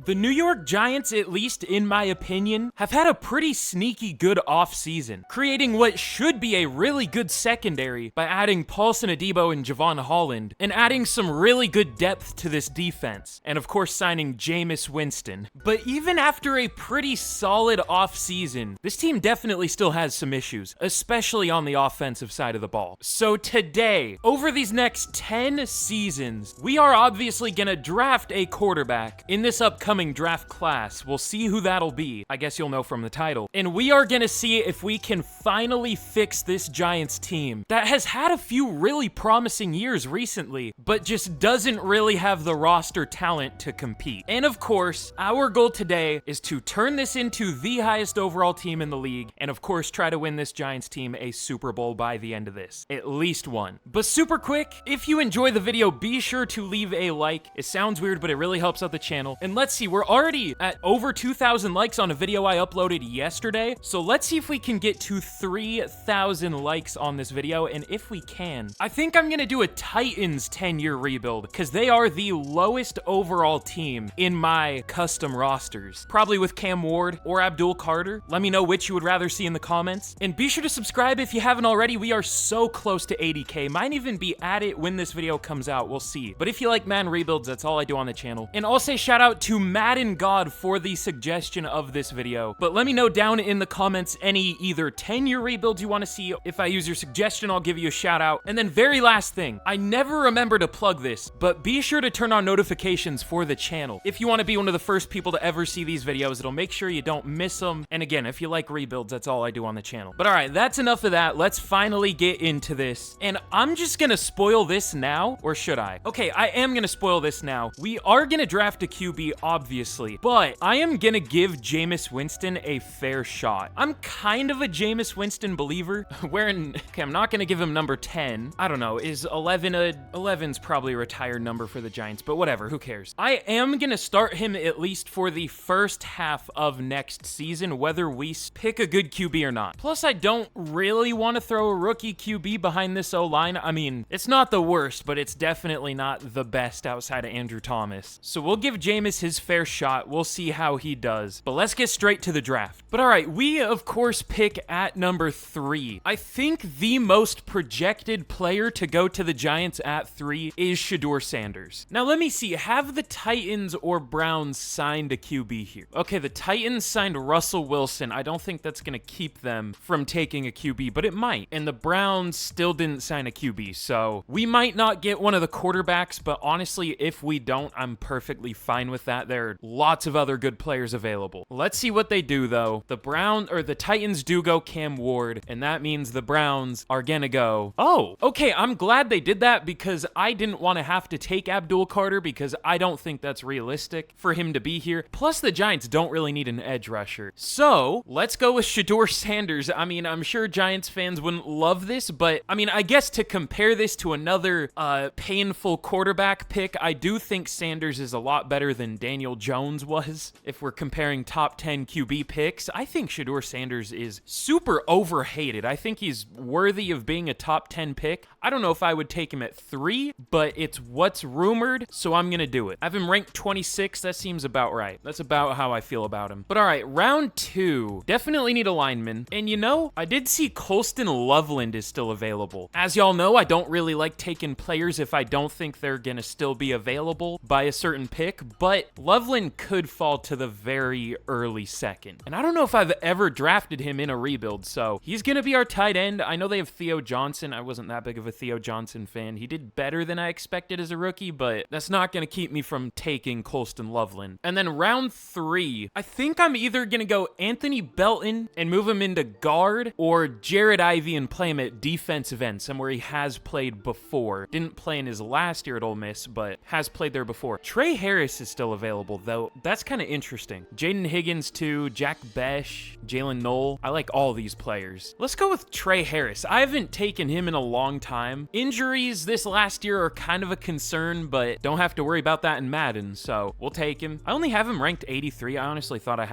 The New York Giants, at least in my opinion, have had a pretty sneaky good offseason, creating what should be a really good secondary by adding Paulson Adebo and Javon Holland, and adding some really good depth to this defense, and of course signing Jameis Winston. But even after a pretty solid offseason, this team definitely still has some issues, especially on the offensive side of the ball. So today, over these next 10 seasons, we are obviously gonna draft a quarterback in this upcoming draft class. We'll see who that'll be. I guess you'll know from the title. And we are gonna see if we can finally fix this Giants team that has had a few really promising years recently, but just doesn't really have the roster talent to compete. And of course, our goal today is to turn this into the highest overall team in the league, and of course try to win this Giants team a Super Bowl by the end of this. At least one. But super quick, if you enjoy the video, be sure to leave a like. It sounds weird, but it really helps out the channel. And let's see, we're already at over 2,000 likes on a video I uploaded yesterday. So let's see if we can get to 3,000 likes on this video. And if we can, I think I'm gonna do a Titans 10-year rebuild because they are the lowest overall team in my custom rosters. Probably with Cam Ward or Abdul Carter. Let me know which you would rather see in the comments. And be sure to subscribe if you haven't already. We are so close to 80K. Might even be at it when this video comes out. We'll see. But if you like Madden rebuilds, that's all I do on the channel. And I'll say shout out to Madden God for the suggestion of this video. But let me know down in the comments any either 10-year rebuilds you want to see. If I use your suggestion, I'll give you a shout out. And then very last thing, I never remember to plug this, but be sure to turn on notifications for the channel. If you want to be one of the first people to ever see these videos, it'll make sure you don't miss them. And again, if you like rebuilds, that's all I do on the channel. But all right, that's enough of that. Let's finally get into this. And I'm just gonna spoil this now, or should I? Okay, I am gonna spoil this now. We are gonna draft a QB, obviously, but I am gonna give Jameis Winston a fair shot. I'm kind of a Jameis Winston believer. Okay, I'm not gonna give him number 10. I don't know, is 11's probably a retired number for the Giants, but whatever, who cares? I am gonna start him at least for the first half of next season, whether we pick a good QB or not. Plus, I don't really want to throw a rookie QB behind this O-line. I mean, it's not the worst, but it's definitely not the best outside of Andrew Thomas. So we'll give Jameis his fair shot. We'll see how he does. But let's get straight to the draft. But all right, we of course pick at number 3. I think the most projected player to go to the Giants at 3 is SHEDEUR Sanders. Now let me see, have the Titans or Browns signed a QB here? Okay, the Titans signed Russell Wilson. I don't think that's gonna keep them from taking a QB, but it might. And the Browns still didn't sign a QB, so we might not get one of the quarterbacks, but honestly, if we don't, I'm perfectly fine with that. There are lots of other good players available. Let's see what they do though. The Titans do go Cam Ward, and that means the Browns are gonna go. Oh, okay, I'm glad they did that because I didn't want to have to take Abdul Carter because I don't think that's realistic for him to be here. Plus, the Giants don't really need an edge rusher. So, let's go with SHEDEUR Sanders. I mean, I'm sure Giants fans wouldn't love this, but I mean, I guess to compare this to another painful quarterback pick, I do think Sanders is a lot better than Daniel Jones was. If we're comparing top 10 QB picks, I think SHEDEUR Sanders is super overhated. I think he's worthy of being a top 10 pick. I don't know if I would take him at 3, but it's what's rumored, so I'm gonna do it. I have him ranked 26. That seems about right. That's about how I feel about him. But all right, round 2. Definitely need a lineman. And you know, I did see Colston Loveland is still available. As y'all know, I don't really like taking players if I don't think they're gonna still be available by a certain pick, but Loveland could fall to the very early second. And I don't know if I've ever drafted him in a rebuild, so he's gonna be our tight end. I know they have Theo Johnson. I wasn't that big of a Theo Johnson fan. He did better than I expected as a rookie, but that's not gonna keep me from taking Colston Loveland. And then round 3, I think I'm either gonna go Anthony Belton and move him into guard, or Jared Ivey and play him at defensive end, somewhere he has played before. Didn't play in his last year at Ole Miss, but has played there before. Trey Harris is still available, though. That's kind of interesting. Jaden Higgins, too. Jack Besh, Jalen Knoll. I like all these players. Let's go with Trey Harris. I haven't taken him in a long time. Injuries this last year are kind of a concern, but don't have to worry about that in Madden, so we'll take him. I only have him ranked 83. I honestly thought I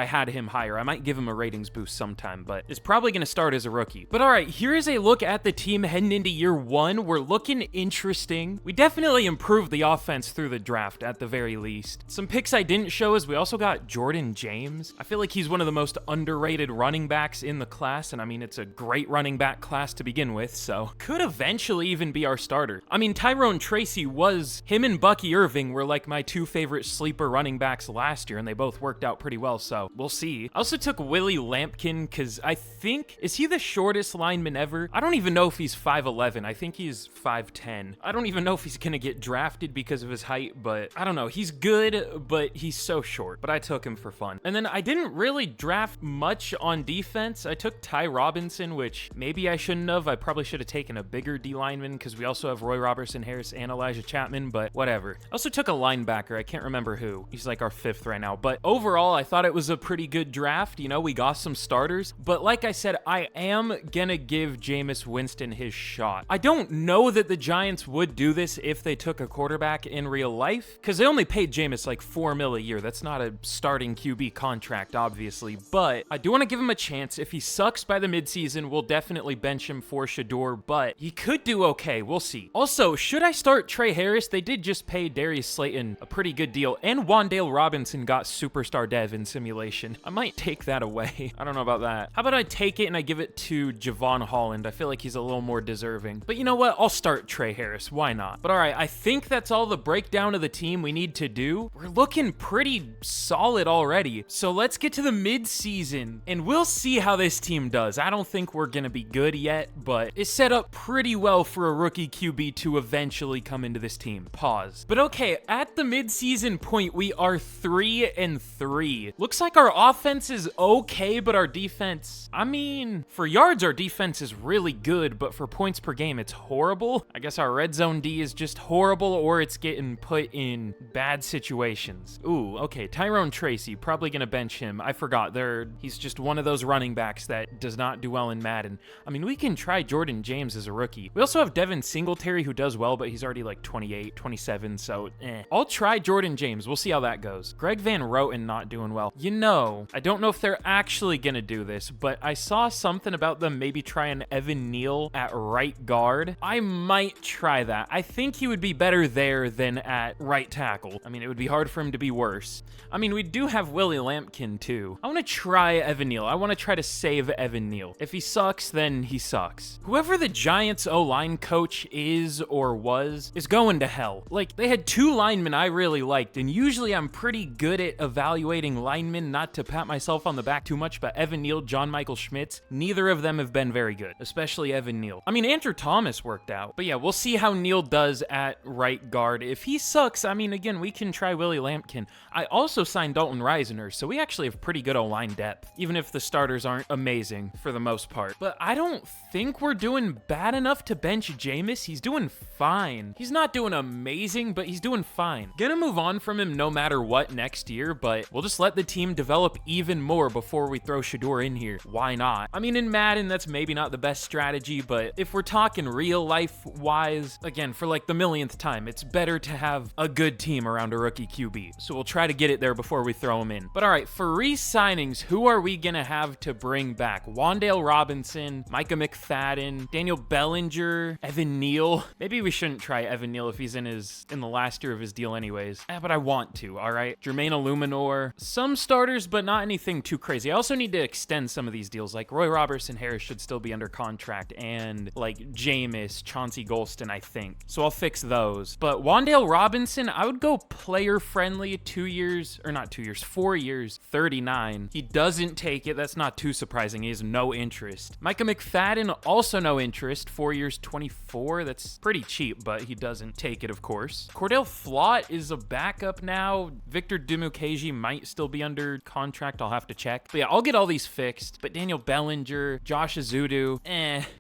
had him higher. I might give him a ratings boost sometime, but it's probably going to start as a rookie. But all right, here is a look at the team heading into year 1. We're looking interesting. We definitely improved the offense through the draft at the very least. list. Some picks I didn't show is we also got Jordan James. I feel like he's one of the most underrated running backs in the class, and I mean, it's a great running back class to begin with, so could eventually even be our starter. I mean, Tyrone Tracy him and Bucky Irving were like my two favorite sleeper running backs last year, and they both worked out pretty well, so we'll see. I also took Willie Lampkin because I think, is he the shortest lineman ever? I don't even know if he's 5'11". I think he's 5'10". I don't even know if he's gonna get drafted because of his height, but I don't know. He's good, but he's so short, but I took him for fun. And then I didn't really draft much on defense. I took Ty Robinson, which maybe I shouldn't have. I probably should have taken a bigger D lineman because we also have Roy Robertson Harris and Elijah Chapman, but whatever. I also took a linebacker. I can't remember who. He's like our 5th right now, but overall, I thought it was a pretty good draft. You know, we got some starters, but like I said, I am gonna give Jameis Winston his shot. I don't know that the Giants would do this if they took a quarterback in real life, because they only paid Jameis like $4 million a year. That's not a starting QB contract, obviously, but I do want to give him a chance. If he sucks by the midseason, we'll definitely bench him for SHEDEUR, but he could do okay. We'll see. Also, should I start Trey Harris? They did just pay Darius Slayton a pretty good deal, and Wan'Dale Robinson got superstar dev in simulation. I might take that away. I don't know about that. How about I take it and I give it to Javon Holland? I feel like he's a little more deserving. But you know what? I'll start Trey Harris. Why not? But all right, I think that's all the breakdown of the team we need to do. We're looking pretty solid already. So let's get to the midseason and we'll see how this team does. I don't think we're going to be good yet, but it's set up pretty well for a rookie QB to eventually come into this team. Pause. But okay, at the midseason point, we are 3-3. Looks like our offense is okay, but our defense, I mean, for yards, our defense is really good, but for points per game, it's horrible. I guess our red zone D is just horrible, or it's getting put in bad situations. Ooh, okay, Tyrone Tracy, probably gonna bench him. I forgot, he's just one of those running backs that does not do well in Madden. I mean, we can try Jordan James as a rookie. We also have Devin Singletary, who does well, but he's already like 28, 27, so I'll try Jordan James. We'll see how that goes. Greg Van Roten not doing well. You know, I don't know if they're actually gonna do this, but I saw something about them maybe trying Evan Neal at right guard. I might try that. I think he would be better there than at right tackle. I mean, it would be hard for him to be worse. I mean, we do have Willie Lampkin too. I want to try Evan Neal. I want to try to save Evan Neal. If he sucks, then he sucks. Whoever the Giants O-line coach is or was is going to hell. Like, they had 2 linemen I really liked, and usually I'm pretty good at evaluating linemen, not to pat myself on the back too much, but Evan Neal, John Michael Schmitz, neither of them have been very good, especially Evan Neal. I mean, Andrew Thomas worked out, but yeah, we'll see how Neal does at right guard. If he sucks, I mean, again, we can try Willie Lampkin. I also signed Dalton Reisner, so we actually have pretty good O-line depth, even if the starters aren't amazing for the most part. But I don't think we're doing bad enough to bench Jameis. He's doing fine. He's not doing amazing, but he's doing fine. Gonna move on from him no matter what next year, but we'll just let the team develop even more before we throw SHEDEUR in here. Why not? I mean, in Madden, that's maybe not the best strategy, but if we're talking real life wise, again, for like the millionth time, it's better to have a good team around a rookie QB. So we'll try to get it there before we throw him in. But all right, for re-signings, who are we gonna have to bring back? Wan'Dale Robinson, Micah McFadden, Daniel Bellinger, Evan Neal. Maybe we shouldn't try Evan Neal if he's in the last year of his deal anyways. But I want to, all right? Jermaine Illuminor. Some starters, but not anything too crazy. I also need to extend some of these deals. Like Roy Robertson Harris should still be under contract, and like Jameis, Chauncey Golston, I think. So I'll fix those. But Wan'Dale Robinson, I would go player friendly, 2 years, or not 2 years, 4 years, 39. He doesn't take it. That's not too surprising. He has no interest. Micah McFadden, also no interest, 4 years, 24. That's pretty cheap, but he doesn't take it, of course. Cordell Flott is a backup now. Victor Dimukeji might still be under contract. I'll have to check. But yeah, I'll get all these fixed. But Daniel Bellinger, Josh Azudu,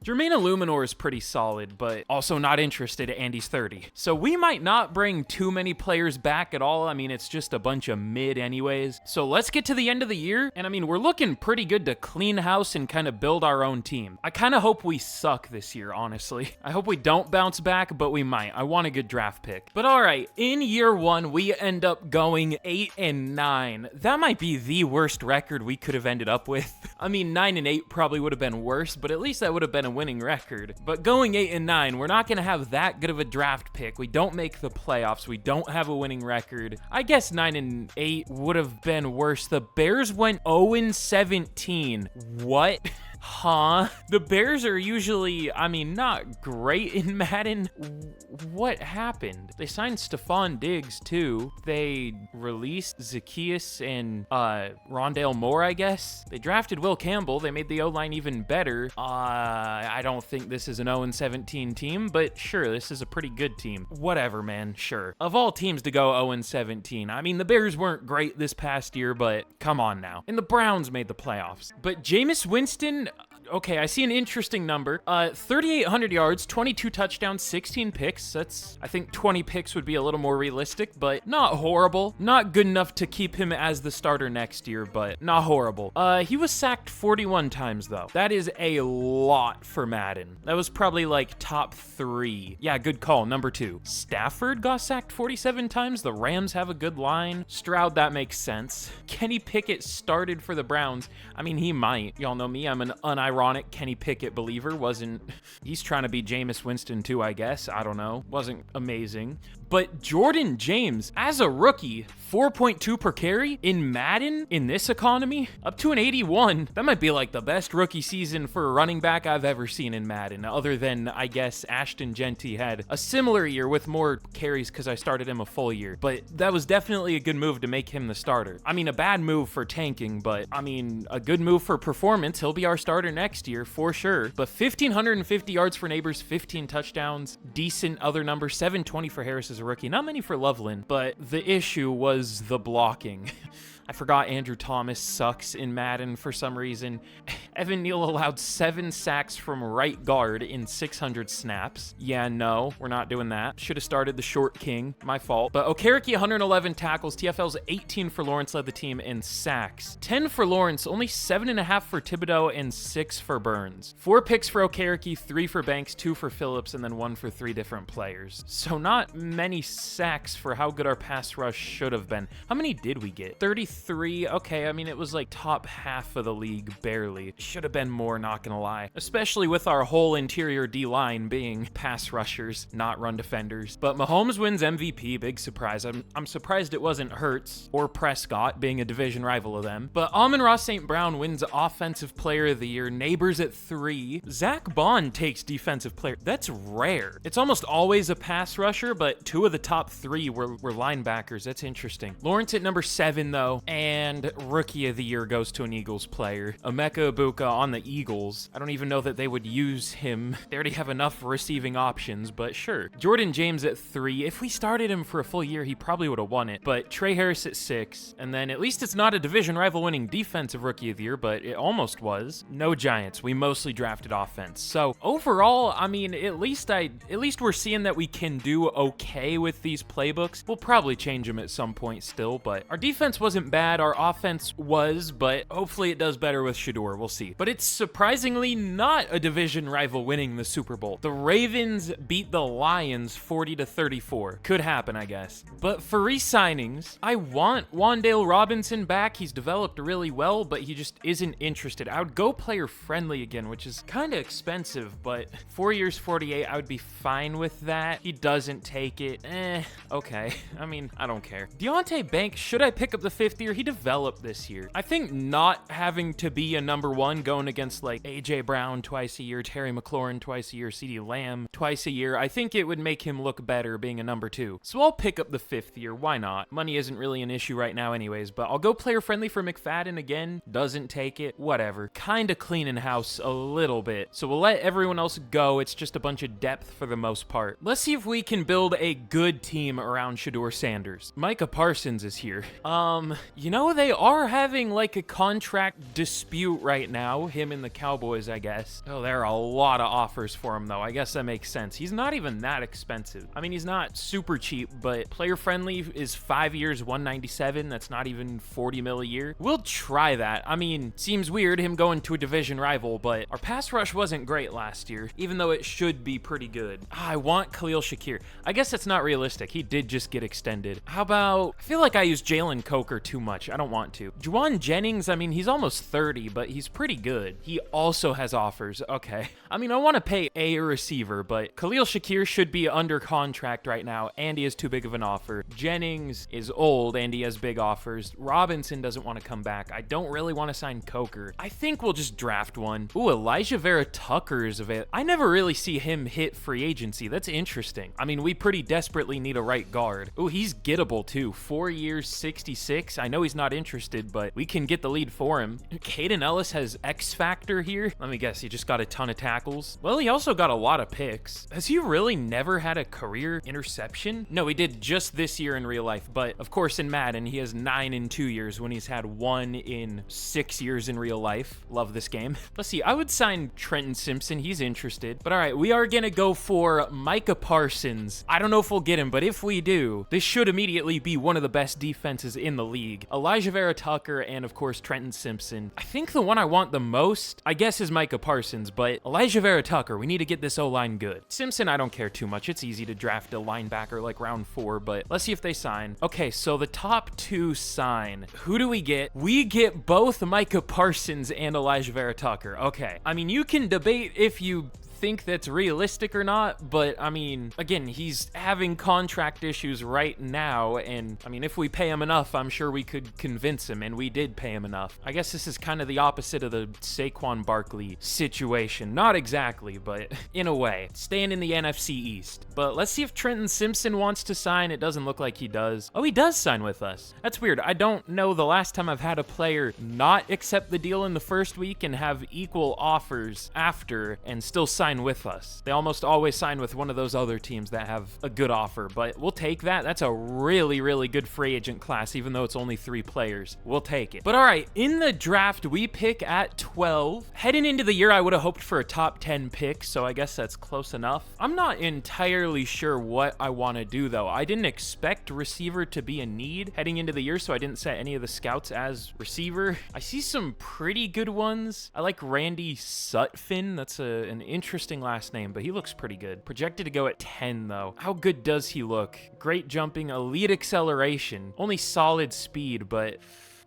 Jermaine Illuminor is pretty solid, but also not interested, and he's 30. So we might not bring too many players back at all. I mean, it's just a bunch of mid anyways. So let's get to the end of the year. And I mean, we're looking pretty good to clean house and kind of build our own team. I kind of hope we suck this year, honestly. I hope we don't bounce back, but we might. I want a good draft pick. But all right, in year 1, we end up going 8-9. That might be the worst record we could have ended up with. I mean, 9-8 probably would have been worse, but at least that would have been a winning record. But going 8-9, we're not going to have that good of a draft pick. We don't make the playoffs. We don't have a winning record. record. I guess 9-8 would have been worse. The Bears went 0-17. What? Huh? The Bears are usually, I mean, not great in Madden. What happened? They signed Stephon Diggs, too. They released Zacchaeus and Rondale Moore, I guess. They drafted Will Campbell. They made the O-line even better. I don't think this is an 0-17 team, but sure, this is a pretty good team. Whatever, man, sure. Of all teams to go 0-17, I mean, the Bears weren't great this past year, but come on now. And the Browns made the playoffs. But Jameis Winston... Okay, I see an interesting number. 3,800 yards, 22 touchdowns, 16 picks. That's, I think 20 picks would be a little more realistic, but not horrible. Not good enough to keep him as the starter next year, but not horrible. He was sacked 41 times, though. That is a lot for Madden. That was probably like top 3. Yeah, good call, number 2. Stafford got sacked 47 times. The Rams have a good line. Stroud, that makes sense. Kenny Pickett started for the Browns. I mean, he might. Y'all know me, I'm an unironic Kenny Pickett believer. He's trying to be Jameis Winston too, I guess. I don't know. Wasn't amazing. But Jordan James, as a rookie, 4.2 per carry in Madden in this economy, up to an 81. That might be like the best rookie season for a running back I've ever seen in Madden, other than, I guess, Ashton Genty had a similar year with more carries because I started him a full year. But that was definitely a good move to make him the starter. I mean, a bad move for tanking, but I mean, a good move for performance. He'll be our starter next year for sure. But 1,550 yards for Neighbors, 15 touchdowns, decent other numbers, 720 for Harris as a rookie. Not many for Loveland, but the issue was the blocking. I forgot Andrew Thomas sucks in Madden for some reason. Evan Neal allowed 7 sacks from right guard in 600 snaps. Yeah, no, we're not doing that. Should have started the short king. My fault. But Okereke, 111 tackles. TFL's 18 for Lawrence, led the team in sacks. 10 for Lawrence, only 7.5 for Thibodeau, and 6 for Burns. 4 picks for Okereke, 3 for Banks, 2 for Phillips, and then 1 for 3 different players. So not many sacks for how good our pass rush should have been. How many did we get? 33. Okay, I mean, it was like top half of the league, barely. Should have been more, not gonna lie. Especially with our whole interior D-line being pass rushers, not run defenders. But Mahomes wins MVP, big surprise. I'm surprised it wasn't Hurts or Prescott, being a division rival of them. But Amon-Ra St. Brown wins Offensive Player of the Year. Neighbors at 3. Zach Bond takes Defensive Player. That's rare. It's almost always a pass rusher, but 2 of the top 3 were linebackers. That's interesting. Lawrence at number 7, though. And Rookie of the Year goes to an Eagles player. Emeka Egbuka on the Eagles. I don't even know that they would use him. They already have enough receiving options, but sure. Jordan James at 3. If we started him for a full year, he probably would have won it. But Trey Harris at 6. And then at least it's not a division rival winning Defensive Rookie of the Year, but it almost was. No Giants. We mostly drafted offense. So overall, I mean, at least we're seeing that we can do okay with these playbooks. We'll probably change them at some point still, but our defense wasn't bad. Our offense was, but hopefully it does better with SHEDEUR. We'll see. But it's surprisingly not a division rival winning the Super Bowl. The Ravens beat the Lions 40-34. Could happen, I guess. But for re-signings, I want Wan'Dale Robinson back. He's developed really well, but he just isn't interested. I would go player friendly again, which is kind of expensive, but 4 years, 48, I would be fine with that. He doesn't take it. Okay. I mean, I don't care. Deontay Banks, should I pick up the 5th year? He developed this year. I think not having to be a number 1 going against like AJ Brown twice a year, Terry McLaurin twice a year, CeeDee Lamb twice a year, I think it would make him look better being a number 2. So I'll pick up the 5th year. Why not? Money isn't really an issue right now anyways, but I'll go player friendly for McFadden again. Doesn't take it. Whatever. Kind of cleaning house a little bit. So we'll let everyone else go. It's just a bunch of depth for the most part. Let's see if we can build a good team around SHEDEUR Sanders. Micah Parsons is here. You know, they are having like a contract dispute right now, him and the Cowboys, I guess. Oh, there are a lot of offers for him, though. I guess that makes sense. He's not even that expensive. I mean, he's not super cheap, but player friendly is 5 years, 197. That's not even 40 mil a year. We'll try that. I mean, seems weird him going to a division rival, but our pass rush wasn't great last year, even though it should be pretty good. I want Khalil Shakir. I guess that's not realistic. He did just get extended. How about, I feel like I use Jalen Coker too much. I don't want to. Juwan Jennings, I mean, he's almost 30, but he's pretty good. He also has offers. Okay. I mean, I want to pay a receiver, but Khalil Shakir should be under contract right now, and he has too big of an offer. Jennings is old, and he has big offers. Robinson doesn't want to come back. I don't really want to sign Coker. I think we'll just draft one. Ooh, Elijah Vera Tucker is available. I never really see him hit free agency. That's interesting. I mean, we pretty desperately need a right guard. Ooh, he's gettable too. 4 years, 66. I know he's not interested, but we can get the lead for him. Caden Ellis has X Factor here. Let me guess, he just got a ton of tackles. Well, he also got a lot of picks. Has he really never had a career interception? No, he did just this year in real life, but of course in Madden, he has 9 in 2 years when he's had 1 in 6 years in real life. Love this game. Let's see, I would sign Trenton Simpson. He's interested. But all right, we are gonna go for Micah Parsons. I don't know if we'll get him, but if we do, this should immediately be one of the best defenses in the league. Elijah Vera Tucker and of course Trenton Simpson. I think the one I want the most, I guess, is Micah Parsons, but Elijah Vera Tucker, we need to get this O-line good. Simpson, I don't care too much. It's easy to draft a linebacker like round 4, but let's see if they sign. Okay, so the top 2 sign. Who do we get? We get both Micah Parsons and Elijah Vera Tucker. Okay. I mean, you can debate if you think that's realistic or not, but I mean, again, he's having contract issues right now, and I mean, if we pay him enough, I'm sure we could convince him, and we did pay him enough. I guess this is kind of the opposite of the Saquon Barkley situation. Not exactly, but in a way. Staying in the NFC East. But let's see if Trenton Simpson wants to sign. It doesn't look like he does. Oh, he does sign with us. That's weird. I don't know the last time I've had a player not accept the deal in the first week and have equal offers after and still sign with us. They almost always sign with one of those other teams that have a good offer, but we'll take that. That's a really, really good free agent class, even though it's only 3 players. We'll take it. But all right, in the draft, we pick at 12. Heading into the year, I would have hoped for a top 10 pick, so I guess that's close enough. I'm not entirely sure what I want to do, though. I didn't expect receiver to be a need heading into the year, so I didn't set any of the scouts as receiver. I see some pretty good ones. I like Randy Sutphin. That's an interesting last name, but he looks pretty good. Projected to go at 10, though. How good does he look? Great jumping, elite acceleration, only solid speed, but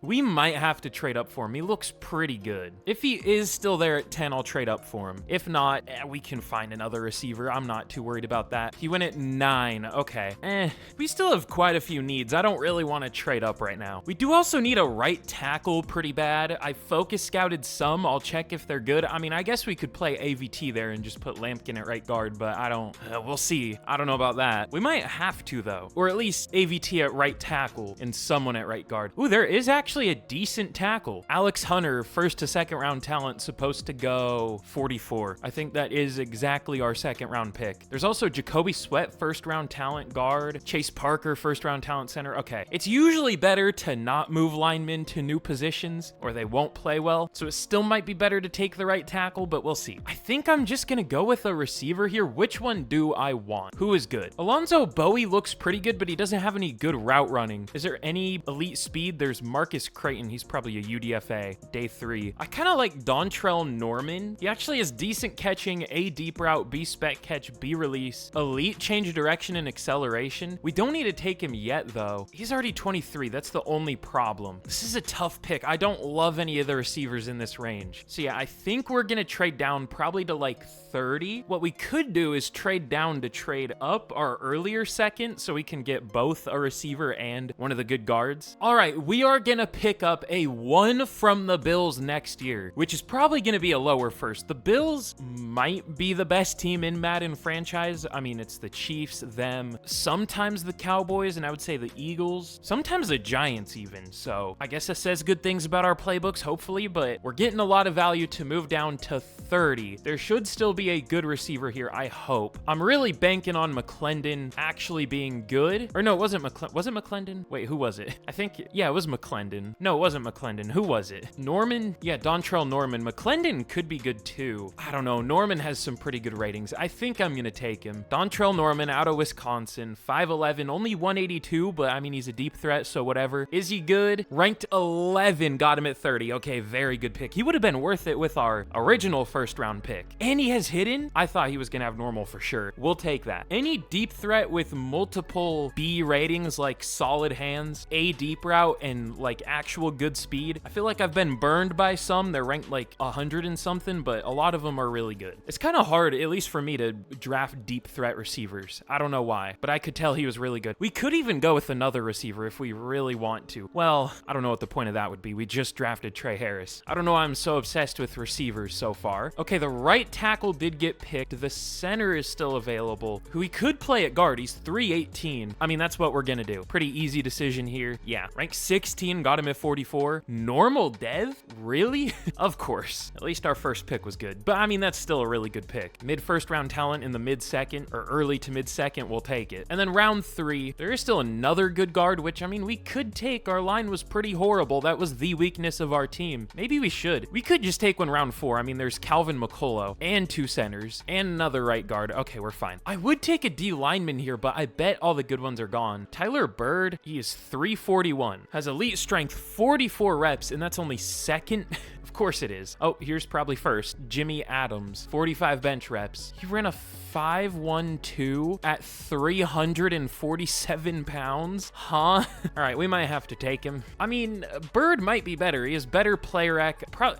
we might have to trade up for him. He looks pretty good. If he is still there at 10, I'll trade up for him. If not, we can find another receiver. I'm not too worried about that. He went at 9. Okay. We still have quite a few needs. I don't really want to trade up right now. We do also need a right tackle pretty bad. I focus scouted some. I'll check if they're good. I mean, I guess we could play AVT there and just put Lampkin at right guard, but I don't. We'll see. I don't know about that. We might have to, though. Or at least AVT at right tackle and someone at right guard. Ooh, there is actually a decent tackle. Alex Hunter, 1st to 2nd round talent, supposed to go 44. I think that is exactly our 2nd round pick. There's also Jacoby Sweat, 1st round talent guard. Chase Parker, 1st round talent center. Okay. It's usually better to not move linemen to new positions or they won't play well. So it still might be better to take the right tackle, but we'll see. I think I'm just going to go with a receiver here. Which one do I want? Who is good? Alonzo Bowie looks pretty good, but he doesn't have any good route running. Is there any elite speed? There's Marcus Creighton. He's probably a UDFA. Day 3. I kind of like Dontrell Norman. He actually has decent catching, A deep route, B spec catch, B release, elite change of direction and acceleration. We don't need to take him yet, though. He's already 23. That's the only problem. This is a tough pick. I don't love any of the receivers in this range. So yeah, I think we're going to trade down probably to like 30. What we could do is trade down to trade up our earlier 2nd so we can get both a receiver and one of the good guards. All right, we are going to pick up a 1 from the Bills next year, which is probably going to be a lower 1st. The Bills might be the best team in Madden franchise. I mean, it's the Chiefs, them, sometimes the Cowboys, and I would say the Eagles, sometimes the Giants even. So I guess that says good things about our playbooks, hopefully, but we're getting a lot of value to move down to 30. There should still be a good receiver here, I hope. I'm really banking on McClendon actually being good. Or no, it wasn't McClendon. Was it McClendon? Wait, who was it? I think, yeah, it was McClendon. No, it wasn't McClendon. Who was it? Norman? Yeah, Dontrell Norman. McClendon could be good too. I don't know. Norman has some pretty good ratings. I think I'm going to take him. Dontrell Norman out of Wisconsin, 5'11", only 182, but I mean, he's a deep threat, so whatever. Is he good? Ranked 11, got him at 30. Okay, very good pick. He would have been worth it with our original 1st round pick. And he has hidden? I thought he was going to have normal for sure. We'll take that. Any deep threat with multiple B ratings like solid hands, A deep route, and like actual good speed. I feel like I've been burned by some. They're ranked like 100 and something, but a lot of them are really good. It's kind of hard, at least for me, to draft deep threat receivers. I don't know why, but I could tell he was really good. We could even go with another receiver if we really want to. Well, I don't know what the point of that would be. We just drafted Trey Harris. I don't know why I'm so obsessed with receivers so far. Okay, the right tackle did get picked. The center is still available, who he could play at guard. He's 318. I mean, that's what we're gonna do. Pretty easy decision here. Yeah, rank 16, got him at 44. Normal dev? Really? Of course. At least our first pick was good. But I mean, that's still a really good pick. Mid-first round talent in the mid-second, or early to mid-second, we'll take it. And then round 3, there is still another good guard, which, I mean, we could take. Our line was pretty horrible. That was the weakness of our team. Maybe we should. We could just take one round 4. I mean, there's Calvin McCullough, and 2 centers, and another right guard. Okay, we're fine. I would take a D lineman here, but I bet all the good ones are gone. Tyler Bird, he is 341, has elite strength, 44 reps, and that's only second. Of course it is. Oh, here's probably first. Jimmy Adams, 45 bench reps. He ran a 5.12 at 347 pounds. Huh? All right, we might have to take him. I mean, Bird might be better. He has better player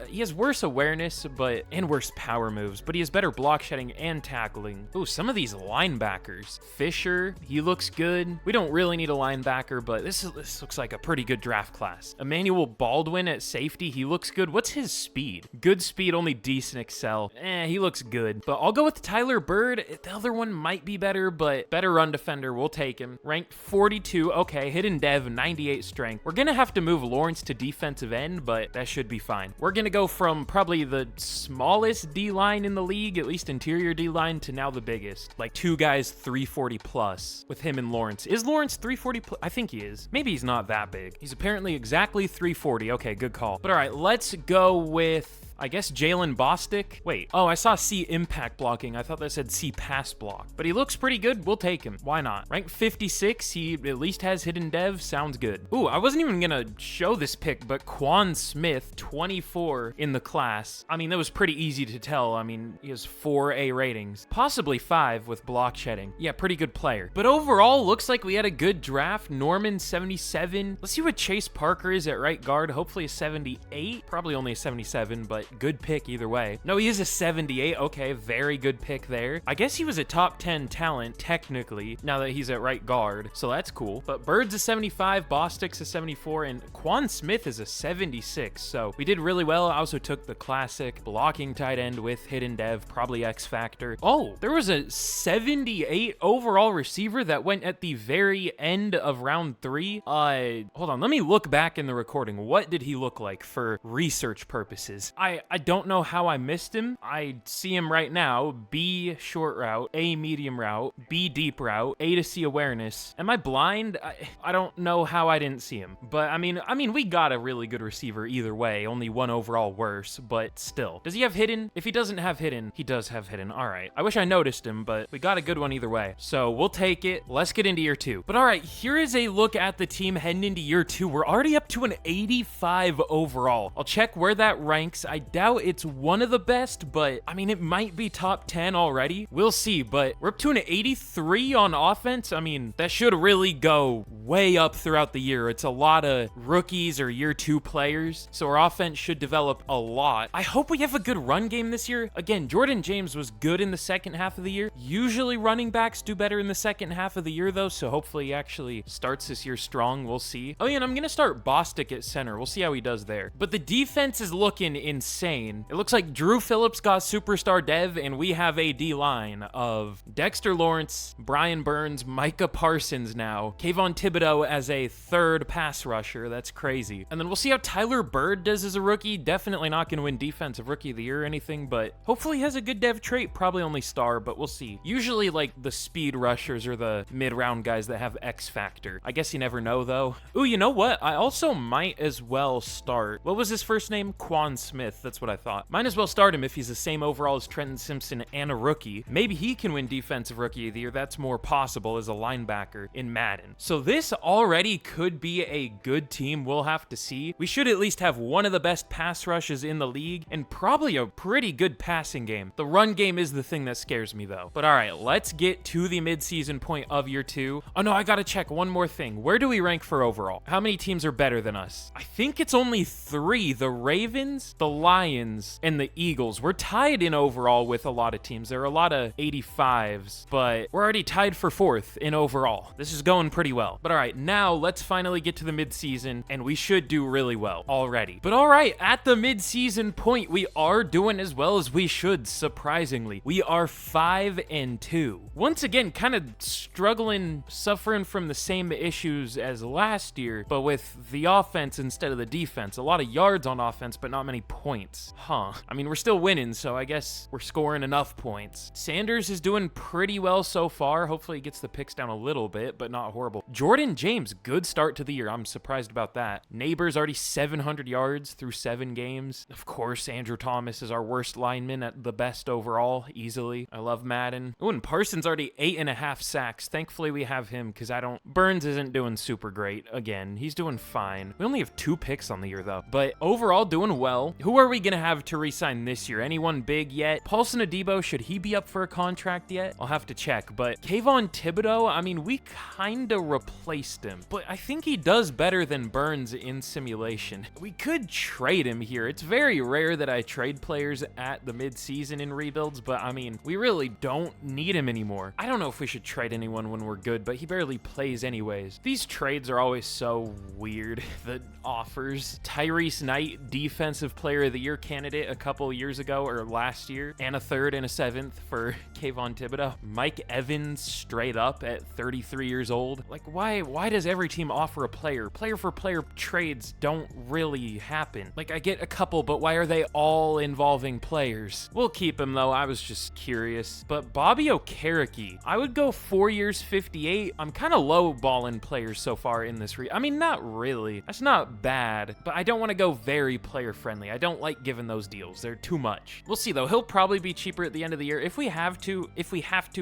he has worse awareness, and worse power moves, but he has better block shedding and tackling. Ooh, some of these linebackers. Fisher, he looks good. We don't really need a linebacker, but this looks like a pretty good draft class. Emmanuel Baldwin at safety, he looks good. What's his speed? Good speed, only decent excel. He looks good. But I'll go with Tyler Bird. The other one might be better, but better run defender. We'll take him. Ranked 42. Okay, hidden dev, 98 strength. We're gonna have to move Lawrence to defensive end, but that should be fine. We're gonna go from probably the smallest D-line in the league, at least interior D-line, to now the biggest. Like 2 guys 340 plus with him and Lawrence. Is Lawrence 340 plus? I think he is. Maybe he's not that big. He's apparently exactly 340. Okay, good call. But all right, let's go with, I guess, Jalen Bostic. Wait, oh, I saw C impact blocking. I thought that said C pass block. But he looks pretty good. We'll take him. Why not? Rank 56. He at least has hidden dev. Sounds good. Ooh, I wasn't even gonna show this pick, but Quan Smith, 24 in the class. I mean, that was pretty easy to tell. I mean, he has 4 A ratings. Possibly 5 with block shedding. Yeah, pretty good player. But overall, looks like we had a good draft. Norman, 77. Let's see what Chase Parker is at right guard. Hopefully a 78. Probably only a 77, but good pick either way. No, he is a 78. Okay, very good pick there. I guess he was a top 10 talent, technically, now that he's at right guard, so that's cool. But Bird's a 75, Bostic's a 74, and Quan Smith is a 76, so we did really well. I also took the classic blocking tight end with hidden dev, probably X Factor. Oh, there was a 78 overall receiver that went at the very end of round 3. Hold on, let me look back in the recording. What did he look like for research purposes? I don't know how I missed him. I see him right now. B short route, A medium route, B deep route, A to C awareness. Am I blind? I don't know how I didn't see him. But I mean, we got a really good receiver either way. Only one overall worse, but still. Does he have hidden? If he doesn't have hidden, he does have hidden. All right. I wish I noticed him, but we got a good one either way. So we'll take it. Let's get into year 2. But all right, here is a look at the team heading into year 2. We're already up to an 85 overall. I'll check where that ranks. I doubt it's one of the best, but I mean, it might be top 10 already. We'll see, but we're up to an 83 on offense. I mean, that should really go way up throughout the year. It's a lot of rookies or year 2 players, so our offense should develop a lot. I hope we have a good run game this year. Again, Jordan James was good in the second half of the year. Usually running backs do better in the second half of the year, though, so hopefully he actually starts this year strong. We'll see. Oh, yeah, and I'm gonna start Bostic at center. We'll see how he does there. But the defense is looking insane. It looks like Drew Phillips got superstar dev, and we have a D-line of Dexter Lawrence, Brian Burns, Micah Parsons now, Kayvon Thibodeau as a 3rd pass rusher. That's crazy. And then we'll see how Tyler Bird does as a rookie. Definitely not going to win defensive rookie of the year or anything, but hopefully he has a good dev trait. Probably only star, but we'll see. Usually like the speed rushers or the mid-round guys that have X factor. I guess you never know though. Ooh, you know what? I also might as well start. What was his first name? Quan Smith. That's what I thought. Might as well start him if he's the same overall as Trenton Simpson and a rookie. Maybe he can win Defensive Rookie of the Year. That's more possible as a linebacker in Madden. So this already could be a good team. We'll have to see. We should at least have one of the best pass rushes in the league and probably a pretty good passing game. The run game is the thing that scares me though. But all right, let's get to the midseason point of year 2. Oh no, I gotta check one more thing. Where do we rank for overall? How many teams are better than us? I think it's only 3. The Ravens, the Lions, and the Eagles. We're tied in overall with a lot of teams. There are a lot of 85s, but we're already tied for 4th in overall. This is going pretty well. But all right, now let's finally get to the midseason, and we should do really well already. But all right, at the midseason point, we are doing as well as we should, surprisingly. We are 5-2. Once again, kind of struggling, suffering from the same issues as last year, but with the offense instead of the defense. A lot of yards on offense, but not many points. Huh. I mean, we're still winning, so I guess we're scoring enough points. Sanders is doing pretty well so far. Hopefully he gets the picks down a little bit, but not horrible. Jordan James, good start to the year. I'm surprised about that. Neighbors already 700 yards through 7 games. Of course, Andrew Thomas is our worst lineman at the best overall, easily. I love Madden. Oh, and Parsons already 8.5 sacks. Thankfully, we have him because Burns isn't doing super great. Again, he's doing fine. We only have 2 picks on the year, though. But overall, doing well. Who are we going to have to re-sign this year? Anyone big yet? Paulson Adebo, should he be up for a contract yet? I'll have to check. But Kayvon Thibodeau, I mean, we kind of replaced him. But I think he does better than Burns in simulation. We could trade him here. It's very rare that I trade players at the mid-season in rebuilds, but I mean, we really don't need him anymore. I don't know if we should trade anyone when we're good, but he barely plays anyways. These trades are always so weird. The offers. Tyrese Knight, Defensive Player of the Year candidate a couple years ago or last year, and a 3rd and a 7th for Kayvon Thibodeau. Mike Evans straight up at 33 years old. Like, why does every team offer a player? Player for player trades don't really happen. Like, I get a couple, but why are they all involving players? We'll keep him though. I was just curious. But Bobby Okereke, I would go 4 years, 58. I'm kind of low balling players so far in this I mean, not really. That's not bad, but I don't want to go very player friendly. I don't like giving those deals. They're too much. We'll see though. He'll probably be cheaper at the end of the year. If we have to,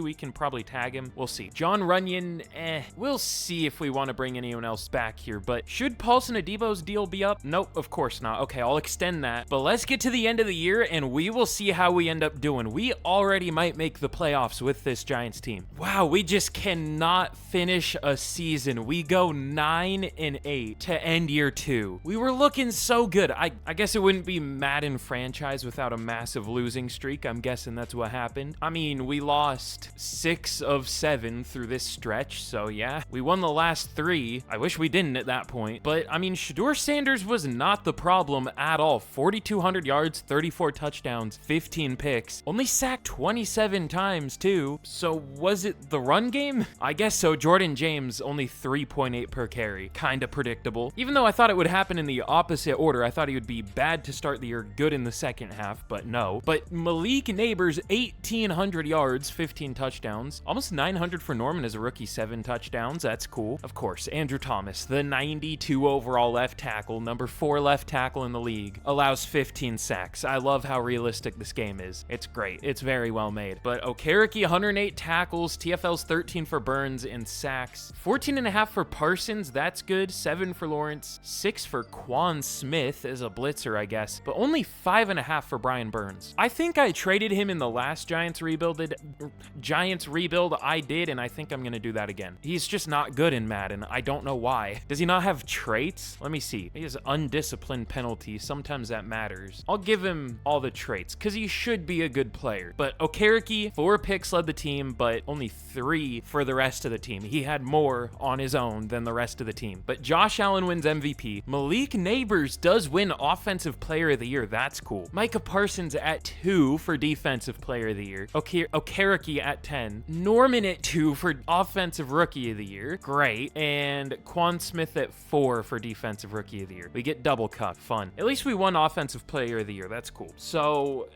we can probably tag him. We'll see. John Runyon, we'll see if we want to bring anyone else back here, but should Paulson Adebo's deal be up? Nope, of course not. Okay, I'll extend that, but let's get to the end of the year and we will see how we end up doing. We already might make the playoffs with this Giants team. Wow, we just cannot finish a season. We go 9-8 to end year 2. We were looking so good. I guess it wouldn't be Madden franchise without a massive losing streak. I'm guessing that's what happened. I mean, we lost 6 of 7 through this stretch, so yeah. We won the last 3. I wish we didn't at that point, but I mean, SHEDEUR Sanders was not the problem at all. 4,200 yards, 34 touchdowns, 15 picks. Only sacked 27 times too. So was it the run game? I guess so. Jordan James only 3.8 per carry. Kinda predictable. Even though I thought it would happen in the opposite order. I thought he would be bad to start the year, good in the second half, but no. But Malik Neighbors, 1,800 yards, 15 touchdowns. Almost 900 for Norman as a rookie, 7 touchdowns. That's cool. Of course, Andrew Thomas, the 92 overall left tackle, number 4 left tackle in the league, allows 15 sacks. I love how realistic this game is. It's great. It's very well made. But Okereke, 108 tackles, TFL's 13 for Burns in sacks, 14.5 for Parsons. That's good. 7 for Lawrence, 6 for Quan Smith as a blitzer, I guess, but only 5.5 for Brian Burns. I think I traded him in the last Giants rebuild I did, and I think I'm gonna do that again. He's just not good in Madden. I don't know why. Does he not have traits? Let me see. He has undisciplined penalty. Sometimes that matters. I'll give him all the traits because he should be a good player. But Okereke, 4 picks led the team, but only 3 for the rest of the team. He had more on his own than the rest of the team. But Josh Allen wins MVP. Malik Neighbors does win Offensive Player of the Year. That's cool. Micah Parsons at 2 for Defensive Player of the Year. Okereke at 10. Norman at 2 for Offensive Rookie of the Year. Great. And Quan Smith at 4 for Defensive Rookie of the Year. We get double cup. Fun. At least we won Offensive Player of the Year. That's cool. So,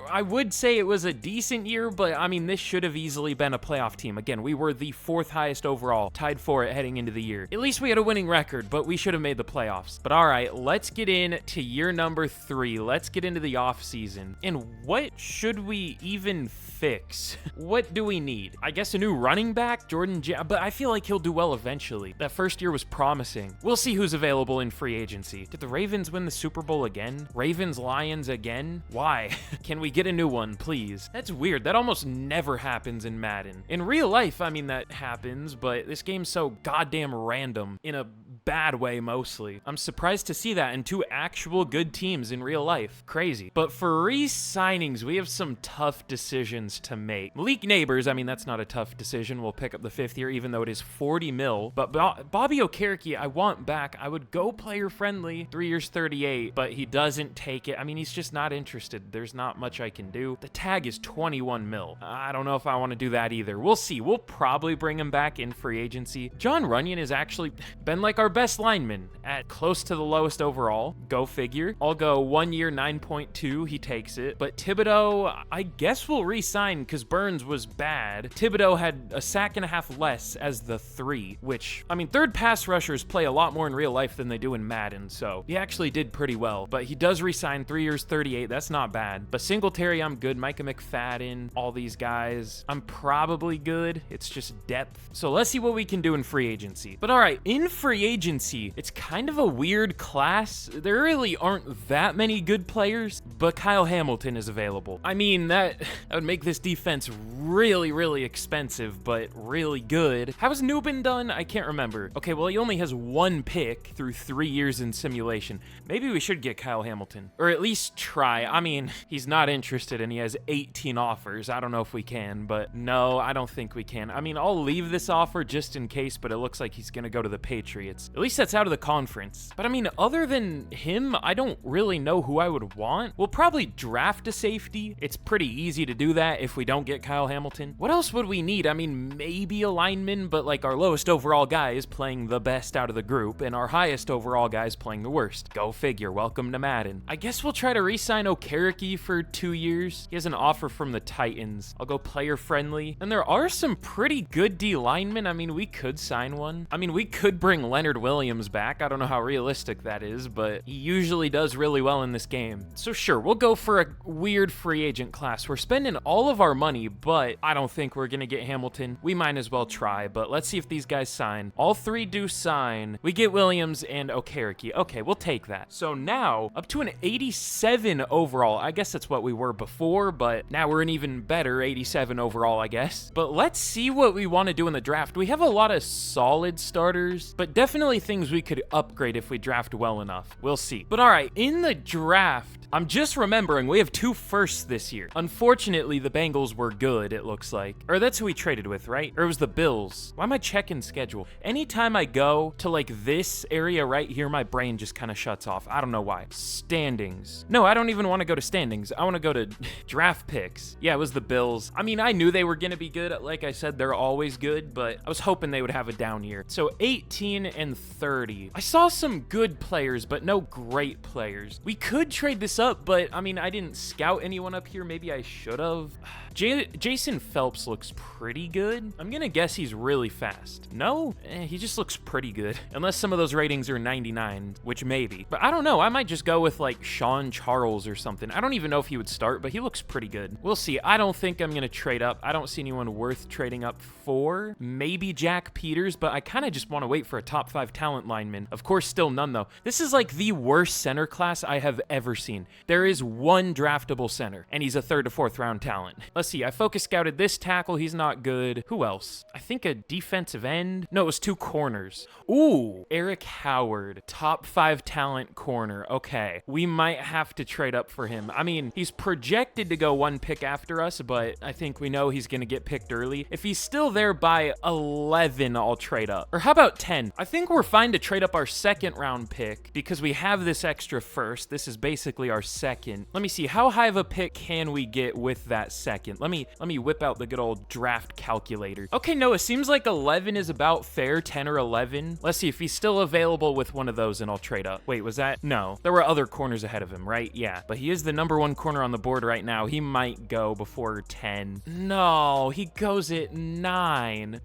I would say it was a decent year, but I mean, this should have easily been a playoff team. Again, we were the 4th highest overall, tied for it heading into the year. At least we had a winning record, but we should have made the playoffs. But all right, let's get into year number number 3. Let's get into the offseason. And what should we even fix? What do we need? I guess a new running back, but I feel like he'll do well eventually. That first year was promising. We'll see who's available in free agency. Did the Ravens win the Super Bowl again? Ravens, Lions again? Why? Can we get a new one, please? That's weird. That almost never happens in Madden. In real life, I mean, that happens, but this game's so goddamn random in a bad way mostly. I'm surprised to see that in 2 actual good teams in real life. Crazy. But for re-signings, we have some tough decisions to make. Malik Neighbors, I mean, that's not a tough decision. We'll pick up the 5th year, even though it is 40 mil. But Bobby Okereke, I want back. I would go player friendly, 3 years, 38, but he doesn't take it. I mean, he's just not interested. There's not much I can do. The tag is 21 mil. I don't know if I want to do that either. We'll see. We'll probably bring him back in free agency. John Runyon has actually been like our best lineman at close to the lowest overall. Go figure. I'll go 1 year, 9.2. He takes it. But Thibodeau, I guess we'll re-sign because Burns was bad. Thibodeau had a sack and a half less as the 3, which, I mean, third pass rushers play a lot more in real life than they do in Madden, so he actually did pretty well. But he does re-sign 3 years, 38. That's not bad. But Singletary, I'm good. Micah McFadden, all these guys, I'm probably good. It's just depth. So let's see what we can do in free agency. But all right, in free agency, it's kind of a weird class. There really aren't that many good players, but Kyle Hamilton is available. I mean, that would make this defense really, really expensive, but really good. How has Newbin done? I can't remember. Okay, well, he only has 1 pick through 3 years in simulation. Maybe we should get Kyle Hamilton, or at least try. I mean, he's not interested and he has 18 offers. I don't know if we can, but no, I don't think we can. I mean, I'll leave this offer just in case, but it looks like he's gonna go to the Patriots. At least that's out of the conference. But I mean, other than him, I don't really know who I would want. We'll probably draft a safety. It's pretty easy to do that if we don't get Kyle Hamilton. What else would we need? I mean, maybe a lineman, but like our lowest overall guy is playing the best out of the group, and our highest overall guy is playing the worst. Go figure. Welcome to Madden. I guess we'll try to re-sign Okereke for 2 years. He has an offer from the Titans. I'll go player friendly. And there are some pretty good D linemen. I mean, we could sign one. I mean, we could bring Leonard Williams back. I don't know how realistic that is, but he usually does really well in this game. So sure, we'll go for a weird free agent class. We're spending all of our money, but I don't think we're gonna get Hamilton. We might as well try, but let's see if these guys sign. All 3 do sign. We get Williams and Okereke. Okay, we'll take that. So now, up to an 87 overall. I guess that's what we were before, but now we're an even better 87 overall, I guess. But let's see what we want to do in the draft. We have a lot of solid starters, but definitely things we could upgrade if we draft well enough. We'll see. But all right, in the draft, I'm just remembering we have 2 firsts this year. Unfortunately, the Bengals were good, it looks like. Or that's who we traded with, right? Or it was the Bills. Why am I checking schedule? Anytime I go to like this area right here, my brain just kind of shuts off. I don't know why. Standings. No, I don't even want to go to standings. I want to go to draft picks. Yeah, it was the Bills. I mean, I knew they were going to be good. Like I said, they're always good, but I was hoping they would have a down year. So 18 and 30. I saw some good players, but no great players. We could trade this up, but I mean, I didn't scout anyone up here. Maybe I should have. Jason Phelps looks pretty good. I'm gonna guess he's really fast. No? He just looks pretty good. Unless some of those ratings are 99, which maybe. But I don't know. I might just go with like Sean Charles or something. I don't even know if he would start, but he looks pretty good. We'll see. I don't think I'm gonna trade up. I don't see anyone worth trading up for. Maybe Jack Peters, but I kind of just want to wait for a top 5 talent lineman. Of course, still none though. This is like the worst center class I have ever seen. There is 1 draftable center, and he's a 3rd to 4th round talent. Let's see. I focus scouted this tackle. He's not good. Who else? I think a defensive end. No, it was 2 corners. Ooh, Eric Howard, top 5 talent corner. Okay, we might have to trade up for him. I mean, he's projected to go 1 pick after us, but I think we know he's going to get picked early. If he's still there by 11, I'll trade up. Or how about 10? I think we're fine to trade up our 2nd round pick because we have this extra first. This is basically our 2nd. Let me see. How high of a pick can we get with that 2nd? second. Let me whip out the good old draft calculator. Okay, no, it seems like 11 is about fair, 10 or 11. Let's see if he's still available with one of those and I'll trade up. Wait, was that? No, there were other corners ahead of him, right? Yeah, but he is the number 1 corner on the board right now. He might go before 10. No, he goes at 9.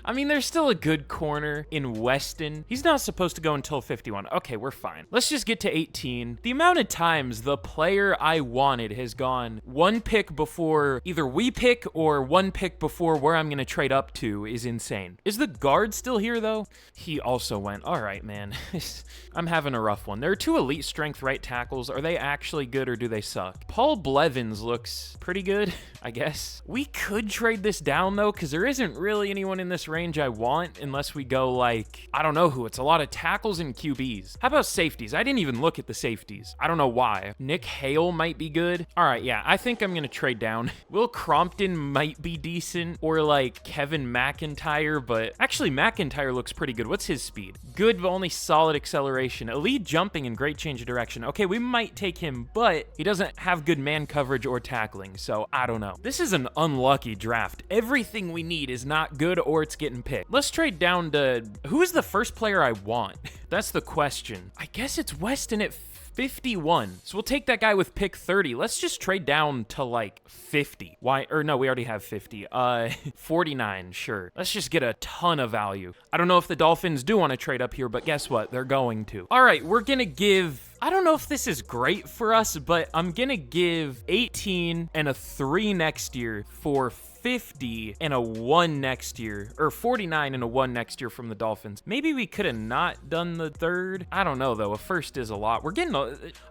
I mean, there's still a good corner in Weston. He's not supposed to go until 51. Okay, we're fine. Let's just get to 18. The amount of times the player I wanted has gone 1 pick before either we pick or 1 pick before where I'm going to trade up to is insane. Is the guard still here, though? He also went. All right, man. I'm having a rough one. There are 2 elite strength right tackles. Are they actually good or do they suck? Paul Blevins looks pretty good, I guess. We could trade this down, though, because there isn't really anyone in this range I want unless we go like, I don't know who. It's a lot of tackles and QBs. How about safeties? I didn't even look at the safeties. I don't know why. Nick Hale might be good. All right, yeah, I think I'm going to trade down. Will Crompton might be decent or like Kevin McIntyre, but actually McIntyre looks pretty good. What's his speed? Good, but only solid acceleration. Elite jumping and great change of direction. Okay, we might take him, but he doesn't have good man coverage or tackling, so I don't know. This is an unlucky draft. Everything we need is not good or it's getting picked. Let's trade down to, who is the first player I want? That's the question. I guess it's Weston at 51. So we'll take that guy with pick 30. Let's just trade down to like 50. Why? Or no, we already have 50. 49, sure. Let's just get a ton of value. I don't know if the Dolphins do want to trade up here, but guess what? They're going to. All right, we're gonna give, I don't know if this is great for us, but I'm gonna give 18 and a 3 next year for 50 and a 1 next year, or 49 and a 1 next year from the Dolphins. Maybe we could have not done the 3rd. I don't know, though. A first is a lot. We're getting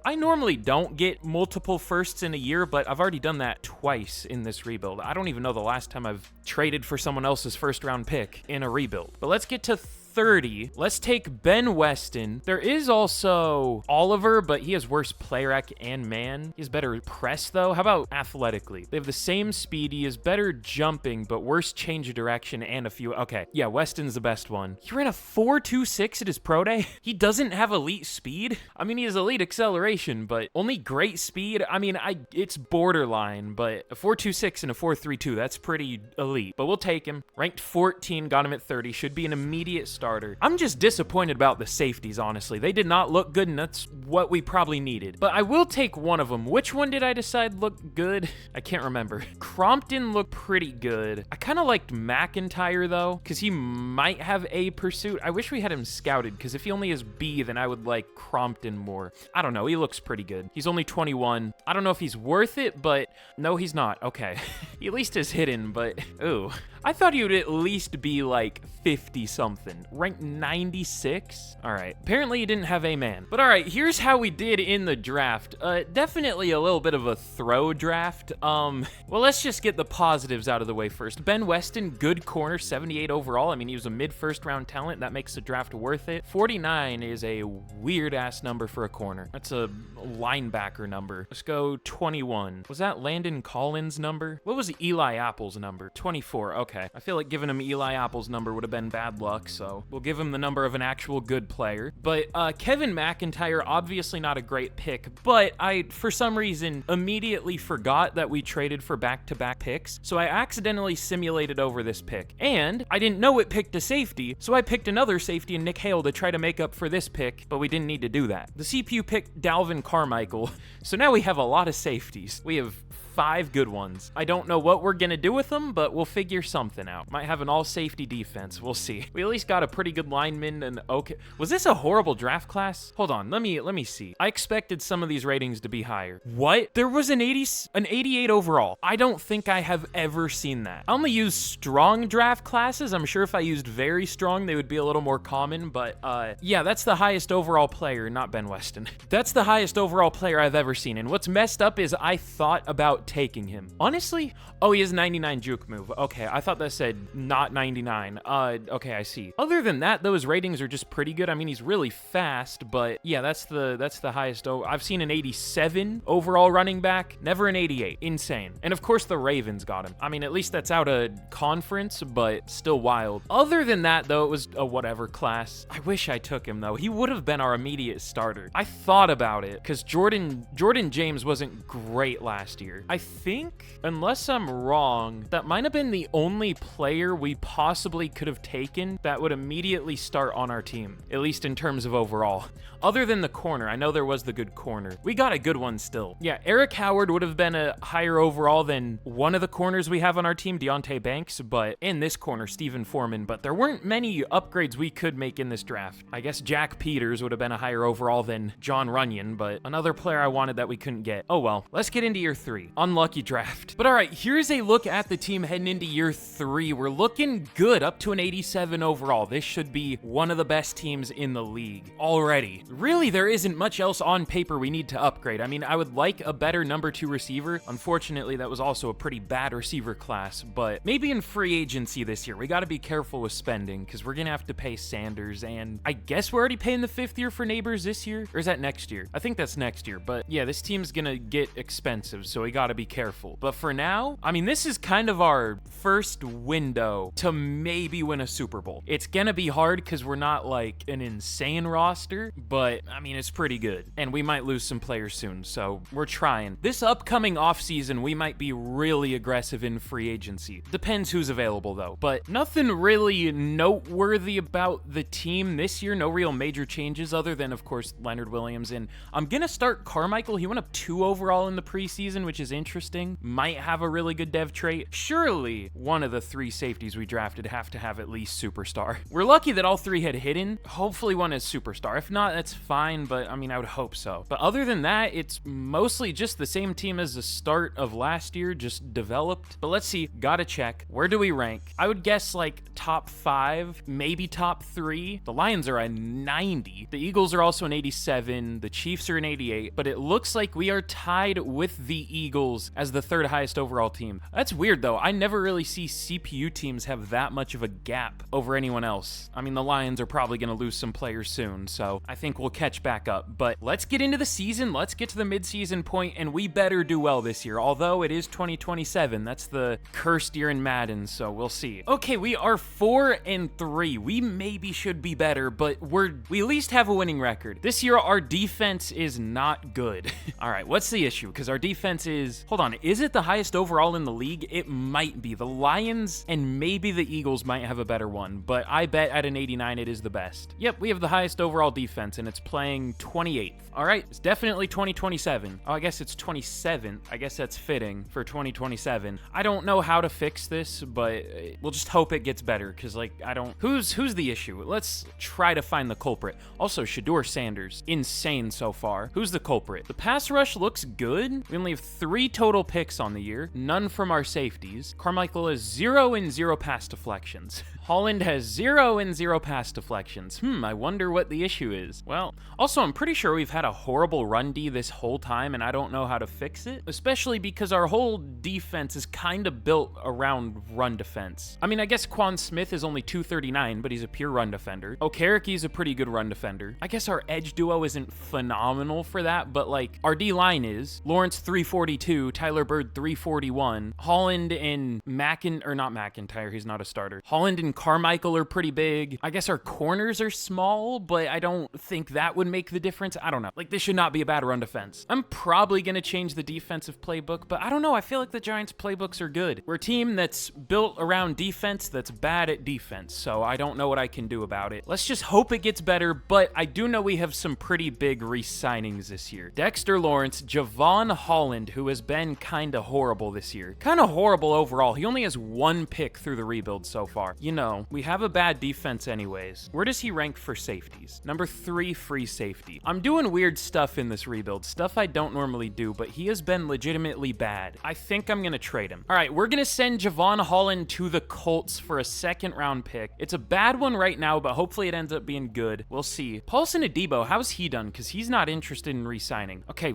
I normally don't get multiple firsts in a year, but I've already done that twice in this rebuild. I don't even know the last time I've traded for someone else's first round pick in a rebuild. But let's get to 30. Let's take Ben Weston. There is also Oliver, but he has worse player rec and man. He has better press, though. How about athletically? They have the same speed. He is better jumping, but worse change of direction and a few. Okay, yeah, Weston's the best one. He ran a 4.26 at his pro day. He doesn't have elite speed. I mean, he has elite acceleration, but only great speed. I mean, it's borderline, but a 4.26 and a 4.32, that's pretty elite. But we'll take him. Ranked 14, got him at 30. Should be an immediate starter. I'm just disappointed about the safeties, honestly. They did not look good, and that's what we probably needed. But I will take one of them. Which one did I decide looked good? I can't remember. Crompton looked pretty good. I kind of liked McIntyre, though, because he might have A pursuit. I wish we had him scouted, because if he only has B, then I would like Crompton more. I don't know. He looks pretty good. He's only 21. I don't know if he's worth it, but no, he's not. Okay. He at least is hidden, but ooh. I thought he would at least be like 50-something. Ranked 96? All right. Apparently he didn't have a man. But all right, here's how we did in the draft. Definitely a little bit of a throw draft. Well, let's just get the positives out of the way first. Ben Weston, good corner, 78 overall. I mean, he was a mid-first round talent. That makes the draft worth it. 49 is a weird-ass number for a corner. That's a linebacker number. Let's go 21. Was that Landon Collins' number? What was Eli Apple's number? 24. Okay. I feel like giving him Eli Apple's number would have been bad luck, so we'll give him the number of an actual good player. But Kevin McIntyre, obviously not a great pick, but I, for some reason, immediately forgot that we traded for back-to-back picks, so I accidentally simulated over this pick. And I didn't know it picked a safety, so I picked another safety in Nick Hale to try to make up for this pick, but we didn't need to do that. The CPU picked Dalvin Carmichael, so now we have a lot of safeties. We have 5 good ones. I don't know what we're gonna do with them, but we'll figure something out. Might have an all-safety defense. We'll see. We at least got a pretty good lineman and okay. Was this a horrible draft class? Hold on, let me see. I expected some of these ratings to be higher. What? There was an 88 overall. I don't think I have ever seen that. I only use strong draft classes. I'm sure if I used very strong, they would be a little more common, but yeah, that's the highest overall player, not Ben Weston. That's the highest overall player I've ever seen, and what's messed up is I thought about taking him. Honestly, oh, he has 99 juke move. Okay, I thought that said not 99. Okay, I see. Other than that, those ratings are just pretty good. I mean, he's really fast, but yeah, that's the highest. I've seen an 87 overall running back, never an 88. Insane. And of course, the Ravens got him. I mean, at least that's out of conference, but still wild. Other than that, though, it was a whatever class. I wish I took him, though. He would have been our immediate starter. I thought about it, because Jordan James wasn't great last year. I think, unless I'm wrong, that might have been the only player we possibly could have taken that would immediately start on our team, at least in terms of overall. Other than the corner, I know there was the good corner. We got a good one still. Yeah, Eric Howard would have been a higher overall than one of the corners we have on our team, Deontay Banks, but in this corner, Stephen Foreman, but there weren't many upgrades we could make in this draft. I guess Jack Peters would have been a higher overall than John Runyon, but another player I wanted that we couldn't get. Oh well, let's get into year 3. Unlucky draft. But all right, here's a look at the team heading into year 3. We're looking good, up to an 87 overall. This should be one of the best teams in the league already. Really, there isn't much else on paper we need to upgrade. I mean, I would like a better number 2 receiver. Unfortunately, that was also a pretty bad receiver class, but maybe in free agency this year, we got to be careful with spending because we're going to have to pay Sanders, and I guess we're already paying the 5th year for Neighbors this year, or is that next year? I think that's next year, but yeah, this team's going to get expensive, so we got to be careful. But for now, I mean, this is kind of our first window to maybe win a Super Bowl. It's going to be hard because we're not like an insane roster, but I mean, it's pretty good, and we might lose some players soon, so we're trying. This upcoming offseason, we might be really aggressive in free agency. Depends who's available though, but nothing really noteworthy about the team this year. No real major changes other than, of course, Leonard Williams, and I'm gonna start Carmichael. He went up 2 overall in the preseason, which is interesting. Might have a really good dev trait. Surely one of the 3 safeties we drafted have to have at least superstar. We're lucky that all 3 had hidden. Hopefully one is superstar. If not, that's fine, but I mean, I would hope so. But other than that, it's mostly just the same team as the start of last year, just developed. But let's see, gotta check. Where do we rank? I would guess like top 5, maybe top 3. The Lions are a 90. The Eagles are also an 87. The Chiefs are an 88, but it looks like we are tied with the Eagles as the 3rd highest overall team. That's weird though. I never really see CPU teams have that much of a gap over anyone else. I mean, the Lions are probably gonna lose some players soon, so I think we'll catch back up. But let's get into the season. Let's get to the mid-season point, and we better do well this year, although it is 2027. That's the cursed year in Madden, so we'll see. Okay, we are 4-3. We maybe should be better, but we at least have a winning record. This year, our defense is not good. All right, what's the issue? Because our defense is, hold on, is it the highest overall in the league? It might be. The Lions and maybe the Eagles might have a better one, but I bet at an 89 it is the best. Yep, we have the highest overall defense, and it's playing 28th. All right, it's definitely 2027. Oh, I guess it's 27th. I guess that's fitting for 2027. I don't know how to fix this, but we'll just hope it gets better, because like, I don't, who's the issue? Let's try to find the culprit. Also, SHEDEUR Sanders, insane so far. Who's the culprit? The pass rush looks good. We only have 3 total picks on the year, none from our safeties. Carmichael has 0 and 0 pass deflections. Holland has 0 and 0 pass deflections. I wonder what the issue is. Well, also, I'm pretty sure we've had a horrible run D this whole time, and I don't know how to fix it, especially because our whole defense is kind of built around run defense. I mean, I guess Quan Smith is only 239, but he's a pure run defender. Okeraki's a pretty good run defender. I guess our edge duo isn't phenomenal for that, but like, our D-line is. Lawrence 342, Tyler Bird 341, Holland and not McIntyre, he's not a starter. Holland and Carmichael are pretty big. I guess our corners are small, but I don't think that would make the difference. I don't know. Like, this should not be a bad run defense. I'm probably going to change the defensive playbook, but I don't know. I feel like the Giants' playbooks are good. We're a team that's built around defense that's bad at defense, so I don't know what I can do about it. Let's just hope it gets better, but I do know we have some pretty big re-signings this year. Dexter Lawrence, Javon Holland, who has been kind of horrible this year. Kind of horrible overall. He only has 1 pick through the rebuild so far. You know, we have a bad defense anyways. Where does he rank for safeties? Number 3 free safety. I'm doing weird stuff in this rebuild, stuff I don't normally do, but he has been legitimately bad. I think I'm gonna trade him. All right, we're gonna send Javon Holland to the Colts for a 2nd round pick. It's a bad one right now, but hopefully it ends up being good. We'll see. Paulson Adebo, how's he done? Because he's not interested in re-signing. Okay,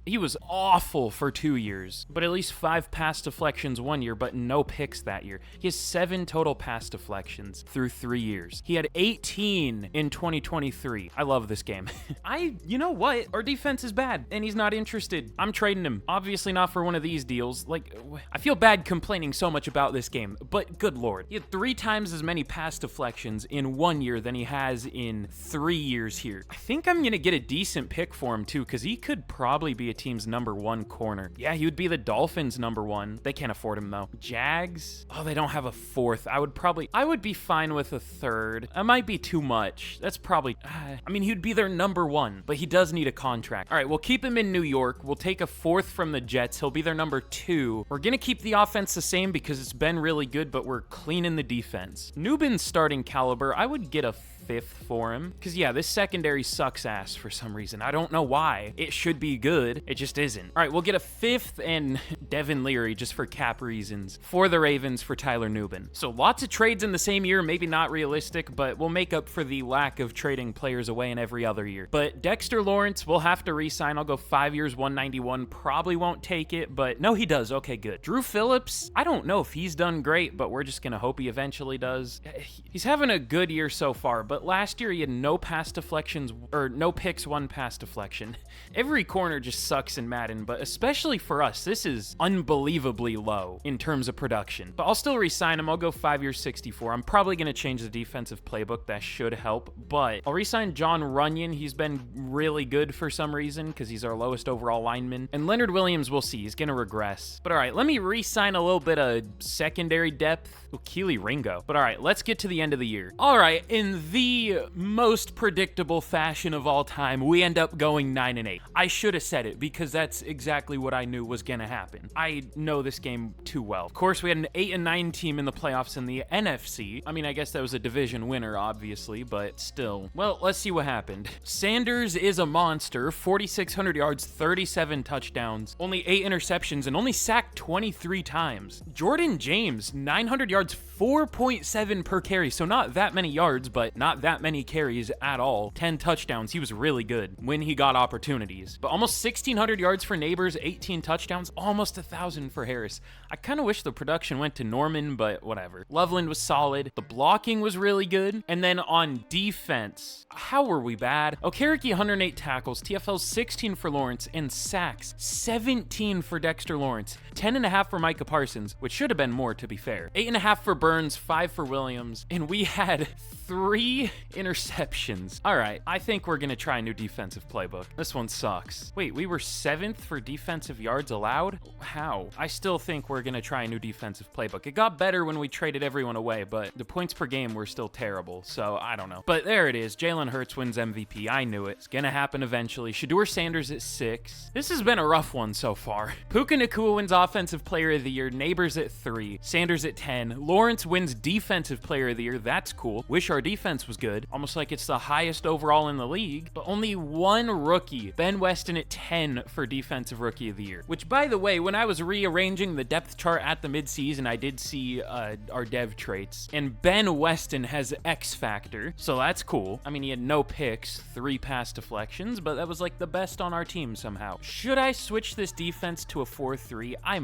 he was awful for 2 years, but at least 5 pass deflections 1 year, but no picks that year. He has 7 total pass deflections through 3 years. He had 18 in 2023. I love this game. You know what? Our defense is bad, and he's not interested. I'm trading him. Obviously not for one of these deals. Like, I feel bad complaining so much about this game, but good lord. He had 3 times as many pass deflections in 1 year than he has in 3 years here. I think I'm gonna get a decent pick for him too, because he could probably be a team's #1 corner. Yeah, he would be the Dolphins' #1. They can't afford him though. Jags? Oh, they don't have a 4th. I would be fine with a 3rd. That might be too much. That's probably, I mean, he'd be their #1, but he does need a contract. All right, we'll keep him in New York. We'll take a 4th from the Jets. He'll be their #2. We're gonna keep the offense the same because it's been really good, but we're cleaning the defense. Nubin's starting caliber. I would get a 5th for him, because yeah, this secondary sucks ass for some reason. I don't know why. It should be good, it just isn't. All right, we'll get a 5th and Devin Leary just for cap reasons for the Ravens for Tyler Nubin. So lots of trades in the same year, maybe not realistic, but we'll make up for the lack of trading players away in every other year. But Dexter Lawrence we'll have to re-sign. I'll go 5 years, 191. Probably won't take it, but no, he does. Okay, good. Drew Phillips, I don't know if he's done great, but we're just gonna hope he eventually does. He's having a good year so far, but last year he had no pass deflections, or no picks, 1 pass deflection. Every corner just sucks in Madden, but especially for us, this is unbelievably low in terms of production. But I'll still re-sign him. I'll go 5 years, 64. I'm probably going to change the defensive playbook. That should help, but I'll re-sign John Runyon. He's been really good for some reason because he's our lowest overall lineman. And Leonard Williams, we'll see. He's going to regress. But all right, let me re-sign a little bit of secondary depth. Ooh, Keely Ringo. But all right, let's get to the end of the year. All right, in the most predictable fashion of all time, we end up going 9-8. I should have said it because that's exactly what I knew was gonna happen. I know this game too well. Of course, we had an 8-9 team in the playoffs in the NFC. I mean, I guess that was a division winner, obviously, but still. Well, let's see what happened. Sanders is a monster. 4,600 yards, 37 touchdowns, only 8 interceptions, and only sacked 23 times. Jordan James, 900 yards, 4.7 per carry, so not that many yards, but not that many carries at all. 10 touchdowns. He was really good when he got opportunities. But almost 1,600 yards for Neighbors, 18 touchdowns, almost 1,000 for Harris. I kind of wish the production went to Norman, but whatever. Loveland was solid. The blocking was really good. And then on defense, how were we bad? Okereke, 108 tackles, TFL 16 for Lawrence, and sacks 17 for Dexter Lawrence, 10.5 for Micah Parsons, which should have been more to be fair. 8.5 for Burns, 5 for Williams, and we had 3 interceptions. All right, I think we're gonna try a new defensive playbook. This one sucks. Wait, we were 7th for defensive yards allowed? How? I still think we're gonna try a new defensive playbook. It got better when we traded everyone away, but the points per game were still terrible, so I don't know. But there it is. Jalen Hurts wins MVP. I knew it. It's gonna happen eventually. SHEDEUR Sanders at 6. This has been a rough one so far. Puka Nacua wins Offensive Player of the Year. Neighbors at 3. Sanders at 10. Lawrence wins Defensive Player of the Year. That's cool. Wish our defense was good. Almost like it's the highest overall in the league, but only 1 rookie. Ben Weston at 10 for Defensive Rookie of the Year, which, by the way, when I was rearranging the depth chart at the midseason, I did see our dev traits, and Ben Weston has X Factor, so that's cool. I mean, he had no picks, 3 pass deflections, but that was like the best on our team somehow. Should I switch this defense to a 4-3? I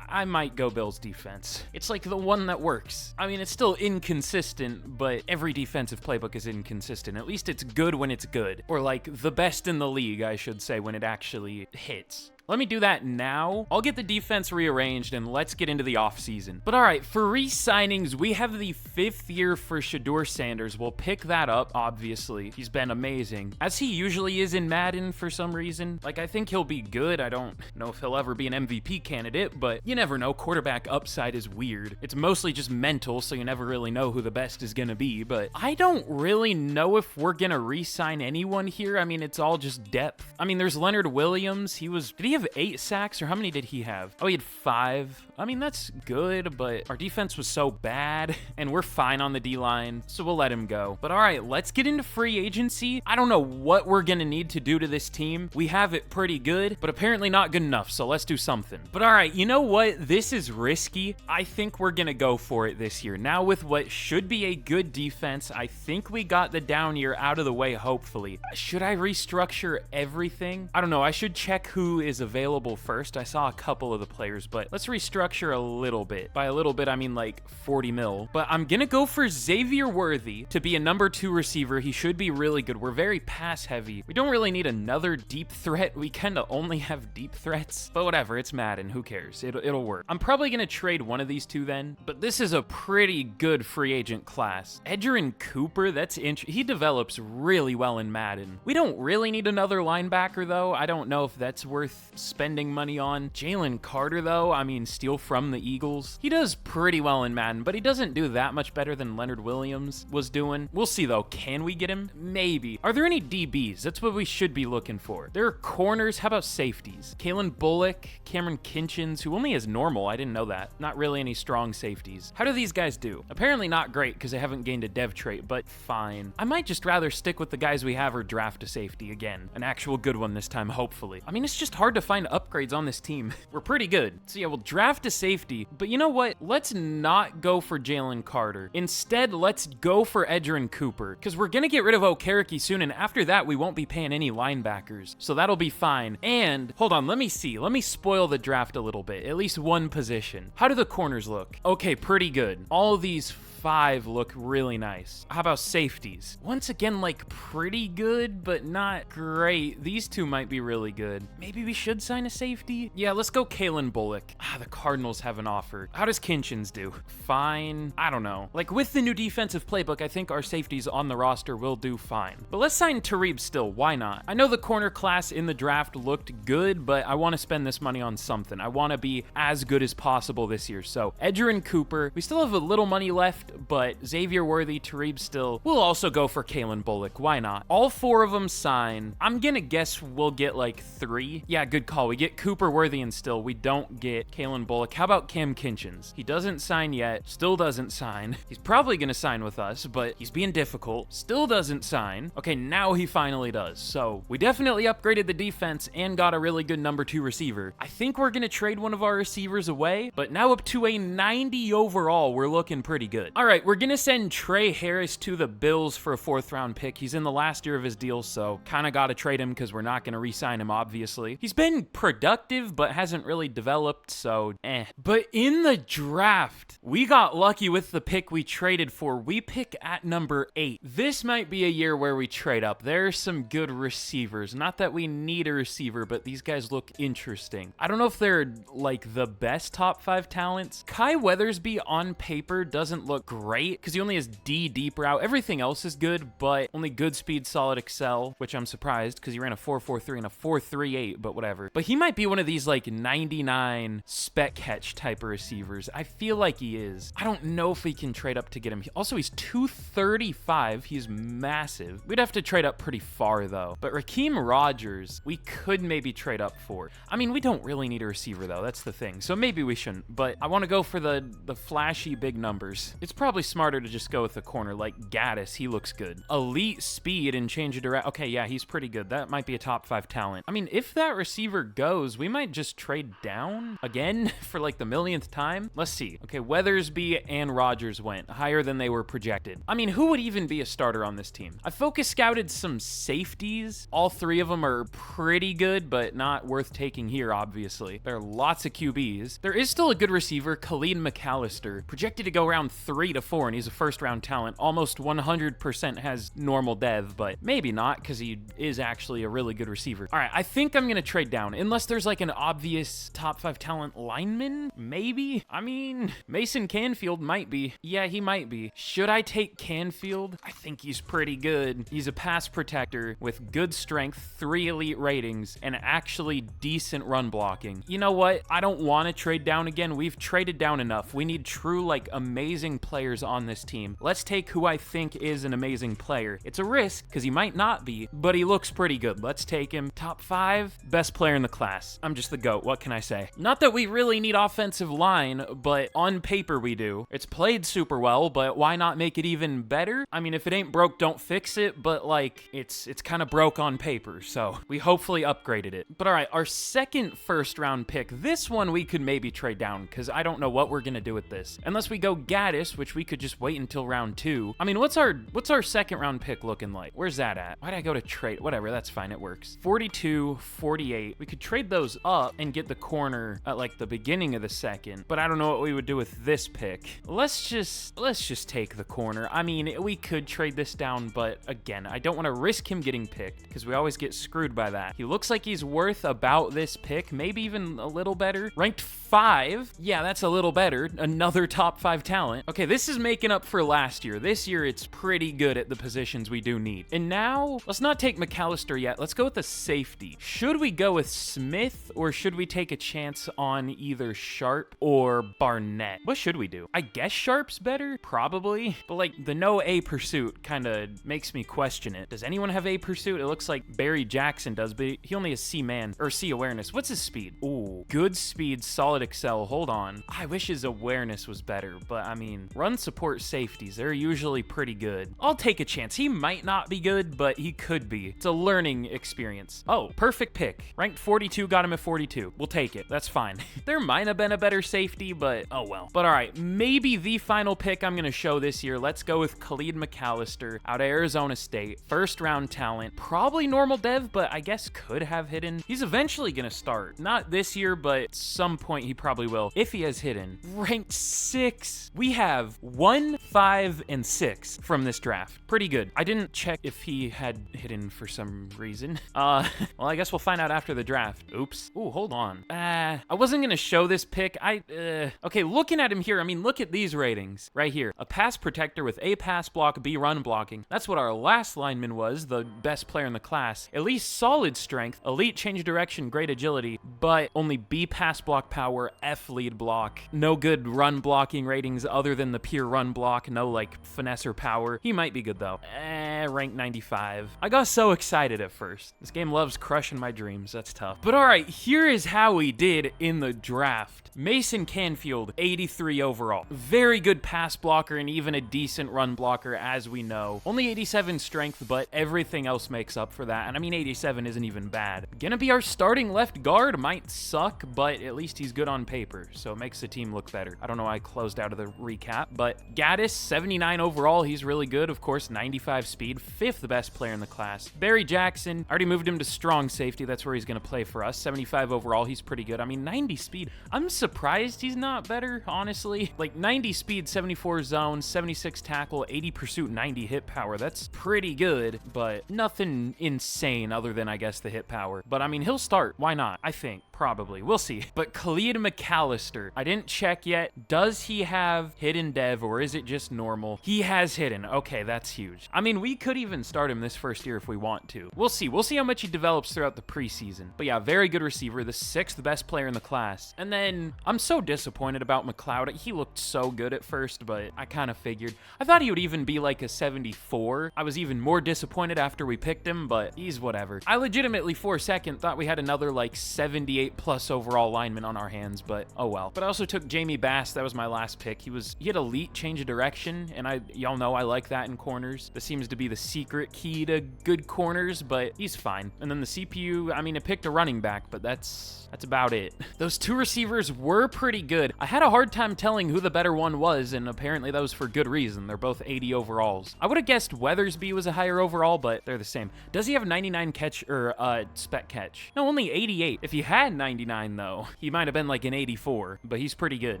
might go Bills defense. It's like the one that works. I mean, it's still inconsistent, but every defensive playbook is inconsistent. At least it's good when it's good. Or like the best in the league, I should say, when it actually hits. Let me do that now. I'll get the defense rearranged and let's get into the offseason. But all right, for re-signings, we have the 5th year for SHEDEUR Sanders. We'll pick that up, obviously. He's been amazing, as he usually is in Madden for some reason. Like, I think he'll be good. I don't know if he'll ever be an MVP candidate, but you never know. Quarterback upside is weird. It's mostly just mental, so you never really know who the best is gonna be, but I don't really know if we're gonna re-sign anyone here. I mean, it's all just depth. I mean, there's Leonard Williams. Did he have 8 sacks, or how many did he have? Oh, he had 5. I mean, that's good, but our defense was so bad, and we're fine on the D-line, so we'll let him go. But all right, let's get into free agency. I don't know what we're gonna need to do to this team. We have it pretty good, but apparently not good enough, so let's do something. But all right, you know what? This is risky. I think we're gonna go for it this year. Now with what should be a good defense, I think we got the down year out of the way, hopefully. Should I restructure everything? I don't know. I should check who is available first. I saw a couple of the players, but let's restructure a little bit. By a little bit, I mean like 40 mil. But I'm gonna go for Xavier Worthy to be a number 2 receiver. He should be really good. We're very pass heavy. We don't really need another deep threat. We kind of only have deep threats, but whatever, it's Madden. Who cares? It'll work. I'm probably gonna trade one of these two then, but this is a pretty good free agent class. Edgerrin Cooper, that's he develops really well in Madden. We don't really need another linebacker though. I don't know if that's worth spending money on. Jalen Carter though, I mean, steal from the Eagles. He does pretty well in Madden, but he doesn't do that much better than Leonard Williams was doing. We'll see though. Can we get him? Maybe. Are there any DBs? That's what we should be looking for. There are corners. How about safeties? Kalen Bullock, Cameron Kinchins, who only has normal. I didn't know that. Not really any strong safeties. How do these guys do? Apparently not great because they haven't gained a dev trait, but fine. I might just rather stick with the guys we have or draft a safety again. An actual good one this time, hopefully. I mean, it's just hard to find upgrades on this team. We're pretty good. So yeah, we'll draft a safety, but you know what? Let's not go for Jalen Carter. Instead, let's go for Edgerrin Cooper because we're gonna get rid of Okereke soon, and after that, we won't be paying any linebackers. So that'll be fine. And hold on, let me see. Let me spoil the draft a little bit. At least one position. How do the corners look? Okay, pretty good. All of these 5 look really nice. How about safeties? Once again, like pretty good, but not great. These two might be really good. Maybe we should sign a safety? Yeah, let's go Kalen Bullock. The Cardinals have an offer. How does Kinchins do? Fine. I don't know. Like with the new defensive playbook, I think our safeties on the roster will do fine. But let's sign Tariq still. Why not? I know the corner class in the draft looked good, but I want to spend this money on something. I want to be as good as possible this year. So Edgerrin Cooper, we still have a little money left, but Xavier Worthy, Tariq still. We'll also go for Kalen Bullock. Why not? All 4 of them sign. I'm gonna guess we'll get like 3. Yeah, good call. We get Cooper, Worthy, and still. We don't get Kalen Bullock. How about Cam Kinchins? He doesn't sign yet. Still doesn't sign. He's probably gonna sign with us, but he's being difficult. Still doesn't sign. Okay, now he finally does. So we definitely upgraded the defense and got a really good number 2 receiver. I think we're gonna trade one of our receivers away, but now up to a 90 overall, we're looking pretty good. All right, we're gonna send Trey Harris to the Bills for a 4th round pick. He's in the last year of his deal, so kind of gotta trade him because we're not gonna re-sign him, obviously. He's been productive, but hasn't really developed, so But in the draft, we got lucky with the pick we traded for. We pick at number 8. This might be a year where we trade up. There are some good receivers. Not that we need a receiver, but these guys look interesting. I don't know if they're like the best top 5 talents. Kai Weathersby on paper doesn't look great because he only has D deep route. Everything else is good, but only good speed, solid excel, which I'm surprised because he ran a 4.43 and a 4.38, but whatever. But he might be one of these like 99 spec catch type of receivers. I feel like he is. I don't know if we can trade up to get him. Also, he's 235. He's massive. We'd have to trade up pretty far though. But Raheem Rodgers, we could maybe trade up for. I mean, we don't really need a receiver though. That's the thing. So maybe we shouldn't, but I want to go for the flashy big numbers. It's probably smarter to just go with the corner like Gaddis. He looks good. Elite speed and change of direction. Okay, yeah, he's pretty good. That might be a top 5 talent. I mean, if that receiver goes, we might just trade down again for like the millionth time. Let's see. Okay, Weathersby and Rodgers went higher than they were projected. I mean, who would even be a starter on this team? I focus scouted some safeties. All 3 of them are pretty good, but not worth taking here, obviously. There are lots of QBs. There is still a good receiver, Khalid McAllister, projected to go around 3 to 4, and he's a 1st round talent. Almost 100% has normal dev, but maybe not because he is actually a really good receiver. All right, I think I'm going to trade down unless there's like an obvious top 5 talent lineman. Maybe. I mean, Mason Canfield might be. Yeah, he might be. Should I take Canfield? I think he's pretty good. He's a pass protector with good strength, 3 elite ratings, and actually decent run blocking. You know what? I don't want to trade down again. We've traded down enough. We need true, like, amazing players on this team. Let's take who I think is an amazing player. It's a risk because he might not be, but he looks pretty good. Let's take him. Top 5, best player in the class. I'm just the GOAT. What can I say? Not that we really need offensive line, but on paper we do. It's played super well, but why not make it even better? I mean, if it ain't broke, don't fix it, but like, it's kind of broke on paper, so we hopefully upgraded it. But all right, our 2nd 1st round pick, this one we could maybe trade down because I don't know what we're gonna do with this. Unless we go Gaddis, which we could just wait until round 2. I mean, what's our second round pick looking like? Where's that at? Why'd I go to trade? Whatever, that's fine, it works. 42, 48. We could trade those up and get the corner at like the beginning of the second, but I don't know what we would do with this pick. Let's just take the corner. I mean, we could trade this down, but again, I don't want to risk him getting picked because we always get screwed by that. He looks like he's worth about this pick, maybe even a little better. Ranked 5. Yeah, that's a little better. Another top 5 talent. Okay, this is making up for last year. This year, it's pretty good at the positions we do need. And now, let's not take McAllister yet. Let's go with the safety. Should we go with Smith or should we take a chance on either Sharp or Barnett? What should we do? I guess Sharp's better, probably. But like the no A pursuit kind of makes me question it. Does anyone have A pursuit? It looks like Barry Jackson does, but he only has C man or C awareness. What's his speed? Ooh, good speed, solid excel. Hold on. I wish his awareness was better, but I mean, run support safeties, they're usually pretty good. I'll take a chance. He might not be good, but he could be. It's a learning experience. Oh, perfect pick. Ranked 42, got him at 42. We'll take it. That's fine. There might have been a better safety, but oh well. But all right, maybe the final pick I'm going to show this year. Let's go with Khalid McAllister out of Arizona State. First round talent. Probably normal dev, but I guess could have hidden. He's eventually going to start. Not this year, but at some point he probably will. If he has hidden. Ranked 6. We have 1, 5, and 6 from this draft. Pretty good. I didn't check if he had hidden for some reason. Well, I guess we'll find out after the draft. Oops. Ooh, hold on. I wasn't gonna show this pick. Okay, looking at him here, I mean, look at these ratings right here. A pass protector with A pass block, B run blocking. That's what our last lineman was, the best player in the class. At least solid strength, elite change direction, great agility, but only B pass block power, F lead block. No good run blocking ratings other than the pure run block. No like finesse or power. He might be good though. Rank 95. I got so excited at first. This game loves crushing my dreams. That's tough. But all right, here is how we did in the draft. Mason Canfield, 83 overall. Very good pass blocker and even a decent run blocker, as we know. Only 87 strength, but everything else makes up for that. And I mean, 87 isn't even bad. Gonna be our starting left guard. Might suck, but at least he's good on paper, so it makes the team look better. I don't know why I closed out of the recap, but Gaddis, 79 overall. He's really good. Of course, 95 speed, 5th best player in the class. Barry Jackson, I already moved him to strong safety. That's where he's gonna play for us. 75 overall. He's pretty good. I mean, 90 speed. I'm surprised he's not better, honestly. Like 90 speed, 74 zone, 76 tackle, 80 pursuit, 90 hit power. That's pretty good, but nothing insane other than, I guess, the hit power. But I mean, he'll start. Why not? I think. Probably. We'll see. But Khalid McAllister, I didn't check yet. Does he have hidden dev or is it just normal? He has hidden. Okay, that's huge. I mean, we could even start him this first year if we want to. We'll see. We'll see how much he develops throughout the preseason. But yeah, very good receiver, the 6th best player in the class. And then I'm so disappointed about McLeod. He looked so good at first, but I kind of figured. I thought he would even be like a 74. I was even more disappointed after we picked him, but he's whatever. I legitimately for a second thought we had another like 78 plus overall lineman on our hands, but oh well. But I also took Jamie Bass. That was my last pick. He had elite change of direction, and y'all know I like that in corners. This seems to be the secret key to good corners, but he's fine. And then the CPU, I mean, it picked a running back, but that's about it. Those 2 receivers were pretty good. I had a hard time telling who the better one was, and apparently that was for good reason. They're both 80 overalls. I would have guessed Weathersby was a higher overall, but they're the same. Does he have 99 catch or spec catch? No, only 88. If he had 99 though, he might have been like an 84, but he's pretty good.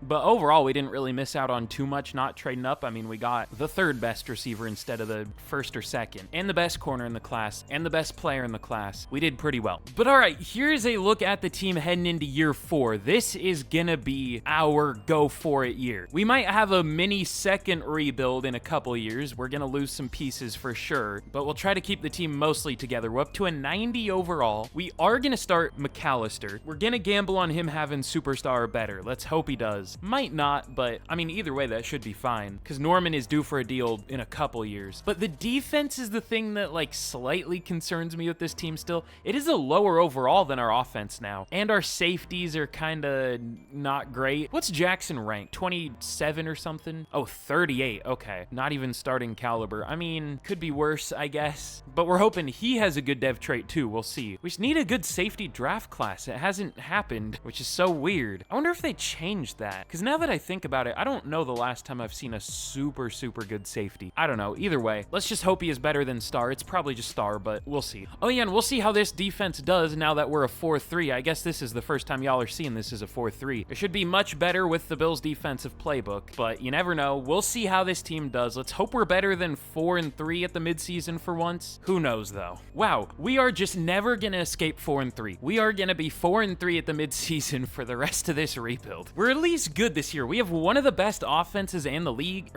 But overall, we didn't really miss out on too much not trading up. I mean, we got the 3rd best receiver instead of the 1st or 2nd, and the best corner in the class, and the best player in the class. We did pretty well. But all right, here's a look at the team heading into year 4. This is gonna be our go for it year. We might have a mini second rebuild in a couple years. We're gonna lose some pieces for sure, but we'll try to keep the team mostly together. We're up to a 90 overall. We are gonna start McAllister. We're gonna gamble on him having superstar or better. Let's hope he does. Might not, but I mean, either way, that should be fine, because Norman is due for a deal in a couple years. But the defense is the thing that like slightly concerns me with this team still. It is a lower overall than our offense now, and our safeties are kind of not great. What's Jackson rank? 27 or something? Oh, 38. Okay, not even starting caliber. I mean, could be worse, I guess, but we're hoping he has a good dev trait too. We'll see. We just need a good safety draft class. It hasn't happened, which is so weird. I wonder if they changed that, because now that I think about it, I don't know the last time I've seen a super good safety. I don't know. Either way, let's just hope he is better than Star. It's probably just Star, but we'll see. Oh yeah, and we'll see how this defense does now that we're a 4-3. I guess this is the first time y'all are seeing this as a 4-3. It should be much better with the Bills' defensive playbook, but you never know. We'll see how this team does. Let's hope we're better than 4-3 at the midseason for once. Who knows though? Wow, we are just never gonna escape 4-3. We are gonna be 4-3 at the midseason for the rest of this rebuild. We're at least good this year. We have one of the best offenses in the league,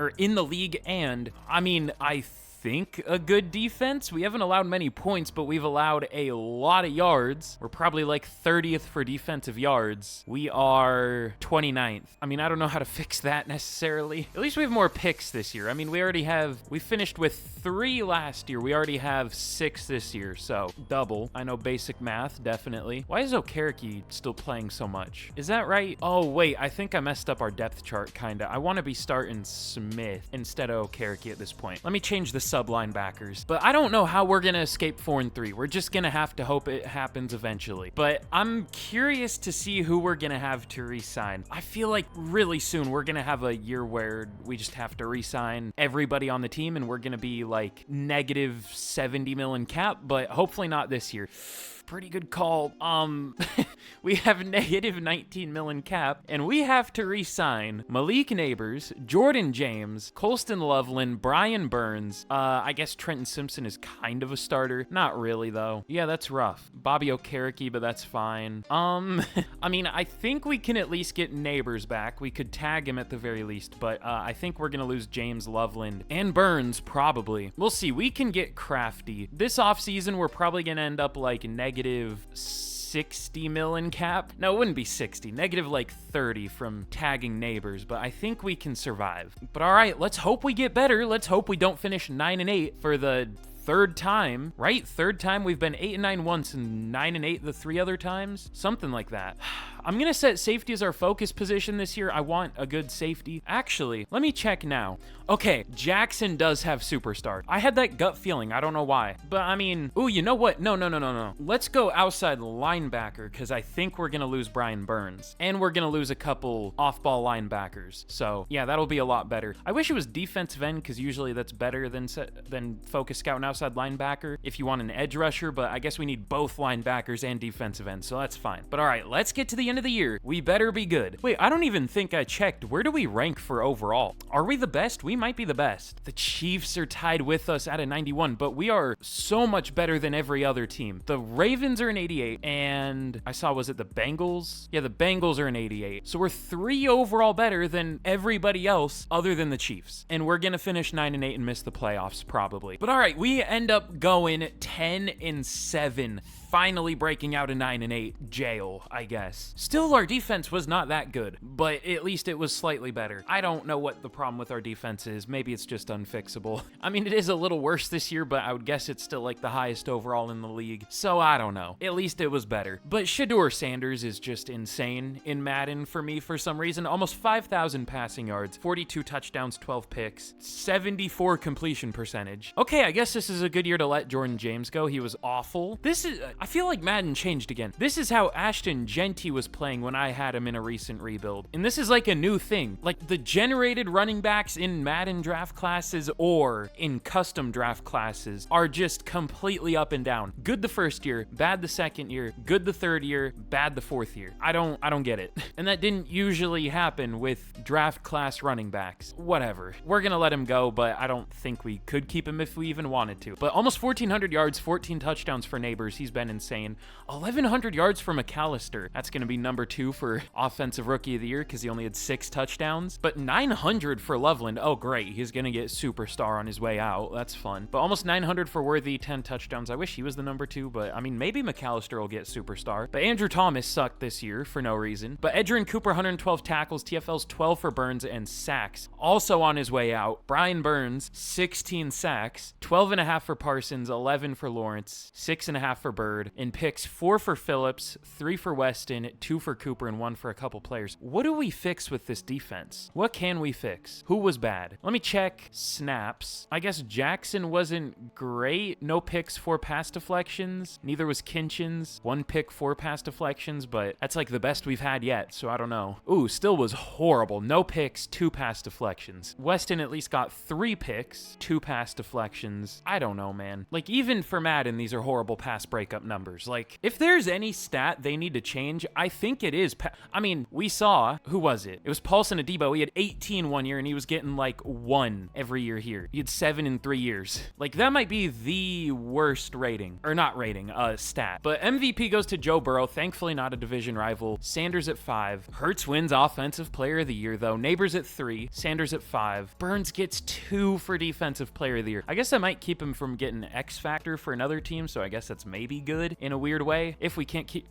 and I mean, I think a good defense. We haven't allowed many points, but we've allowed a lot of yards. We're probably like 30th for defensive yards. We are 29th. I mean, I don't know how to fix that necessarily. At least we have more picks this year. I mean, we finished with 3 last year. We already have 6 this year, so double. I know basic math, definitely. Why is Okereke still playing so much? Is that right? Oh, wait, I think I messed up our depth chart, kinda. I want to be starting Smith instead of Okereke at this point. Let me change the sub linebackers. But I don't know how we're gonna escape 4-3. We're just gonna have to hope it happens eventually. But I'm curious to see who we're gonna have to re-sign. I feel like really soon we're gonna have a year where we just have to re-sign everybody on the team, and we're gonna be like negative 70 million cap, but hopefully not this year. Pretty good call. We have negative 19 million cap, and we have to re-sign Malik Neighbors, Jordan James, Colston Loveland, Brian Burns. I guess Trenton Simpson is kind of a starter. Not really, though. Yeah, that's rough. Bobby Okereke, but that's fine. I mean, I think we can at least get Neighbors back. We could tag him at the very least, but I think we're gonna lose James, Loveland, and Burns, probably. We'll see. We can get crafty. This offseason, we're probably gonna end up like negative 60 million cap. No, it wouldn't be 60. Negative like 30 from tagging Neighbors, but I think we can survive. But all right, let's hope we get better. Let's hope we don't finish 9-8 for the 3rd time, right? 3rd time. We've been 8-9 once and 9-8 the 3 other times. Something like that. I'm gonna set safety as our focus position this year. I want a good safety. Actually, let me check now. Okay, Jackson does have superstar. I had that gut feeling. I don't know why. But I mean, ooh, you know what? No. Let's go outside linebacker, because I think we're gonna lose Brian Burns. And we're gonna lose a couple off-ball linebackers. So yeah, that'll be a lot better. I wish it was defensive end, because usually that's better than focus scout and outside linebacker if you want an edge rusher, but I guess we need both linebackers and defensive ends, so that's fine. But all right, let's get to the end of the year. We better be good. Wait, I don't even think I checked. Where do we rank for overall? Are we the best? We might be the best. The Chiefs are tied with us at a 91, but we are so much better than every other team. The Ravens are an 88, and I saw, was it the Bengals? Yeah, the Bengals are an 88. So we're 3 overall better than everybody else other than the Chiefs. And we're gonna finish 9-8 and miss the playoffs probably. But all right, we end up going 10-7. Finally breaking out a 9-8 jail, I guess. Still, our defense was not that good, but at least it was slightly better. I don't know what the problem with our defense is. Maybe it's just unfixable. I mean, it is a little worse this year, but I would guess it's still like the highest overall in the league. So I don't know. At least it was better. But SHEDEUR Sanders is just insane in Madden for me for some reason. Almost 5,000 passing yards, 42 touchdowns, 12 picks, 74 completion percentage. Okay, I guess this is a good year to let Jordan James go. He was awful. I feel like Madden changed again. This is how Ashton Genty was playing when I had him in a recent rebuild. And this is like a new thing. Like the generated running backs in Madden draft classes or in custom draft classes are just completely up and down. Good the first year, bad the second year, good the third year, bad the fourth year. I don't get it. And that didn't usually happen with draft class running backs. Whatever. We're gonna let him go, but I don't think we could keep him if we even wanted to. But almost 1,400 yards, 14 touchdowns for Neighbors. He's been insane. 1,100 yards for McAllister. That's going to be number 2 for Offensive Rookie of the Year because he only had 6 touchdowns. But 900 for Loveland. Oh, great. He's going to get superstar on his way out. That's fun. But almost 900 for Worthy, 10 touchdowns. I wish he was the number 2, but I mean, maybe McAllister will get superstar. But Andrew Thomas sucked this year for no reason. But Edgerrin Cooper, 112 tackles, TFLs 12 for Burns, and sacks. Also on his way out, Brian Burns, 16 sacks, 12.5 for Parsons, 11 for Lawrence, 6.5 for Bird, and picks 4 for Phillips, 3 for Weston, 2 for Cooper and 1 for a couple players. What do we fix with this defense? What can we fix? Who was bad? Let me check snaps. I guess Jackson wasn't great. No picks, 4 pass deflections. Neither was Kinchins. 1 pick, 4 pass deflections, but that's like the best we've had yet, so I don't know. Ooh, still was horrible. No picks, 2 pass deflections. Weston at least got 3 picks, 2 pass deflections. I don't know, man. Like, even for Madden, these are horrible pass breakup numbers. Like, if there's any stat they need to change, I think it is. I mean, we saw, who was it? It was Paulson Adebo. He had 18 one year, and he was getting like 1 every year here. He had 7 in 3 years. Like, that might be the worst rating, or not rating, stat. But MVP goes to Joe Burrow. Thankfully, not a division rival. Sanders at 5. Hurts wins Offensive Player of the Year, though. Neighbors at 3. Sanders at 5. Burns gets 2 for Defensive Player of the Year. I guess that might keep him from getting X Factor for another team, so I guess that's maybe good in a weird way. If we can't keep...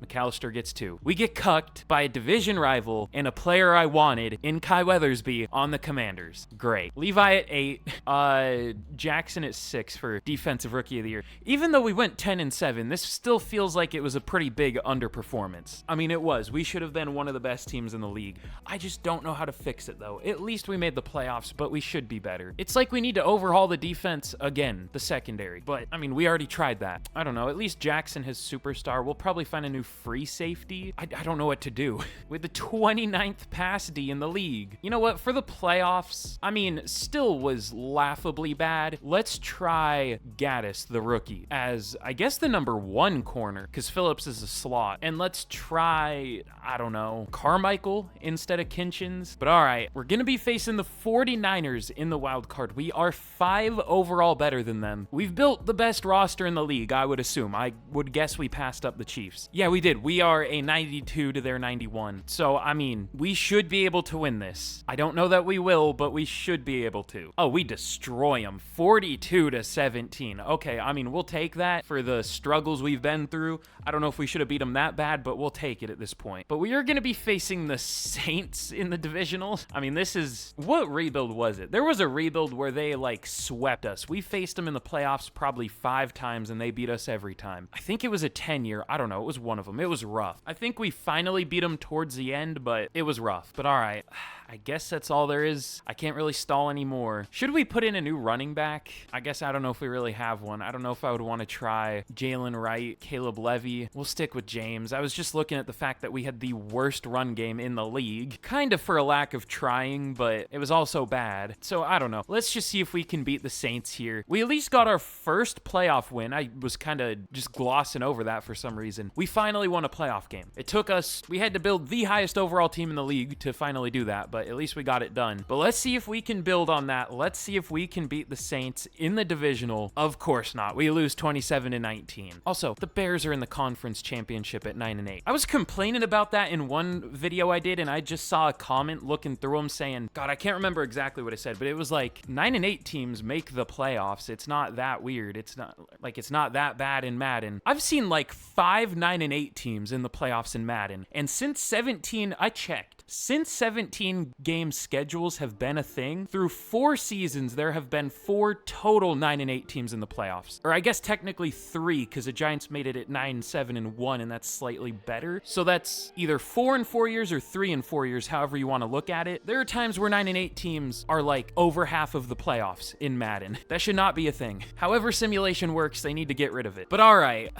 McAllister gets 2. We get cucked by a division rival and a player I wanted in Kai Weathersby on the Commanders. Great. Levi at 8. Jackson at 6 for Defensive Rookie of the Year. Even though we went 10-7, this still feels like it was a pretty big underperformance. I mean, it was. We should have been one of the best teams in the league. I just don't know how to fix it, though. At least we made the playoffs, but we should be better. It's like we need to overhaul the defense again, the secondary. But, I mean, we already tried that. I don't know. At least Jackson has superstar. We'll probably find a new free safety. I don't know what to do. With the 29th pass D in the league. You know what? For the playoffs, I mean, still was laughably bad. Let's try Gaddis, the rookie, as, I guess, the number 1 corner, because Phillips is a slot. And let's try, I don't know, Carmichael instead of Kinchins. But all right, we're going to be facing the 49ers in the wild card. We are 5 overall better than them. We've built the best roster in the league, I would assume. I would guess we passed up the Chiefs. Yeah, we did. We are a 92 to their 91. So, I mean, we should be able to win this. I don't know that we will, but we should be able to. Oh, we destroy them. 42-17. Okay, I mean, we'll take that for the struggles we've been through. I don't know if we should have beat them that bad, but we'll take it at this point. But we are going to be facing the Saints in the divisionals. I mean, this is... What rebuild was it? There was a rebuild where they, like, swept us. We faced them in the playoffs probably 5 times, and they beat us every time. I think it was a 10-year. I don't know. It was one of them. It was rough. I think we finally beat them towards the end, but it was rough. But all right, I guess that's all there is. I can't really stall anymore. Should we put in a new running back? I guess I don't know if we really have one. I don't know if I would want to try Jalen Wright, Caleb Levy. We'll stick with James. I was just looking at the fact that we had the worst run game in the league, kind of for a lack of trying, but it was also bad. So I don't know. Let's just see if we can beat the Saints here. We at least got our first playoff win. I was kind of just glossing over that for some reason. We finally won a playoff game. It took us, we had to build the highest overall team in the league to finally do that, but at least we got it done. But let's see if we can build on that. Let's see if we can beat the Saints in the divisional. Of course not. We lose 27-19. Also, the Bears are in the conference championship at 9-8. I was complaining about that in one video I did, and I just saw a comment looking through them saying, God, I can't remember exactly what I said, but it was like 9-8 teams make the playoffs. It's not that weird. It's not like, it's not that bad in Madden. I've seen like 5 9-8 teams in the playoffs in Madden, and since 17, I checked. Since 17 game schedules have been a thing, through 4 seasons, there have been 4 total 9-8 teams in the playoffs. Or I guess technically 3, because the Giants made it at 9-7-1, and that's slightly better. So that's either 4 in 4 years or 3 in 4 years, however you want to look at it. There are times where 9-8 teams are like over half of the playoffs in Madden. That should not be a thing. However simulation works, they need to get rid of it. But all right.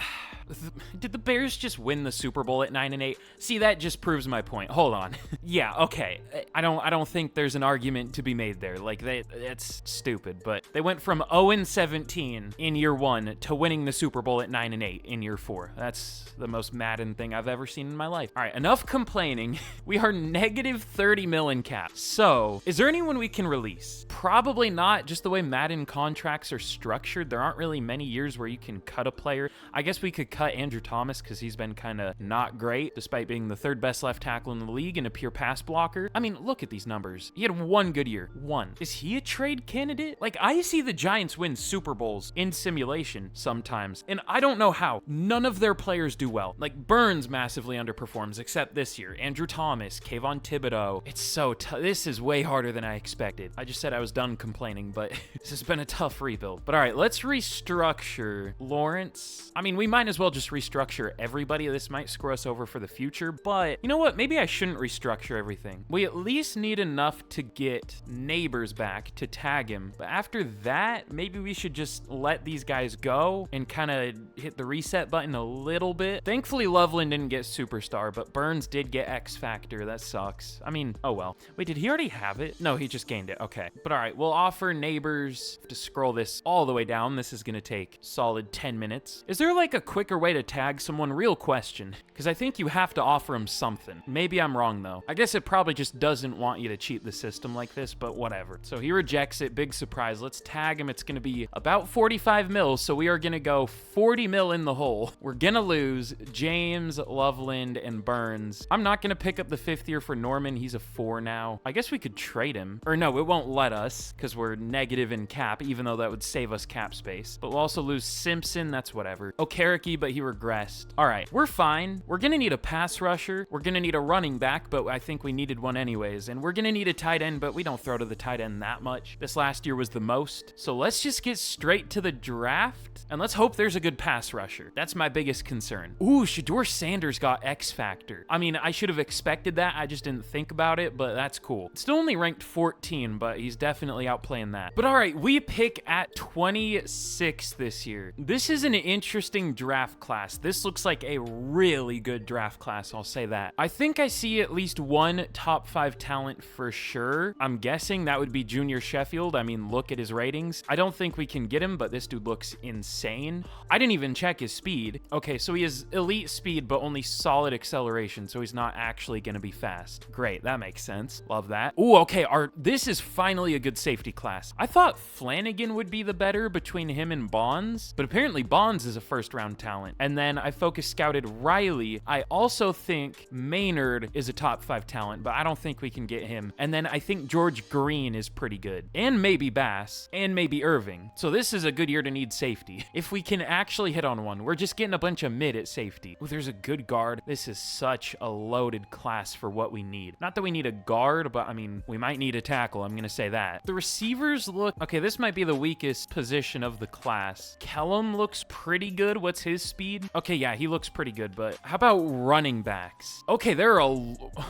Did the Bears just win the Super Bowl at 9-8? See, that just proves my point. Hold on. Yeah, okay. I don't think there's an argument to be made there. Like, that's stupid. But they went from 0-17 in year 1 to winning the Super Bowl at 9-8 in year 4. That's the most Madden thing I've ever seen in my life. All right, enough complaining. We are negative 30 mil in cap. So, is there anyone we can release? Probably not. Just the way Madden contracts are structured, there aren't really many years where you can cut a player. I guess we could cut Andrew Thomas because he's been kind of not great, despite being the 3rd best left tackle in the league and a pure pass blocker. I mean, look at these numbers. He had one good year. One. Is he a trade candidate? Like, I see the Giants win Super Bowls in simulation sometimes, and I don't know how. None of their players do well. Like, Burns massively underperforms, except this year. Andrew Thomas, Kayvon Thibodeau. It's so tough. This is way harder than I expected. I just said I was done complaining, but this has been a tough rebuild. But all right, let's restructure Lawrence. I mean, we might as well just restructure everybody. This might screw us over for the future, but you know what? Maybe I shouldn't restructure everything. We at least need enough to get Neighbors back to tag him. But after that, maybe we should just let these guys go and kind of hit the reset button a little bit. Thankfully, Loveland didn't get Superstar, but Burns did get X Factor. That sucks. I mean, oh well. Wait, did he already have it? No, he just gained it. Okay. But all right, we'll offer Neighbors to scroll this all the way down. This is going to take solid 10 minutes. Is there like a quicker way to tag someone? Real question. Because I think you have to offer him something. Maybe I'm wrong though. I guess it probably just doesn't want you to cheat the system like this, but whatever. So he rejects it. Big surprise. Let's tag him. It's going to be about 45 mil. So we are going to go 40 mil in the hole. We're going to lose James, Loveland, and Burns. I'm not going to pick up the 5th year for Norman. He's a 4 now. I guess we could trade him. Or no, it won't let us because we're negative in cap, even though that would save us cap space. But we'll also lose Simpson. That's whatever. Okereke, but he regressed. All right, we're fine. We're going to need a pass rusher. We're going to need a running back, but I think we needed one anyways. And we're going to need a tight end, but we don't throw to the tight end that much. This last year was the most. So let's just get straight to the draft and let's hope there's a good pass rusher. That's my biggest concern. Ooh, SHEDEUR Sanders got X Factor. I mean, I should have expected that. I just didn't think about it, but that's cool. Still only ranked 14, but he's definitely outplaying that. But all right, we pick at 26 this year. This is an interesting draft class. This looks like a really good draft class, I'll say that. I think I see at least one top 5 talent for sure. I'm guessing that would be Junior Sheffield. I mean, look at his ratings. I don't think we can get him, but this dude looks insane. I didn't even check his speed. Okay, so he has elite speed, but only solid acceleration, so he's not actually gonna be fast. Great, that makes sense. Love that. Ooh, okay, this is finally a good safety class. I thought Flanagan would be the better between him and Bonds, but apparently Bonds is a first-round talent. And then I focus scouted Riley. I also think Maynard is a top 5 talent, but I don't think we can get him. And then I think George Green is pretty good. And maybe Bass. And maybe Irving. So this is a good year to need safety. If we can actually hit on one, we're just getting a bunch of mid at safety. Oh, there's a good guard. This is such a loaded class for what we need. Not that we need a guard, but I mean, we might need a tackle. I'm going to say that. The receivers look... Okay, this might be the weakest position of the class. Kellum looks pretty good. What's his speed? Okay, yeah, he looks pretty good, but how about running backs? Okay, there are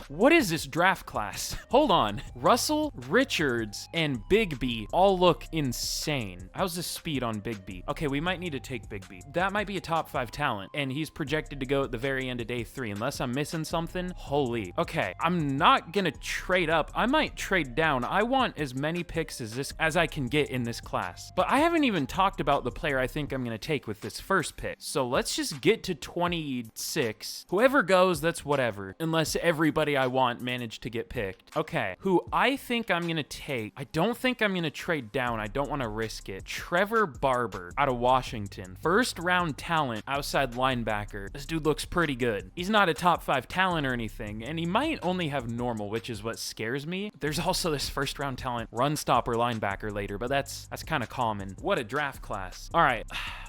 what is this draft class? Hold on. Russell, Richards, and Bigby all look insane. How's the speed on Bigby? Okay, we might need to take Bigby. That might be a top 5 talent, and he's projected to go at the very end of day 3, unless I'm missing something. Holy. Okay, I'm not gonna trade up. I might trade down. I want as many picks as I can get in this class. But I haven't even talked about the player I think I'm gonna take with this first pick. So let's just get to 26. Whoever goes, that's whatever. Unless everybody I want managed to get picked. Okay, who I think I'm gonna take. I don't think I'm gonna trade down. I don't want to risk it. Trevor Barber out of Washington. First round talent, outside linebacker. This dude looks pretty good. He's not a top 5 talent or anything, and he might only have normal, which is what scares me. There's also this first round talent run stopper linebacker later, but that's kind of common. What a draft class. All right.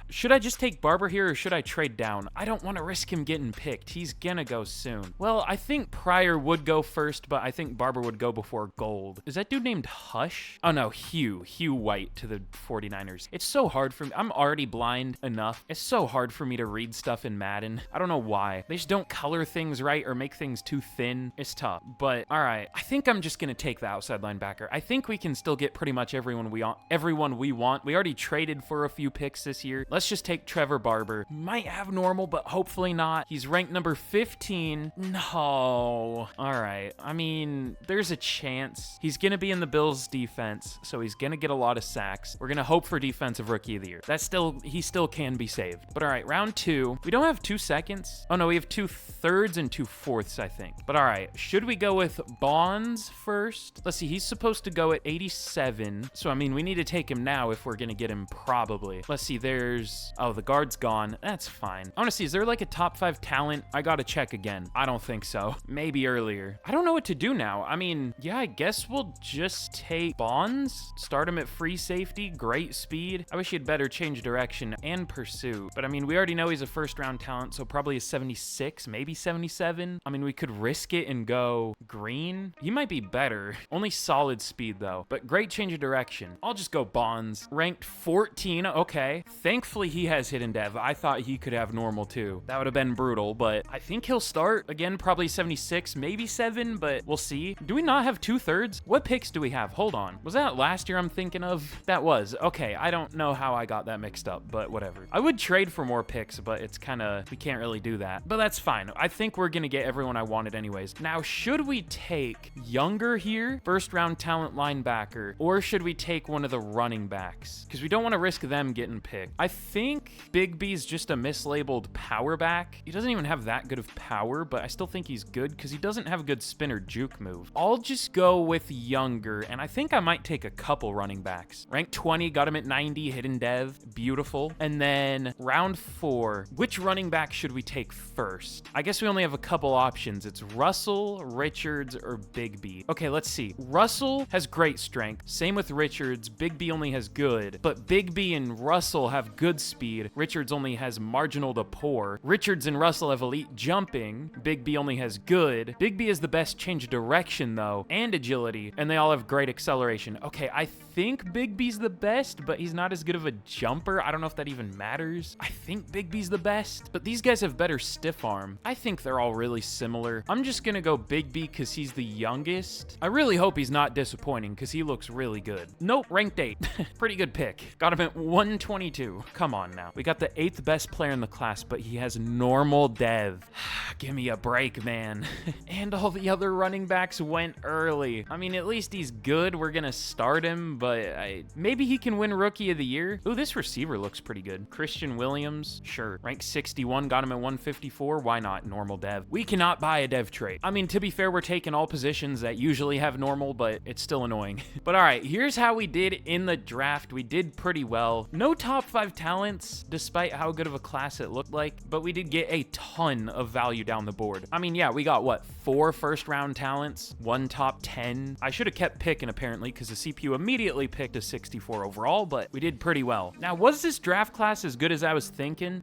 Should I just take Barber here or should I trade down? I don't want to risk him getting picked. He's gonna go soon. Well, I think Pryor would go first, but I think Barber would go before Gold. Is that dude named Hush? Oh no, Hugh White to the 49ers. It's so hard for me. I'm already blind enough. It's so hard for me to read stuff in Madden. I don't know why. They just don't color things right or make things too thin. It's tough. But all right, I think I'm just gonna take the outside linebacker. I think we can still get pretty much everyone we want. We already traded for a few picks this year. Let's just take Trevor Barber. Might have normal, but hopefully not. He's ranked number 15. No. All right. I mean, there's a chance. He's going to be in the Bills defense, so he's going to get a lot of sacks. We're going to hope for defensive rookie of the year. He still can be saved. But all right, round 2. We don't have 2 seconds. Oh no, we have 2 thirds and 2 fourths, I think. But all right, should we go with Bonds first? Let's see. He's supposed to go at 87. So I mean, we need to take him now if we're going to get him probably. Let's see. There's receivers. Oh, the guard's gone. That's fine. I want to see, is there like a top 5 talent? I gotta check again. I don't think so. Maybe earlier. I don't know what to do now. I mean, yeah, I guess we'll just take Bonds, start him at free safety, great speed. I wish he had better change direction and pursuit. But I mean, we already know he's a first round talent, so probably a 76, maybe 77. I mean, we could risk it and go green. He might be better. Only solid speed though, but great change of direction. I'll just go Bonds. Ranked 14, okay. Thankfully he has hidden dev. I thought he could have normal too. That would have been brutal, but I think he'll start. Again, probably 76, maybe 7, but we'll see. Do we not have 2/3? What picks do we have? Hold on. Was that last year I'm thinking of? That was. Okay, I don't know how I got that mixed up, but whatever. I would trade for more picks, but it's kind of, we can't really do that. But that's fine. I think we're going to get everyone I wanted anyways. Now, should we take Younger here, first round talent linebacker, or should we take one of the running backs? Because we don't want to risk them getting picked. I think Big B's just a mislabeled power back. He doesn't even have that good of power, but I still think he's good because he doesn't have a good spin or juke move. I'll just go with Younger, and I think I might take a couple running backs. Rank 20, got him at 90, hidden dev, beautiful. And then round 4, which running back should we take first? I guess we only have a couple options. It's Russell, Richards, or Big B. Okay, let's see. Russell has great strength. Same with Richards. Big B only has good, but Big B and Russell have good speed. Richards only has marginal to poor. Richards and Russell have elite jumping. Big B only has good. Big B is the best change of direction though, and agility, and they all have great acceleration. Okay, I think Big B's the best, but he's not as good of a jumper. I don't know if that even matters. I think Big B's the best, but these guys have better stiff arm. I think they're all really similar. I'm just gonna go Big B because he's the youngest. I really hope he's not disappointing because he looks really good. Nope, ranked 8. Pretty good pick. Got him at 122. Come on now. We got the 8th best player in the class, but he has normal dev. Give me a break, man. And all the other running backs went early. I mean, at least he's good. We're gonna start him, but maybe he can win Rookie of the Year. Ooh, this receiver looks pretty good. Christian Williams, sure. Rank 61, got him at 154. Why not? Normal dev. We cannot buy a dev trait. I mean, to be fair, we're taking all positions that usually have normal, but it's still annoying. But all right, here's how we did in the draft. We did pretty well. No top 5 talents, despite how good of a class it looked like, but we did get a ton of value down the board. I mean, yeah, we got what, 4 first round talents, 1 top 10. I should have kept picking apparently because the CPU immediately picked a 64 overall, but we did pretty well. Now, was this draft class as good as I was thinking?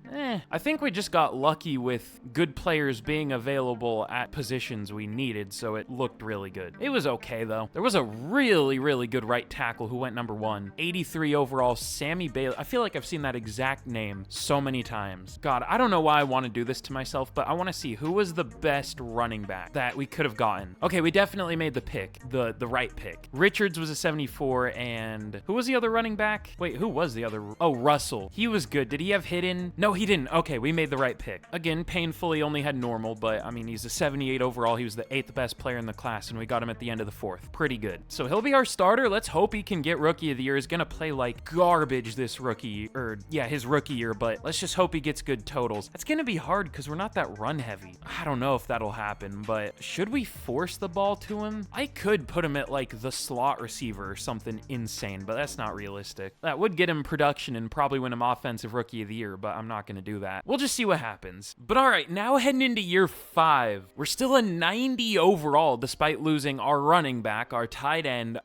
I think we just got lucky with good players being available at positions we needed, so it looked really good. It was okay though. There was a really, really good right tackle who went number 1. 83 overall, Sammy Bailey. I feel like I've seen that exact name so many times. God, I don't know why I want to do this to myself, but I want to see who was the best running back that we could have gotten. Okay, we definitely made the pick, the right pick. Richards was a 74, and who was the other running back? Wait, who was the other? Oh, Russell. He was good. Did he have hidden? No, he didn't. Okay, we made the right pick. Again, painfully only had normal, but I mean, he's a 78 overall. He was the 8th best player in the class, and we got him at the end of the 4th. Pretty good. So he'll be our starter. Let's hope he can get Rookie of the Year. He's gonna play like garbage this rookie, or yeah, his rookie year, but let's just hope he gets good totals. That's gonna be hard because we're not that run heavy. I don't know if that'll happen, but should we force the ball to him? I could put him at like the slot receiver or something insane, but that's not realistic. That would get him production and probably win him Offensive Rookie of the Year, but I'm not gonna do that. We'll just see what happens. But all right, now heading into year 5, we're still a 90 overall despite losing our running back, our tight end,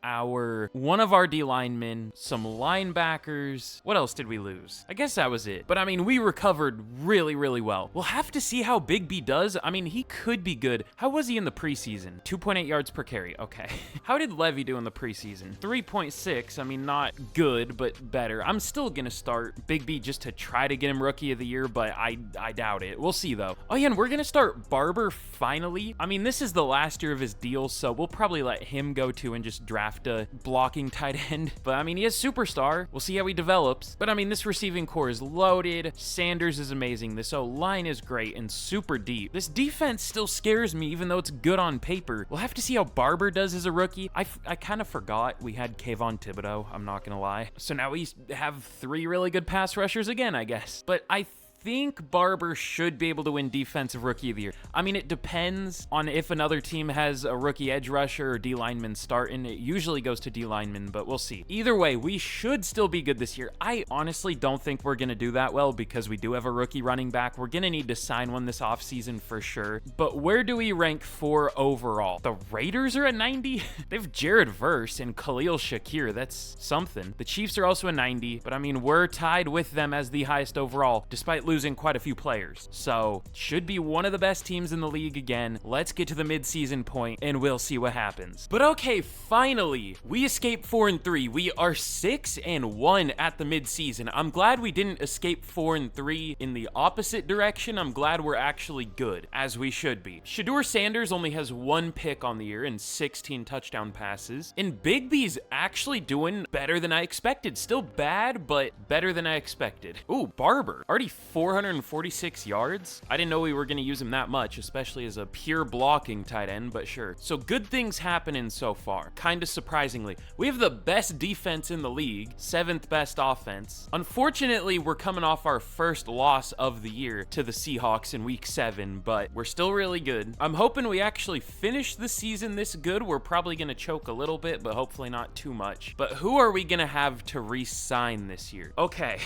one of our D linemen, some linebackers. What else did we lose? I guess that was it. But I mean, we recovered really, really well. We'll have to see how Big B does. I mean, he could be good. How was he in the preseason? 2.8 yards per carry. Okay. How did Levy do in the preseason? 3.6. I mean, not good, but better. I'm still gonna start Big B just to try to get him Rookie of the Year, but I doubt it. We'll see though. Oh yeah, and we're gonna start Barber finally. I mean, this is the last year of his deal, so we'll probably let him go too and just draft a blocking tight end. But I mean, he is superstar. We'll see how he develops. But I mean, this receiving core is loaded. Sanders is amazing. This O-line is great and super deep. This defense still scares me, even though it's good on paper. We'll have to see how Barber does as a rookie. I kind of forgot we had Kayvon Thibodeau. I'm not gonna lie. So now we have 3 really good pass rushers again, I guess. But I think Barber should be able to win Defensive Rookie of the Year. I mean, it depends on if another team has a rookie edge rusher or D lineman starting. It usually goes to D lineman, but we'll see. Either way, we should still be good this year. I honestly don't think we're going to do that well because we do have a rookie running back. We're going to need to sign one this offseason for sure. But where do we rank for overall? The Raiders are at 90. They have Jared Verse and Khalil Shakir. That's something. The Chiefs are also a 90, but I mean, we're tied with them as the highest overall, despite losing quite a few players. So, should be one of the best teams in the league again. Let's get to the mid-season point, and we'll see what happens. But okay, finally, we escaped 4-3. We are 6-1 at the mid-season. I'm glad we didn't escape 4-3 in the opposite direction. I'm glad we're actually good, as we should be. SHEDEUR Sanders only has 1 pick on the year and 16 touchdown passes. And Big B's actually doing better than I expected. Still bad, but better than I expected. Ooh, Barber. Already 446 yards. I didn't know we were going to use him that much, especially as a pure blocking tight end, but sure. So good things happening so far. Kind of surprisingly. We have the best defense in the league, 7th best offense. Unfortunately, we're coming off our first loss of the year to the Seahawks in week 7, but we're still really good. I'm hoping we actually finish the season this good. We're probably going to choke a little bit, but hopefully not too much. But who are we going to have to re-sign this year? Okay,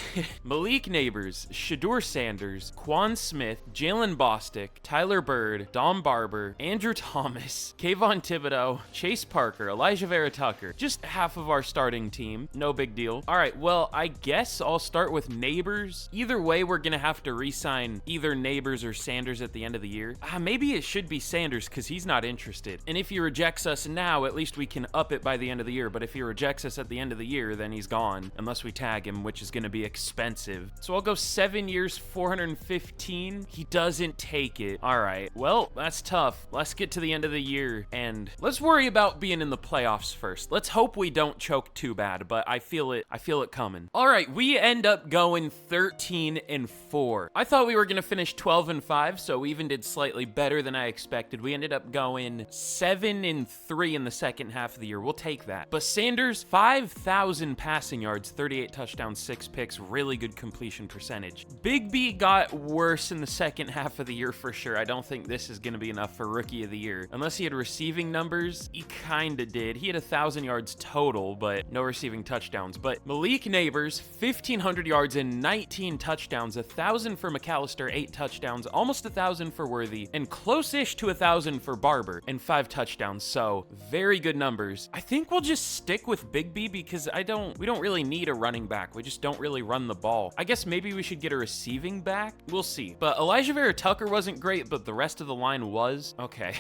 Malik Neighbors, SHEDEUR Sanders, Quan Smith, Jalen Bostic, Tyler Bird, Dom Barber, Andrew Thomas, Kayvon Thibodeau, Chase Parker, Elijah Vera Tucker. Just half of our starting team. No big deal. All right, well, I guess I'll start with Neighbors. Either way, we're going to have to re-sign either Neighbors or Sanders at the end of the year. Maybe it should be Sanders because he's not interested. And if he rejects us now, at least we can up it by the end of the year. But if he rejects us at the end of the year, then he's gone. Unless we tag him, which is going to be expensive. So I'll go 7 years, 415. He doesn't take it. All right. Well, that's tough. Let's get to the end of the year and let's worry about being in the playoffs first. Let's hope we don't choke too bad, but I feel it coming. All right. We end up going 13-4. I thought we were going to finish 12-5, so we even did slightly better than I expected. We ended up going 7-3 in the second half of the year. We'll take that. But Sanders, 5,000 passing yards, 38 touchdowns, 6 picks, really good completion percentage. Big B got worse in the second half of the year for sure. I don't think this is going to be enough for Rookie of the Year. Unless he had receiving numbers, he kind of did. He had 1,000 yards total, but no receiving touchdowns. But Malik Neighbors, 1,500 yards and 19 touchdowns, 1,000 for McAllister, 8 touchdowns, almost 1,000 for Worthy, and close-ish to 1,000 for Barber, and 5 touchdowns. So very good numbers. I think we'll just stick with Big B because we don't really need a running back. We just don't really run the ball. I guess maybe we should get a receiving back. We'll see. But Elijah Vera Tucker wasn't great, but the rest of the line was. Okay.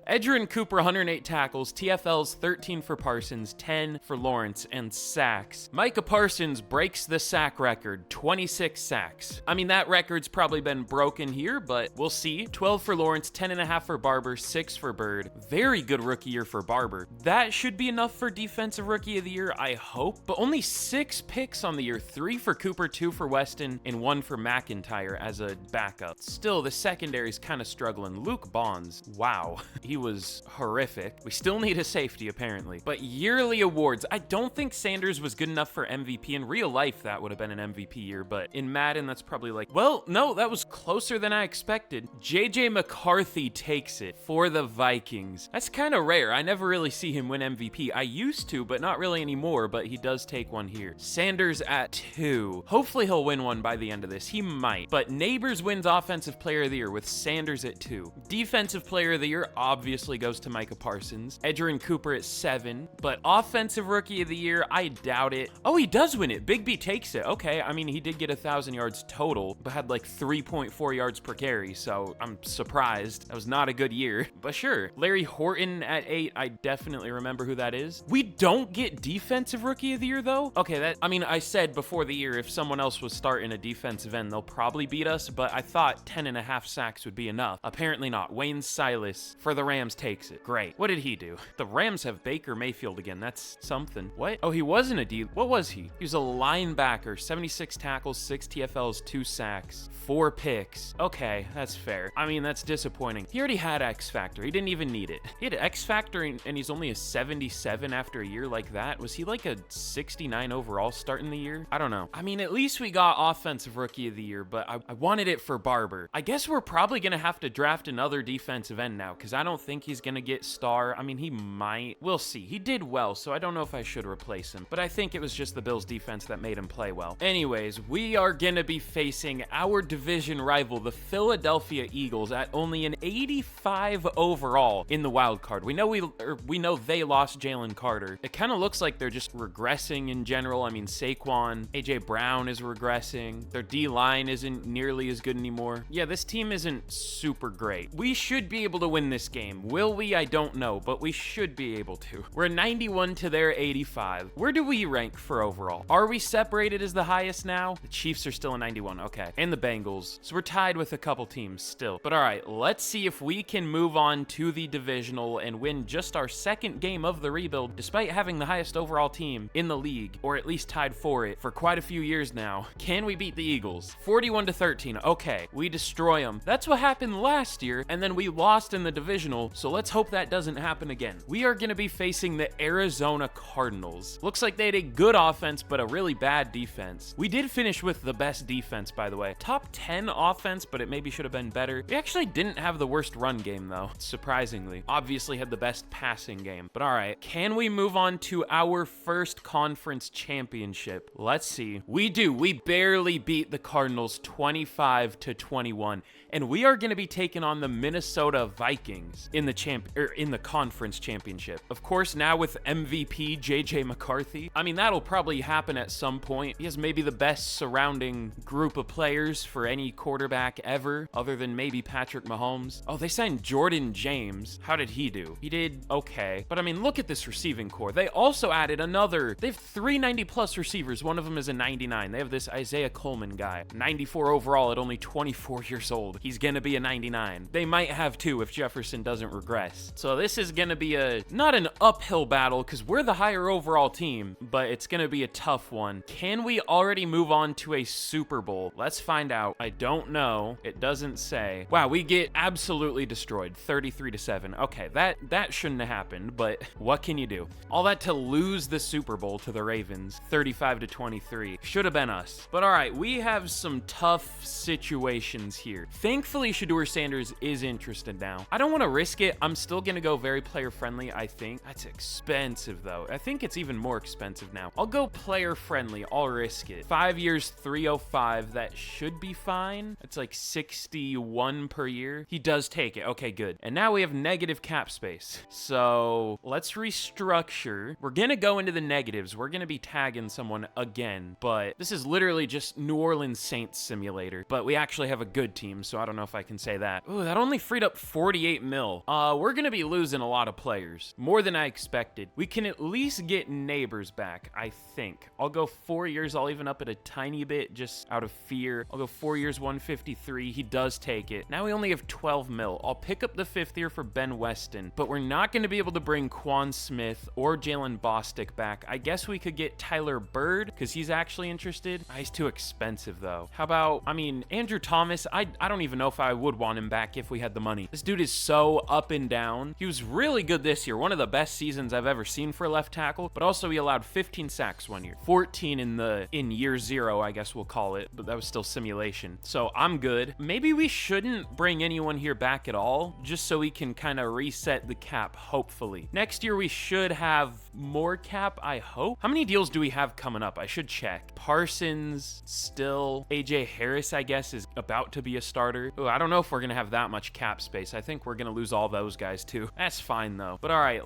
Edgerrin Cooper, 108 tackles, TFLs 13 for Parsons, 10 for Lawrence, and sacks. Micah Parsons breaks the sack record, 26 sacks. I mean, that record's probably been broken here, but we'll see. 12 for Lawrence, 10.5 for Barber, 6 for Bird. Very good rookie year for Barber. That should be enough for Defensive Rookie of the Year, I hope. But only 6 picks on the year, 3 for Cooper, 2 for Weston, and 1 for McIntyre as a backup. Still, the secondary's kind of struggling. Luke Bonds, wow, he was horrific. We still need a safety, apparently. But yearly awards, I don't think Sanders was good enough for MVP. In real life, that would have been an MVP year, but in Madden, that's probably like, well, no, that was closer than I expected. JJ McCarthy takes it for the Vikings. That's kind of rare. I never really see him win MVP. I used to, but not really anymore, but he does take one here. Sanders at 2. Hopefully he'll win one by the end of this. He might. But Neighbors wins Offensive Player of the Year with Sanders at 2. Defensive Player of the Year obviously goes to Micah Parsons. Edgerrin Cooper at 7. But Offensive Rookie of the Year, I doubt it. Oh, he does win it. Big B takes it. Okay, I mean, he did get 1,000 yards total, but had like 3.4 yards per carry, so I'm surprised. That was not a good year, but sure. Larry Horton at 8. I definitely remember who that is. We don't get Defensive Rookie of the Year, though. Okay, I said before the year, if someone else was starting a defensive end, they'll probably beat us, but I thought 10.5 sacks would be enough. Apparently not. Wayne Silas for the Rams takes it. Great. What did he do? The Rams have Baker Mayfield again. That's something. What? Oh, he wasn't a D. What was he? He was a linebacker. 76 tackles, 6 TFLs, 2 sacks, 4 picks. Okay, that's fair. I mean, that's disappointing. He already had X Factor. He didn't even need it. He had X Factor and he's only a 77 after a year like that. Was he like a 69 overall starting the year? I don't know. I mean, at least we got Offensive Rookie of the the year, but I wanted it for Barber. I guess we're probably going to have to draft another defensive end now because I don't think he's going to get star. I mean, he might. We'll see. He did well, so I don't know if I should replace him, but I think it was just the Bills defense that made him play well. Anyways, we are going to be facing our division rival, the Philadelphia Eagles, at only an 85 overall in the wild card. We know they lost Jalen Carter. It kind of looks like they're just regressing in general. I mean, Saquon, AJ Brown is regressing. Their D-line isn't nearly as good anymore. Yeah, this team isn't super great. We should be able to win this game. Will we? I don't know, but we should be able to. We're 91 to their 85. Where do we rank for overall? Are we separated as the highest now? The Chiefs are still a 91. Okay. And the Bengals. So we're tied with a couple teams still. But all right, let's see if we can move on to the divisional and win just our second game of the rebuild, despite having the highest overall team in the league, or at least tied for it for quite a few years now. Can we beat the Eagles? 41 to 13. Okay, we destroy them. That's what happened last year, and then we lost in the divisional, so let's hope that doesn't happen again. We are going to be facing the Arizona Cardinals. Looks like they had a good offense, but a really bad defense. We did finish with the best defense, by the way. Top 10 offense, but it maybe should have been better. We actually didn't have the worst run game, though, surprisingly. Obviously had the best passing game. But all right, can we move on to our first conference championship? Let's see. We do. We barely beat the Cardinals 25 to 21. And we are going to be taking on the Minnesota Vikings in the conference championship. Of course, now with MVP JJ McCarthy. I mean, that'll probably happen at some point. He has maybe the best surrounding group of players for any quarterback ever, other than maybe Patrick Mahomes. Oh, they signed Jordan James. How did he do? He did okay. But I mean, look at this receiving core. They also added they have 3 90+ receivers. One of them is a 99. They have this Isaiah Coleman guy, 94 overall at only 24 years old. He's going to be a 99. They might have 2 if Jefferson doesn't regress. So this is going to be not an uphill battle because we're the higher overall team, but it's going to be a tough one. Can we already move on to a Super Bowl? Let's find out. I don't know. It doesn't say. Wow, we get absolutely destroyed. 33 to 7. Okay, that shouldn't have happened, but what can you do? All that to lose the Super Bowl to the Ravens. 35 to 23. Should have been us. But all right, we have some tough situations here. Thankfully, Shedeur Sanders is interested now. I don't want to risk it. I'm still going to go very player friendly, I think. That's expensive, though. I think it's even more expensive now. I'll go player friendly. I'll risk it. 5 years, 305. That should be fine. It's like 61 per year. He does take it. Okay, good. And now we have negative cap space. So let's restructure. We're going to go into the negatives. We're going to be tagging someone again, but this is literally just New Orleans Saints simulator, but we actually have a good team, so I don't know if I can say that. Ooh, that only freed up 48 mil. We're going to be losing a lot of players, more than I expected. We can at least get Neighbors back, I think. I'll go 4 years. I'll even up it a tiny bit just out of fear. I'll go 4 years, 153. He does take it. Now we only have 12 mil. I'll pick up the 5th year for Ben Weston, but we're not going to be able to bring Quan Smith or Jalen Bostic back. I guess we could get Tyler Bird because he's actually interested. He's too expensive though. How about, I mean, Andrew Thomas, I don't even know if I would want him back if we had the money. This dude is so up and down. He was really good this year. One of the best seasons I've ever seen for a left tackle, but also he allowed 15 sacks one year. 14 in year 0, I guess we'll call it, but that was still simulation. So I'm good. Maybe we shouldn't bring anyone here back at all, just so we can kind of reset the cap, hopefully. Next year we should have more cap, I hope. How many deals do we have coming up? I should check. Parsons still. AJ Harris, I guess, is about to be a starter. Oh, I don't know if we're gonna have that much cap space. I think we're gonna lose all those guys too. That's fine though. But all right,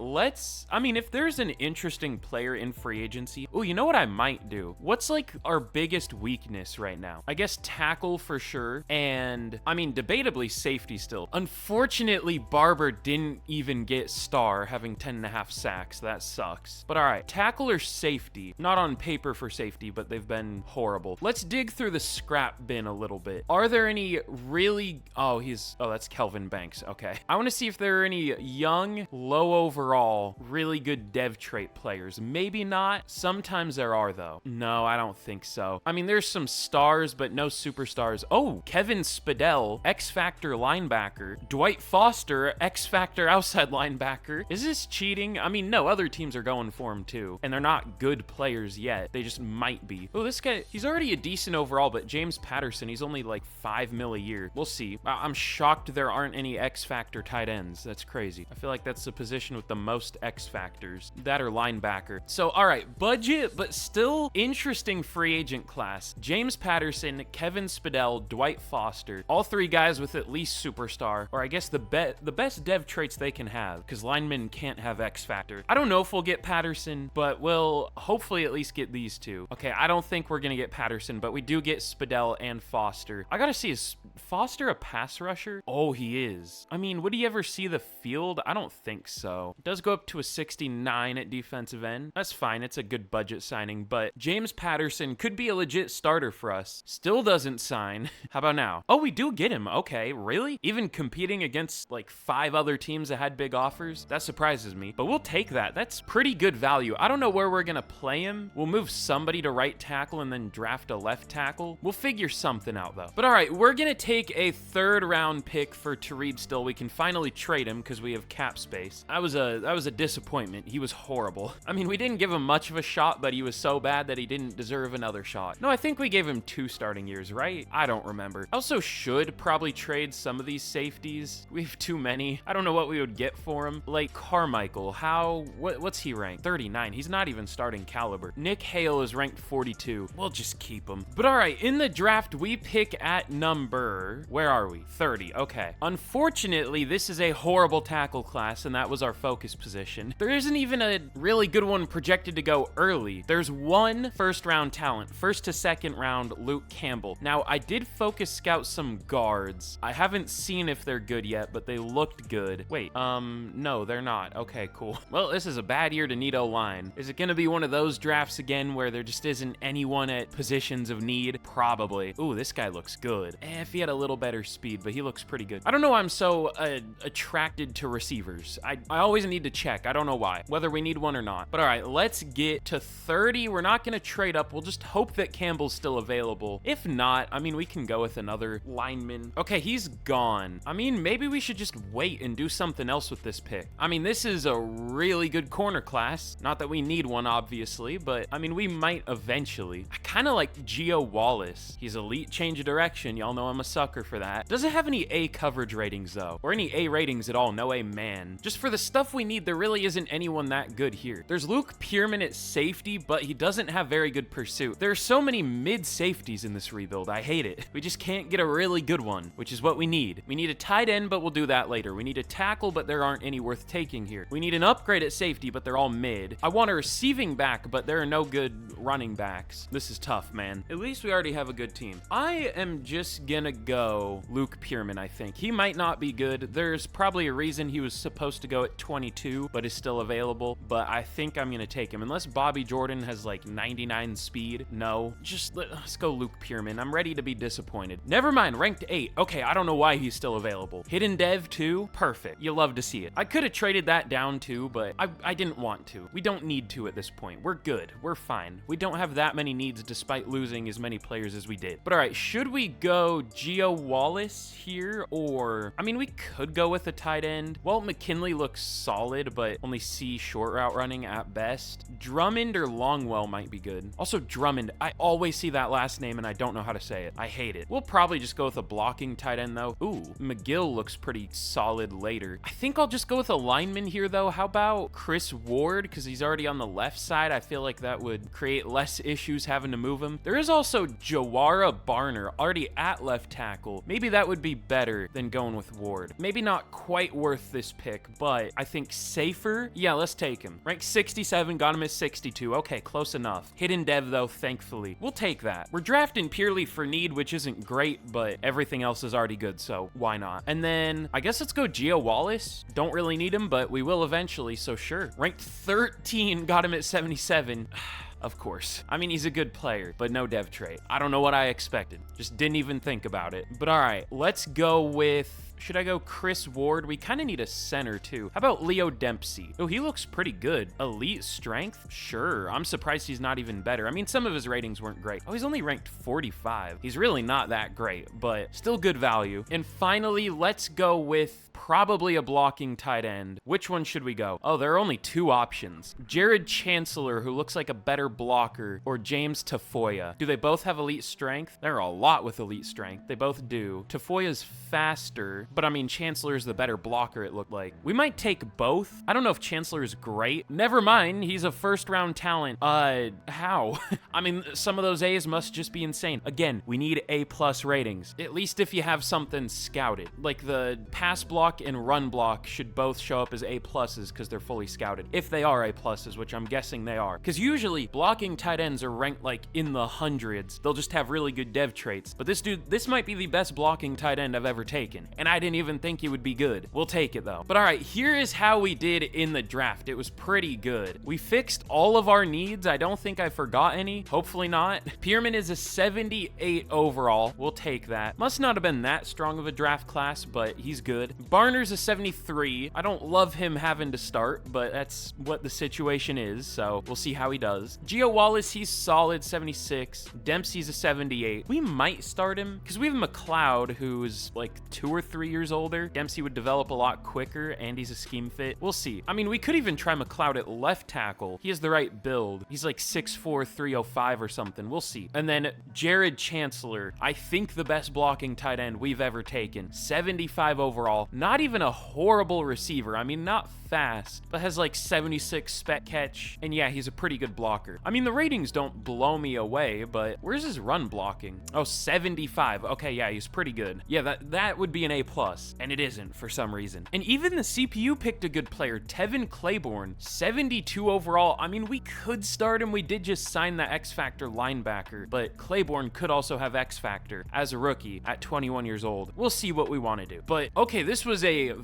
I mean, if there's an interesting player in free agency, oh, you know what I might do? What's like our biggest weakness right now? I guess tackle for sure. And I mean, debatably safety still. Unfortunately, Barber didn't even get star, having 10.5 sacks. That sucks. But all right, tackle or safety? Not on paper for safety, but they've been horrible. Let's dig through the scrap bin a little bit. Are there any really, that's Kelvin Banks. Okay. I want to see if there are any young, low overall, really good dev trait players. Maybe not. Sometimes there are though. No, I don't think so. I mean, there's some stars, but no superstars. Oh, Kevin Spadell, X Factor linebacker. Dwight Foster, X Factor outside linebacker. Is this cheating? I mean, no, other teams are going for him too, and they're not good players yet. They just might be. Oh, this guy, he's already a decent overall, but James Patterson, he's only like 5 mil a year. We'll see. I'm shocked there aren't any X Factor tight ends. That's crazy. I feel like that's the position with the most X Factors. That or linebacker. So, all right, budget, but still interesting free agent class. James Patterson, Kevin Spidell, Dwight Foster, all three guys with at least superstar, or I guess the best dev traits they can have, because linemen can't have X Factor. I don't know if we'll get Patterson, but we'll hopefully at least get these two. Okay, I don't think we're gonna get Patterson, but we do get Spidell and Foster. I gotta see, is Foster a pass rusher? Oh, he is. I mean, would he ever see the field? I don't think so. It does go up to a 69 at defensive end. That's fine, it's a good budget signing, but James Patterson could be a legit starter for us. Still doesn't sign. How about now? Oh, we do get him. Okay, really? Even competing against like 5 other teams that had big offers? That surprises me, but we'll take that. That's pretty good value. I don't know where we're gonna play him. We'll move somebody to right tackle and then draft a left tackle. We'll figure something out though. But all right, we're gonna take a 3rd round pick for Tariq Still. We can finally trade him because we have cap space. That was a disappointment. He was horrible. I mean, we didn't give him much of a shot, but he was so bad that he didn't deserve another shot. No, I think we gave him 2 starting years, right? I don't remember. I also should probably trade some of these safeties. We have too many. I don't know what we would get for him. Like Carmichael, what's he ranked? 39. He's not even starting caliber. Nick Hale is ranked 42. We'll just keep him. But all right, in the draft, we pick at number, where are we? 30. Okay. Unfortunately, this is a horrible tackle class, and that was our focus position. There isn't even a really good one projected to go early. There's one 1st round talent, 1st to 2nd round, Luke Campbell. Now, I did focus scout some guards. I haven't seen if they're good yet, but they looked good. Wait, no, they're not. Okay, cool. Well, this is a bad year to need O-line. Is it gonna be one of those drafts again where there just isn't anyone at positions of need? Probably. Ooh, this guy looks good. If he had a little better speed, but he looks pretty good. I don't know why I'm so attracted to receivers. I always need to check. I don't know why, whether we need one or not. But all right, let's get to 30. We're not gonna trade up. We'll just hope that Campbell's still available. If not, I mean, we can go with another lineman. Okay, he's gone. I mean, maybe we should just wait and do something else with this pick. I mean, this is a really good corner class. Not that we need one, obviously, but I mean, we might eventually. I kind of like Gio Wallace. He's elite change of direction. Y'all know I'm a sucker for that. Doesn't have any A coverage ratings though, or any A ratings at all. No A man. Just for the stuff we need, there really isn't anyone that good here. There's Luke Pierman at safety, but he doesn't have very good pursuit. There are so many mid safeties in this rebuild. I hate it. We just can't get a really good one, which is what we need. We need a tight end, but we'll do that later. We need a tackle, but there aren't any worth taking here. We need an upgrade at safety, but they're all mid. I want a receiving back, but there are no good running backs. This is tough, man. At least we already have a good team. I am just gonna go Luke Pierman, I think. He might not be good. There's probably a reason he was supposed to go at 22, but is still available. But I think I'm gonna take him. Unless Bobby Jordan has like 99 speed. No, just let's go Luke Pierman. I'm ready to be disappointed. Never mind, ranked 8. Okay, I don't know why he's still available. Hidden Dev 2, perfect. You love to see it. I could have traded that down too, but I didn't want to. We don't need to at this point. We're good. We're fine. We don't have that many needs despite losing as many players as we did. But all right, should we go Gio Wallace here, or I mean, we could go with a tight end. Well, McKinley looks solid, but only C short route running at best. Drummond or Longwell might be good. Also Drummond, I always see that last name and I don't know how to say it. I hate it. We'll probably just go with a blocking tight end though. Ooh, McGill looks pretty solid later. I think I'll just go with a lineman here though. How about Chris Ward? Because he's already on the left side. I feel like that would create less issues having to move him. There is also Jawara Barner already at left tackle. Maybe that would be better than going with Ward. Maybe not quite worth this pick, but I think safer. Yeah, let's take him. Rank 67, got him at 62. Okay, close enough. Hidden Dev though, thankfully. We'll take that. We're drafting purely for need, which isn't great, but everything else is already good, so why not? And then I guess let's go Gio Wallace. Don't really need him, but we will eventually, so sure. Ranked 13, got him at 77. Of course. I mean, he's a good player, but no dev trait. I don't know what I expected. Just didn't even think about it. But all right, let's go with Should I go Chris Ward? We kind of need a center too. How about Leo Dempsey? Oh, he looks pretty good. Elite strength? Sure. I'm surprised he's not even better. I mean, some of his ratings weren't great. Oh, he's only ranked 45. He's really not that great, but still good value. And finally, let's go with probably a blocking tight end. Which one should we go? Oh, there are only two options. Jared Chancellor, who looks like a better blocker, or James Tafoya. Do they both have elite strength? There are a lot with elite strength. They both do. Tafoya's faster, but I mean, Chancellor's the better blocker, it looked like. We might take both. I don't know if Chancellor is great. Never mind, he's a first-round talent. How? I mean, some of those A's must just be insane. Again, we need A+ ratings. At least if you have something scouted. Like the pass block and run block should both show up as A+ because they're fully scouted. If they are A+, which I'm guessing they are. Because usually, blocking tight ends are ranked like in the hundreds. They'll just have really good dev traits. But this dude, this might be the best blocking tight end I've ever taken. And I didn't even think he would be good. We'll take it though. But all right, here is how we did in the draft. It was pretty good. We fixed all of our needs. I don't think I forgot any. Hopefully not. Pierman is a 78 overall. We'll take that. Must not have been that strong of a draft class, but he's good. Barner's a 73. I don't love him having to start, but that's what the situation is, so we'll see how he does. Gio Wallace, he's solid, 76. Dempsey's a 78. We might start him because we have McLeod, who's like 2 or 3 years older. Dempsey would develop a lot quicker, and he's a scheme fit. We'll see. I mean, we could even try McLeod at left tackle. He has the right build. He's like 6'4", 305 or something. We'll see. And then Jared Chancellor, I think the best blocking tight end we've ever taken. 75 overall. Not even a horrible receiver. I mean, not fast, but has like 76 spec catch. And yeah, he's a pretty good blocker. I mean, the ratings don't blow me away, but where's his run blocking? Oh, 75. Okay, yeah, he's pretty good. Yeah, that would be an A+, and it isn't for some reason. And even the CPU picked a good player, Tevin Claiborne, 72 overall. I mean, we could start him. We did just sign the X Factor linebacker, but Claiborne could also have X Factor as a rookie at 21 years old. We'll see what we want to do. But okay, this was a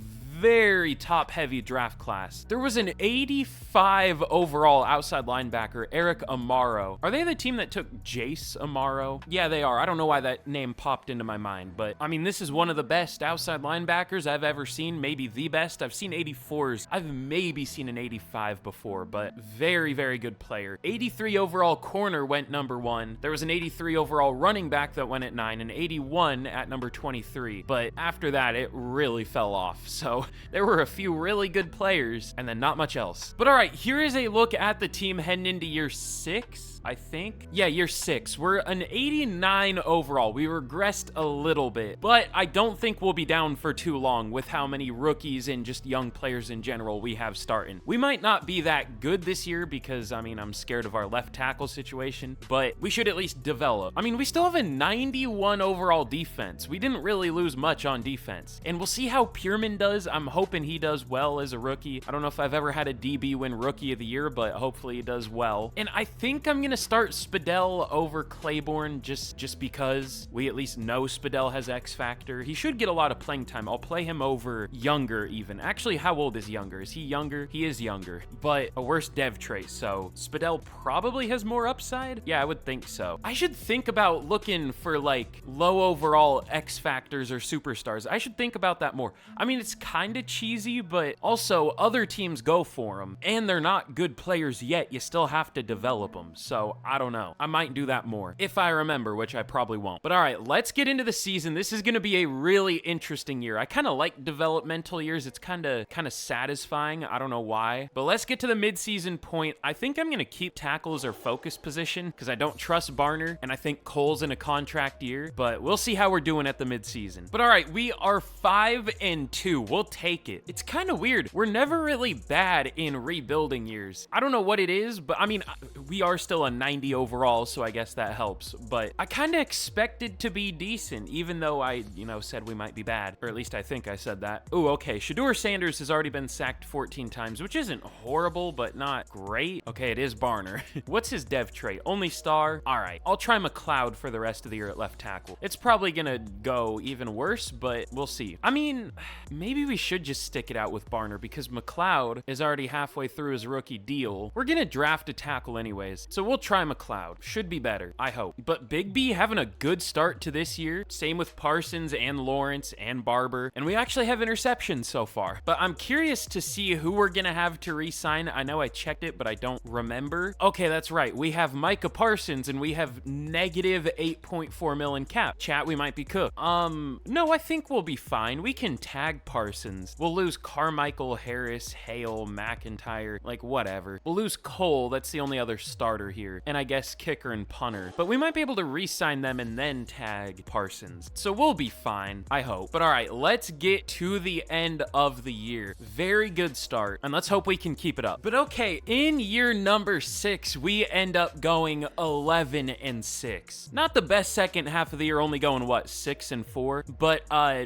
very top-heavy draft class. There was an 85 overall outside linebacker, Eric Amaro. Are they the team that took Jace Amaro? Yeah, they are. I don't know why that name popped into my mind, but I mean, this is one of the best outside linebackers I've ever seen, maybe the best. I've seen 84s. I've maybe seen an 85 before, but very, very good player. 83 overall corner went number 1. There was an 83 overall running back that went at 9, and 81 at number 23, but after that, it really fell off, so there were a few really good players and then not much else. But all right, here is a look at the team heading into year 6. I think. Yeah, year 6. We're an 89 overall. We regressed a little bit, but I don't think we'll be down for too long with how many rookies and just young players in general we have starting. We might not be that good this year because, I mean, I'm scared of our left tackle situation, but we should at least develop. I mean, we still have a 91 overall defense. We didn't really lose much on defense, and we'll see how Pierman does. I'm hoping he does well as a rookie. I don't know if I've ever had a DB win Rookie of the Year, but hopefully he does well. And I think I'm gonna start Spadell over Claiborne just because we at least know Spadell has X Factor. He should get a lot of playing time. I'll play him over Younger even. Actually, how old is Younger? Is he younger? He is younger, but a worse dev trait, so Spadell probably has more upside? Yeah, I would think so. I should think about looking for like low overall X Factors or superstars. I should think about that more. I mean, it's kind of cheesy, but also other teams go for them, and they're not good players yet. You still have to develop them, so I don't know. I might do that more if I remember, which I probably won't. But all right, let's get into the season. This is going to be a really interesting year. I kind of like developmental years. It's kind of satisfying. I don't know why, but let's get to the mid-season point. I think I'm going to keep tackle as our focus position because I don't trust Barner, and I think Cole's in a contract year, but we'll see how we're doing at the mid-season. But all right, we are 5-2. We'll take it. It's kind of weird. We're never really bad in rebuilding years. I don't know what it is, but I mean, we are still a 90 overall, so I guess that helps. But I kind of expected to be decent, even though I, said we might be bad. Or at least I think I said that. Ooh, okay. SHEDEUR Sanders has already been sacked 14 times, which isn't horrible, but not great. Okay, it is Barner. What's his dev trait? Only star? All right. I'll try McLeod for the rest of the year at left tackle. It's probably gonna go even worse, but we'll see. I mean, maybe we should just stick it out with Barner because McLeod is already halfway through his rookie deal. We're gonna draft a tackle anyways, so we'll try McLeod. Should be better, I hope. But Big B having a good start to this year. Same with Parsons and Lawrence and Barber. And we actually have interceptions so far. But I'm curious to see who we're gonna have to re-sign. I know I checked it, but I don't remember. Okay, that's right. We have Micah Parsons and we have negative 8.4 mil in cap. Chat, we might be cooked. No, I think we'll be fine. We can tag Parsons. We'll lose Carmichael, Harris, Hale, McIntyre, like whatever. We'll lose Cole. That's the only other starter here. And I guess kicker and punter. But we might be able to re-sign them and then tag Parsons. So we'll be fine, I hope. But all right, let's get to the end of the year. Very good start. And let's hope we can keep it up. But okay, in year number 6, we end up going 11-6. Not the best second half of the year, only going what, 6-4? But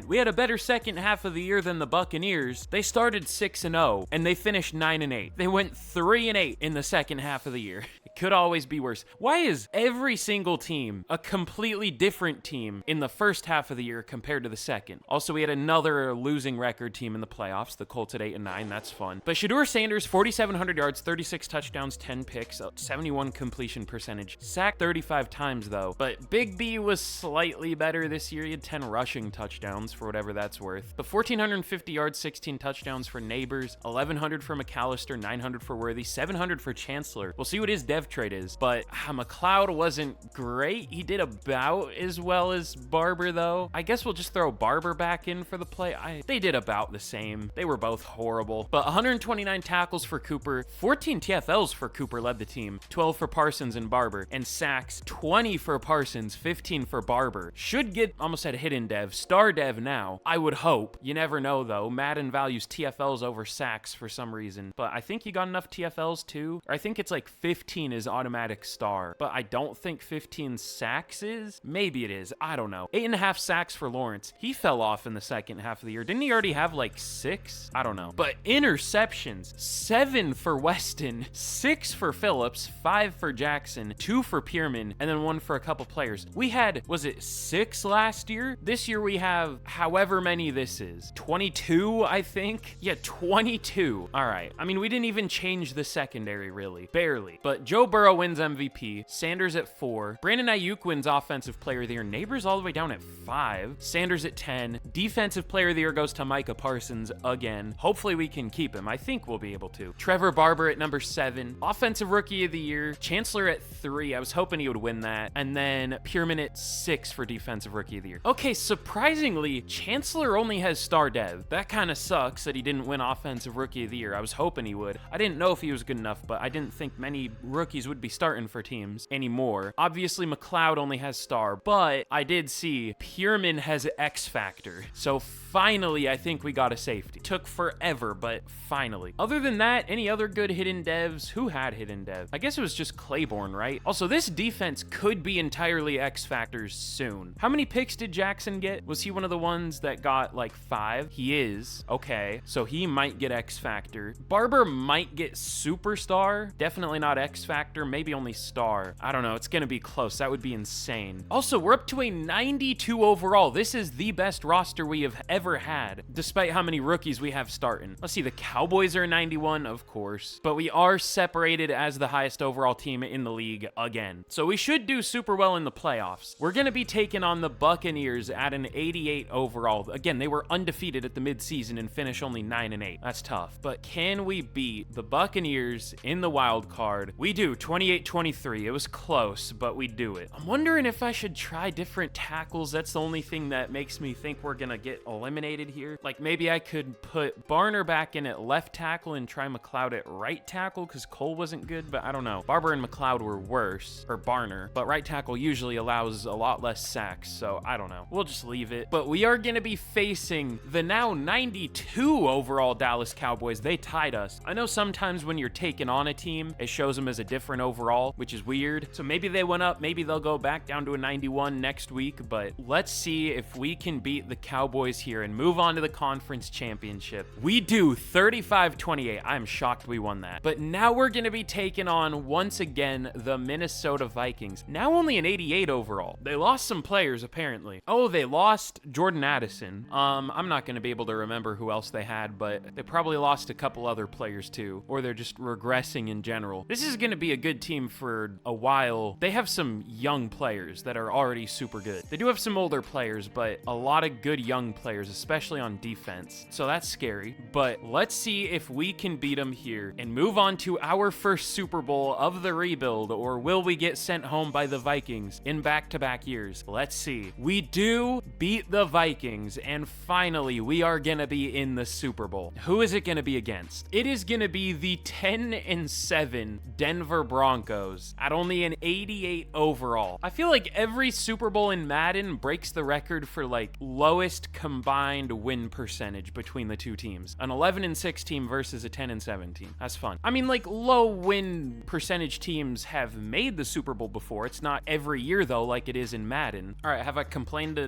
we had a better second half of the year than the Buccaneers. They started 6-0 and they finished 9-8. They went 3-8 in the second half of the year. It could always be worse. Why is every single team a completely different team in the first half of the year compared to the second? Also, we had another losing record team in the playoffs. The Colts at 8-9. That's fun. But SHEDEUR Sanders, 4,700 yards, 36 touchdowns, 10 picks, 71 completion percentage. Sacked 35 times though. But Big B was slightly better this year. He had 10 rushing touchdowns for whatever that's worth. But 1,450 yards, 16 touchdowns for Neighbors, 1,100 for McAllister, 900 for Worthy, 700 for Chancellor. We'll see what his dev trade is. But McLeod wasn't great. He did about as well as Barber though. I guess we'll just throw Barber back in for the play. They did about the same. They were both horrible. But 129 tackles for Cooper, 14 TFLs for Cooper led the team, 12 for Parsons and Barber, and sacks, 20 for Parsons, 15 for Barber. Should get almost at hidden dev, star dev now, I would hope. You never know though. Madden values TFLs over sacks for some reason, but I think you got enough TFLs too. Or I think it's like 15 is automatic star, but I don't think 15 sacks is. Maybe it is. I don't know. 8.5 sacks for Lawrence. He fell off in the second half of the year. Didn't he already have like 6? I don't know. But interceptions, 7 for Weston, 6 for Phillips, 5 for Jackson, 2 for Pierman, and then 1 for a couple players. We had, was it 6 last year? This year we have however many this is. 22, I think? Yeah, 22. All right. I mean, we didn't even change the secondary, really. Barely. But Joe Burrow wins MVP. Sanders at 4. Brandon Ayuk wins Offensive Player of the Year. Neighbors all the way down at 5. Sanders at 10. Defensive Player of the Year goes to Micah Parsons again. Hopefully we can keep him. I think we'll be able to. Trevor Barber at number 7. Offensive Rookie of the Year. Chancellor at 3. I was hoping he would win that. And then Pierman at 6 for Defensive Rookie of the Year. Okay, surprisingly, Chancellor only has star dev. That kind of sucks that he didn't win Offensive Rookie of the Year. I was hoping he would. I didn't know if he was good enough, but I didn't think many rookies would be starting for teams anymore. Obviously, McLeod only has star, but I did see Pierman has X Factor. So finally, I think we got a safety. Took forever, but finally. Other than that, any other good hidden devs? Who had hidden dev? I guess it was just Claiborne, right? Also, this defense could be entirely X Factors soon. How many picks did Jackson get? Was he one of the ones that got like 5? He is. Okay, so he might get X Factor. Barber might get Superstar. Definitely not X Factor, maybe only Star. I don't know, it's gonna be close. That would be insane. Also, we're up to a 92 overall. This is the best roster we have ever had, despite how many rookies we have starting. Let's see, the Cowboys are 91, of course, but we are separated as the highest overall team in the league again. So we should do super well in the playoffs. We're gonna be taking on the Buccaneers at an 88 overall. Again, they were undefeated at the midseason and finished only 9-8. That's tough. But can we beat the Buccaneers in the wild card? We do, 28-23. It was close, but we do it. I'm wondering if I should try different tackles. That's the only thing that makes me think we're gonna get eliminated here. Like maybe I could put Barner back in at left tackle and try McLeod at right tackle because Cole wasn't good, but I don't know. Barber and McLeod were worse, or Barner, but right tackle usually allows a lot less sacks, so I don't know. We'll just leave it. But we are gonna be facing the now 92 overall Dallas Cowboys. They tied us. I know sometimes when you're taking on a team, it shows them as a different overall, which is weird. So maybe they went up, maybe they'll go back down to a 91 next week, but let's see if we can beat the Cowboys here and move on to the conference championship. We do 35-28. I'm shocked we won that. But now we're going to be taking on, once again, the Minnesota Vikings. Now only an 88 overall. They lost some players, apparently. Oh, they lost Jordan Addison. I'm not going to be able to remember who else they had, but they probably lost a couple other players too, or they're just regressing in general. This is going to be a good team for a while. They have some young players that are already super good. They do have some older players, but a lot of good young players, especially on defense. So that's scary, but let's see if we can beat them here and move on to our first Super Bowl of the rebuild, or will we get sent home by the Vikings in back-to-back years? Let's see. We do beat the Vikings, and finally, we are going to be in the Super Bowl. Who is it going to be against? It is going to be the 10-7 Denver Broncos at only an 88 overall. I feel like every Super Bowl in Madden breaks the record for like lowest combined win percentage between the two teams. An 11-6 team versus a 10-7 team. That's fun. I mean, like, low win percentage teams have made the Super Bowl before. It's not every year though, like it is in Madden. All right, have I complained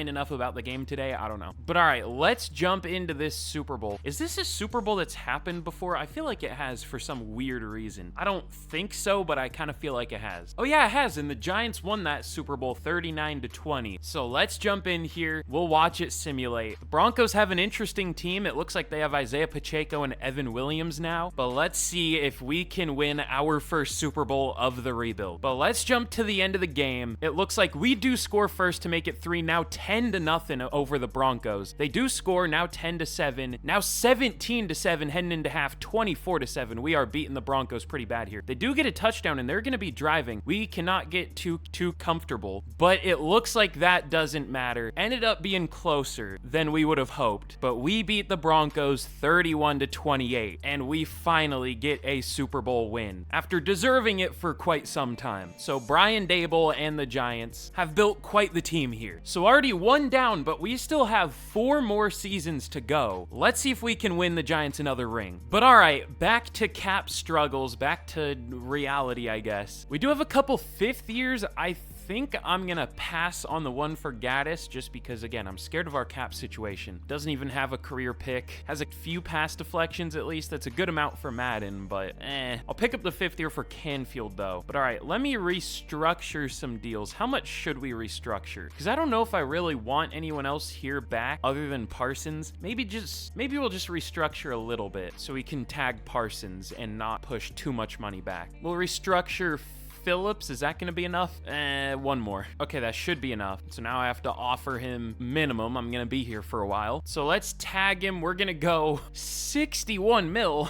enough about the game today? I don't know. But all right, let's jump into this Super Bowl. Is this a Super Bowl that's happened before? I feel like it has for some weird reason. I don't think so, but I kind of feel like it has. Oh yeah, it has, and the Giants won that Super Bowl 39-20. So let's jump in here. We'll watch it simulate. The Broncos have an interesting team. It looks like they have Isaiah Pacheco and Evan Williams now, but let's see if we can win our first Super Bowl of the rebuild. But let's jump to the end of the game. It looks like we do score first to make it 3, now 10-0 over the Broncos. They do score, now 10-7, now 17-7 heading into half, 24-7. We are beating the Broncos pretty bad here. They do get a touchdown and they're going to be driving. We cannot get too comfortable, but it looks like that doesn't matter. Ended up being closer than we would have hoped, but we beat the Broncos 31-28, and we finally get a Super Bowl win after deserving it for quite some time. So Brian Daboll and the Giants have built quite the team here. So already 1 down, but we still have 4 more seasons to go. Let's see if we can win the Giants another ring. But all right, back to cap struggles, back to reality, I guess. We do have a couple 5th years. I think I'm gonna pass on the one for Gaddis just because, again, I'm scared of our cap situation. Doesn't even have a career pick. Has a few pass deflections at least. That's a good amount for Madden, but I'll pick up the 5th year for Canfield though. But all right, let me restructure some deals. How much should we restructure? Because I don't know if I really want anyone else here back other than Parsons. Maybe we'll just restructure a little bit so we can tag Parsons and not push too much money back. We'll restructure Phillips. Is that going to be enough? One more. Okay, that should be enough. So now I have to offer him minimum. I'm going to be here for a while. So let's tag him. We're going to go 61 mil.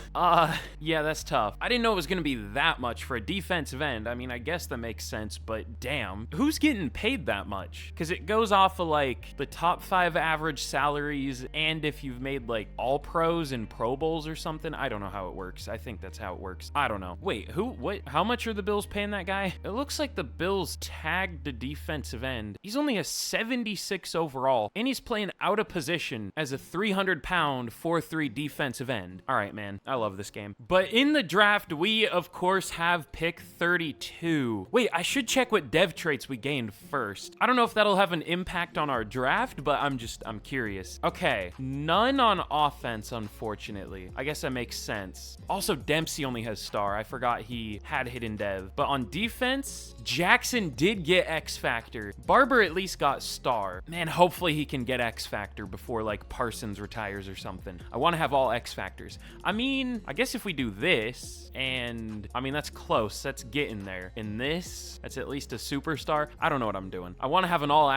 Yeah, that's tough. I didn't know it was going to be that much for a defensive end. I mean, I guess that makes sense, but damn. Who's getting paid that much? Because it goes off of like the top 5 average salaries, and if you've made like all pros and Pro Bowls or something. I don't know how it works. I think that's how it works. I don't know. Wait, what? How much are the Bills paying that guy? It looks like the Bills tagged the defensive end. He's only a 76 overall, and he's playing out of position as a 300-pound 4-3 defensive end. All right, man. I love this game. But in the draft, we, of course, have pick 32. Wait, I should check what dev traits we gained first. I don't know if that'll have an impact on our draft, but I'm curious. Okay, none on offense, unfortunately. I guess that makes sense. Also, Dempsey only has star. I forgot he had hidden dev. But on defense, Jackson did get X Factor. Barber at least got star. Man, hopefully he can get X Factor before like Parsons retires or something. I want to have all X Factors. I mean, I guess if we do this, and I mean, that's close. That's getting there. In this, that's at least a superstar. I don't know what I'm doing. I want to have an all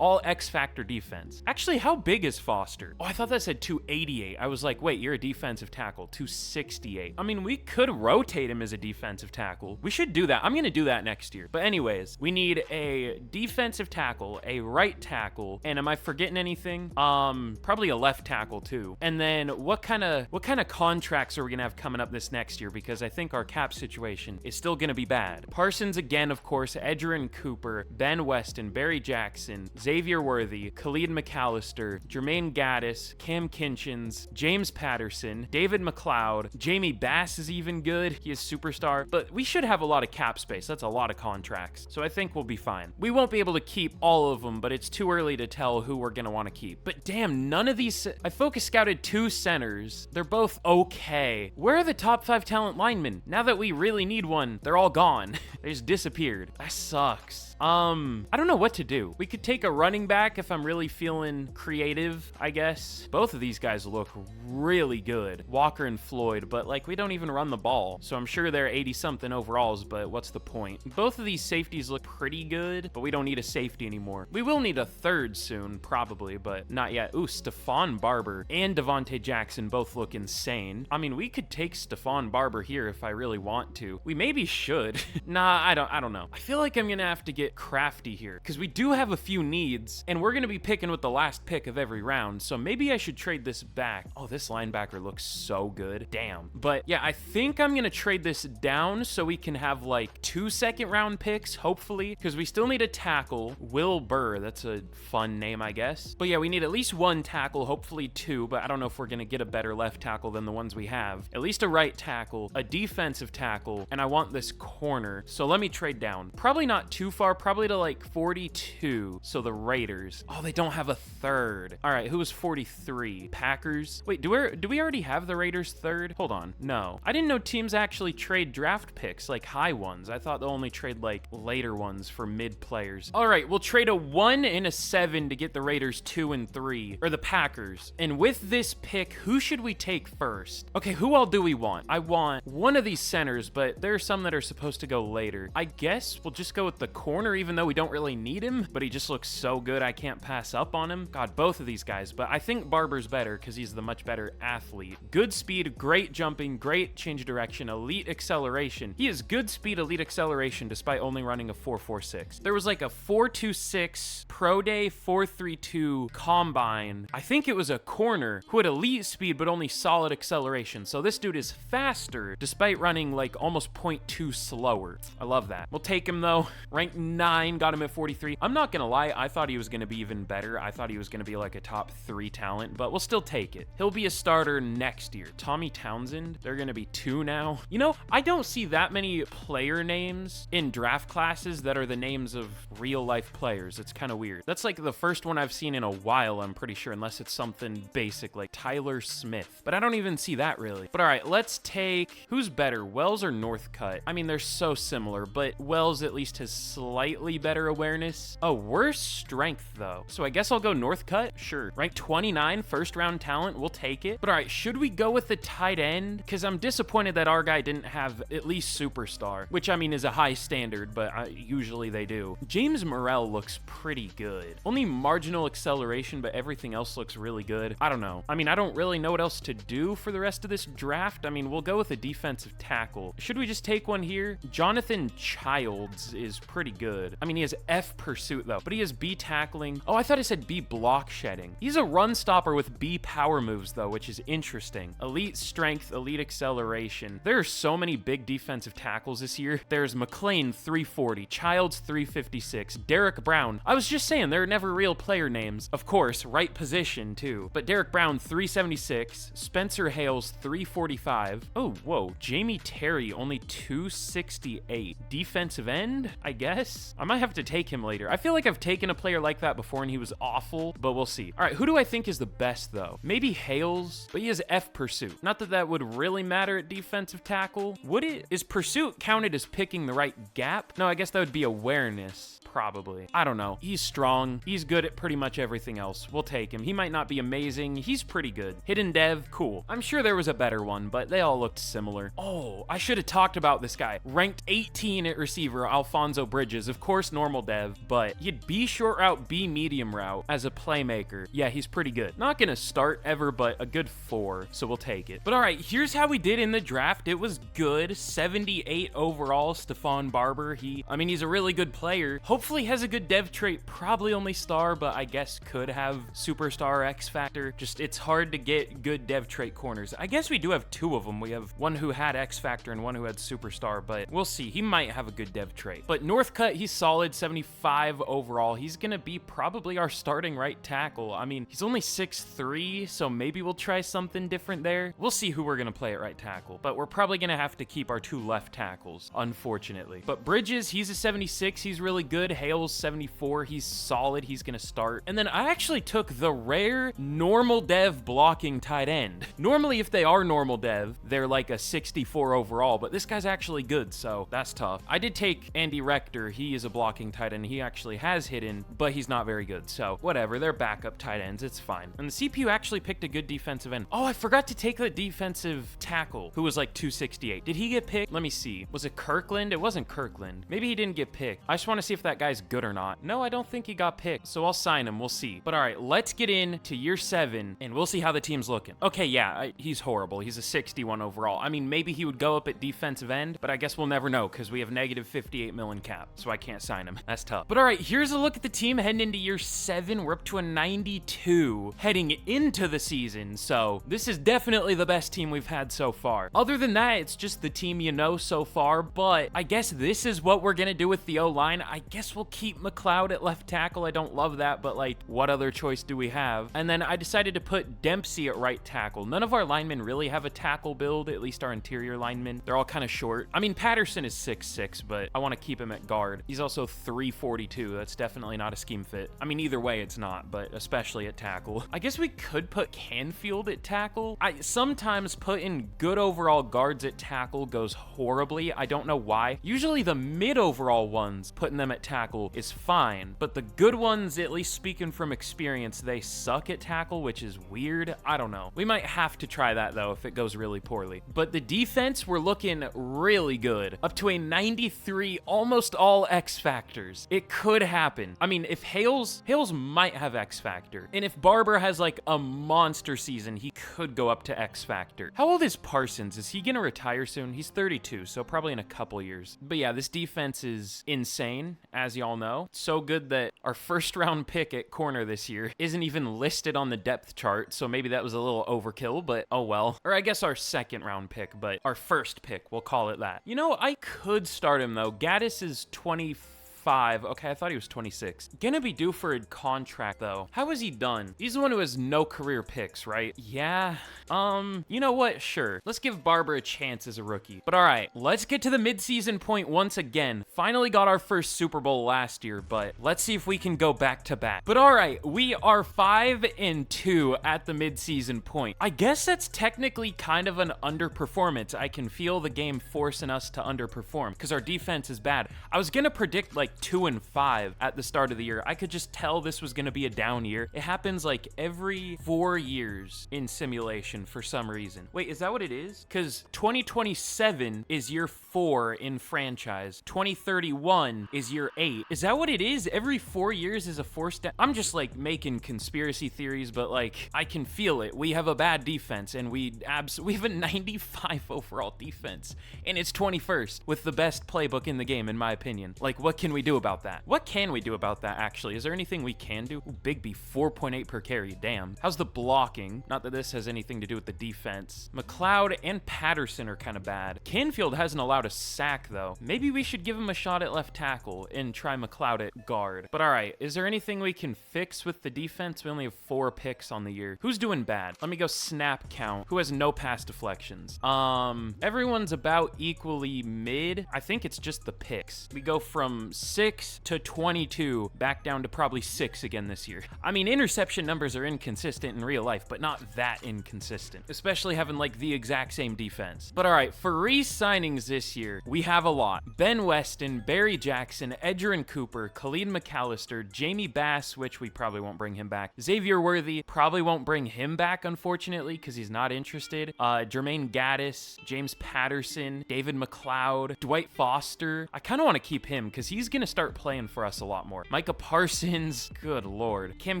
X Factor defense. Actually, how big is Foster? Oh, I thought that said 288. I was like, wait, you're a defensive tackle. 268. I mean, we could rotate him as a defensive tackle. We should do that. I'm going to do that next year. But anyways, we need a defensive tackle, a right tackle, and am I forgetting anything? Probably a left tackle too. And then what kind of contracts are we gonna have coming up this next year? Because I think our cap situation is still gonna be bad. Parsons again, of course, Edgerrin Cooper, Ben Weston, Barry Jackson, Xavier Worthy, Khalid McAllister, Jermaine Gaddis, Cam Kinchins, James Patterson, David McLeod, Jamie Bass is even good. He is superstar, but we should have a lot of cap space. That's a lot of contracts. So I think we'll be fine. We won't be able to keep all of them, but it's too early to tell who we're gonna want to keep. But damn, none of these, I focus scouted 2 centers. They're both okay. Where are the top 5 talent linemen? Now that we really need one, they're all gone. They just disappeared. That sucks. I don't know what to do. We could take a running back if I'm really feeling creative, I guess. Both of these guys look really good, Walker and Floyd, but like we don't even run the ball. So I'm sure they're 80-something overalls, but what's the point? Both of these safeties look pretty good, but we don't need a safety anymore. We will need a third soon, probably, but not yet. Ooh, Stephon Barber and Devontae Jackson both look insane. I mean, we could take Stephon Barber here if I really want to. We maybe should. Nah, I don't know. I feel like I'm gonna have to get crafty here because we do have a few needs and we're gonna be picking with the last pick of every round, so maybe I should trade this back. Oh, this linebacker looks so good. Damn. But yeah, I think I'm gonna trade this down so we can have like 2 second-round picks, hopefully, because we still need a tackle. Will Burr, that's a fun name, I guess. But yeah, we need at least 1 tackle, hopefully 2, but I don't know if we're gonna get a better left tackle than the ones we have. At least a right tackle, a defensive tackle, and I want this corner, so let me trade down. Probably not too far, probably to like 42. So the Raiders. Oh, they don't have a third. All right, who was 43? Packers. Wait, do we already have the Raiders third? Hold on. No. I didn't know teams actually trade draft picks, like high ones. I thought they'll only trade like later ones for mid players. All right, we'll trade a 1 and a 7 to get the Raiders 2 and 3, or the Packers. And with this pick, who should we take first? Okay, who all do we want? I want one of these centers, but there are some that are supposed to go later. I guess we'll just go with the corner, even though we don't really need him, but he just looks so good I can't pass up on him. God, both of these guys, but I think Barber's better because he's the much better athlete. Good speed, great jumping, great change of direction, elite acceleration. He has good speed, elite acceleration, despite only running a 4.46. There was like a 4.26 pro day, 4.32 combine. I think it was a corner who had elite speed, but only solid acceleration. So this dude is faster, despite running like almost 0.2 slower. I love that. We'll take him though. Ranked 9, got him at 43. I'm not gonna lie, I thought he was gonna be even better. I thought he was gonna be like a top 3 talent, but we'll still take it. He'll be a starter next year. Tommy Townsend, they're gonna be 2 now. You know, I don't see that many player names in draft classes that are the names of real life players. It's kind of weird. That's like the first one I've seen in a while, I'm pretty sure, unless it's something basic like Tyler Smith, but I don't even see that really. But all right, let's take, who's better, Wells or Northcutt? I mean, they're so similar, but Wells at least has slightly better awareness. Oh, worse strength though. So I guess I'll go Northcutt. Sure. Ranked 29, first round talent. We'll take it. But all right, should we go with the tight end? Because I'm disappointed that our guy didn't have at least superstar, which I mean is a high standard, but usually they do. James Morrell looks pretty good. Only marginal acceleration, but everything else looks really good. I don't know. I mean, I don't really know what else to do for the rest of this draft. I mean, we'll go with a defensive tackle. Should we just take one here? Jonathan Childs is pretty good. I mean, he has F pursuit though, but he has B tackling. Oh, I thought it said B block shedding. He's a run stopper with B power moves though, which is interesting. Elite strength, elite acceleration. There are so many big defensive tackles this year. There's McLean 340, Childs 356, Derek Brown. I was just saying, they're never real player names. Of course, right position too. But Derek Brown 376, Spencer Hales 345. Oh, whoa, Jamie Terry only 268. Defensive end, I guess? I might have to take him later. I feel like I've taken a player like that before and he was awful, but we'll see. All right, who do I think is the best though? Maybe Hales, but he has F pursuit. Not that that would really matter at defensive tackle. Would it? Is pursuit counted as picking the right gap? No, I guess that would be awareness. Probably. I don't know. He's strong. He's good at pretty much everything else. We'll take him. He might not be amazing. He's pretty good. Hidden dev, cool. I'm sure there was a better one, but they all looked similar. Oh, I should have talked about this guy. Ranked 18 at receiver, Alfonso Bridges. Of course, normal dev, but he had B short route, B medium route as a playmaker. Yeah, he's pretty good. Not gonna start ever, but a good 4, so we'll take it. But all right, here's how we did in the draft. It was good. 78 overall, overall, Stephon Barber, I mean, he's a really good player. Hopefully has a good dev trait, probably only star, but I guess could have superstar or X Factor. Just, it's hard to get good dev trait corners. I guess we do have two of them. We have one who had X Factor and one who had superstar, but we'll see. He might have a good dev trait. But Northcutt, he's solid, 75 overall. He's gonna be probably our starting right tackle. I mean, he's only 6'3", so maybe we'll try something different there. We'll see who we're gonna play at right tackle, but we're probably gonna have to keep our two left tackles, unfortunately. But Bridges, he's a 76. He's really good. Hale's 74. He's solid. He's gonna start. And then I actually took the rare normal dev blocking tight end. Normally, if they are normal dev, they're like a 64 overall, but this guy's actually good, so that's tough. I did take Andy Rector. He is a blocking tight end. He actually has hidden, but he's not very good, so whatever. They're backup tight ends. It's fine. And the CPU actually picked a good defensive end. Oh, I forgot to take the defensive tackle, who was like 268. Did he get picked? Let me see. Was it Kirkland? It wasn't Kirkland. Maybe he didn't get picked. I just want to see if that guy's good or not. No, I don't think he got picked, so I'll sign him. We'll see. But all right, let's get into year 7, and we'll see how the team's looking. Okay, yeah, he's horrible. He's a 61 overall. I mean, maybe he would go up at defensive end, but I guess we'll never know because we have negative 58 million cap, so I can't sign him. That's tough. But all right, here's a look at the team heading into year 7. We're up to a 92 heading into the season, so this is definitely the best team we've had so far. Other than that, it's just the team you know so far, but I guess this is what we're gonna do with the O-line. I guess we'll keep McLeod at left tackle. I don't love that, but like, what other choice do we have? And then I decided to put Dempsey at right tackle. None of our linemen really have a tackle build, at least our interior linemen. They're all kind of short. I mean, Patterson is 6'6", but I want to keep him at guard. He's also 342. That's definitely not a scheme fit. I mean, either way, it's not, but especially at tackle. I guess we could put Canfield at tackle. I sometimes putting good overall guards at tackle goes horribly. I don't know why. Usually the mid overall ones, putting them at tackle is fine, but the good ones, at least speaking from experience, they suck at tackle, which is weird. I don't know. We might have to try that though if it goes really poorly. But the defense, we're looking really good. Up to a 93, almost all X factors. It could happen. I mean, if Hales might have X factor, and if Barber has like a monster season, he could go up to X factor. How old is Parsons? Is he gonna retire soon? He's 32, so probably in a couple years. But yeah, this defense is insane, as y'all know. So good that our first round pick at corner this year isn't even listed on the depth chart, so maybe that was a little overkill, but oh well. Or I guess our second round pick, but our first pick, we'll call it that. You know, I could start him though. Gaddis is 25. Okay, I thought he was 26. Gonna be due for a contract though. How is he done? He's the one who has no career picks, right? Yeah. You know what? Sure. Let's give Barber a chance as a rookie. But all right, let's get to the midseason point once again. Finally got our first Super Bowl last year, but let's see if we can go back to back. But all right, we are 5-2 at the midseason point. I guess that's technically kind of an underperformance. I can feel the game forcing us to underperform because our defense is bad. I was gonna predict like 2-5 at the start of the year. I could just tell this was gonna be a down year. It happens like every 4 years in simulation for some reason. Wait, is that what it is? Because 2027 is year 4 in franchise. 2031 is year 8. Is that what it is? Every 4 years is a forced down? I'm just like making conspiracy theories, but like I can feel it. We have a bad defense and we have a 95 overall defense and it's 21st with the best playbook in the game in my opinion. Like what can we do about that? What can we do about that actually? Is there anything we can do? Ooh, Bigby 4.8 per carry, damn. How's the blocking? Not that this has anything to do with the defense. McLeod and Patterson are kind of bad. Canfield hasn't allowed a sack though. Maybe we should give him a shot at left tackle and try McLeod at guard. But all right, is there anything we can fix with the defense? We only have 4 picks on the year. Who's doing bad? Let me go snap count. Who has no pass deflections? Everyone's about equally mid. I think it's just the picks. We go from 6 to 22, back down to probably 6 again this year. I mean, interception numbers are inconsistent in real life, but not that inconsistent, especially having like the exact same defense. But all right, for re-signings this year, we have a lot. Ben Weston, Barry Jackson, Edgerrin Cooper, Khalid McAllister, Jamie Bass, which we probably won't bring him back. Xavier Worthy, probably won't bring him back, unfortunately, because he's not interested. Jermaine Gaddis, James Patterson, David McLeod, Dwight Foster. I kind of want to keep him because he's going gonna start playing for us a lot more. Micah Parsons, good lord. Cam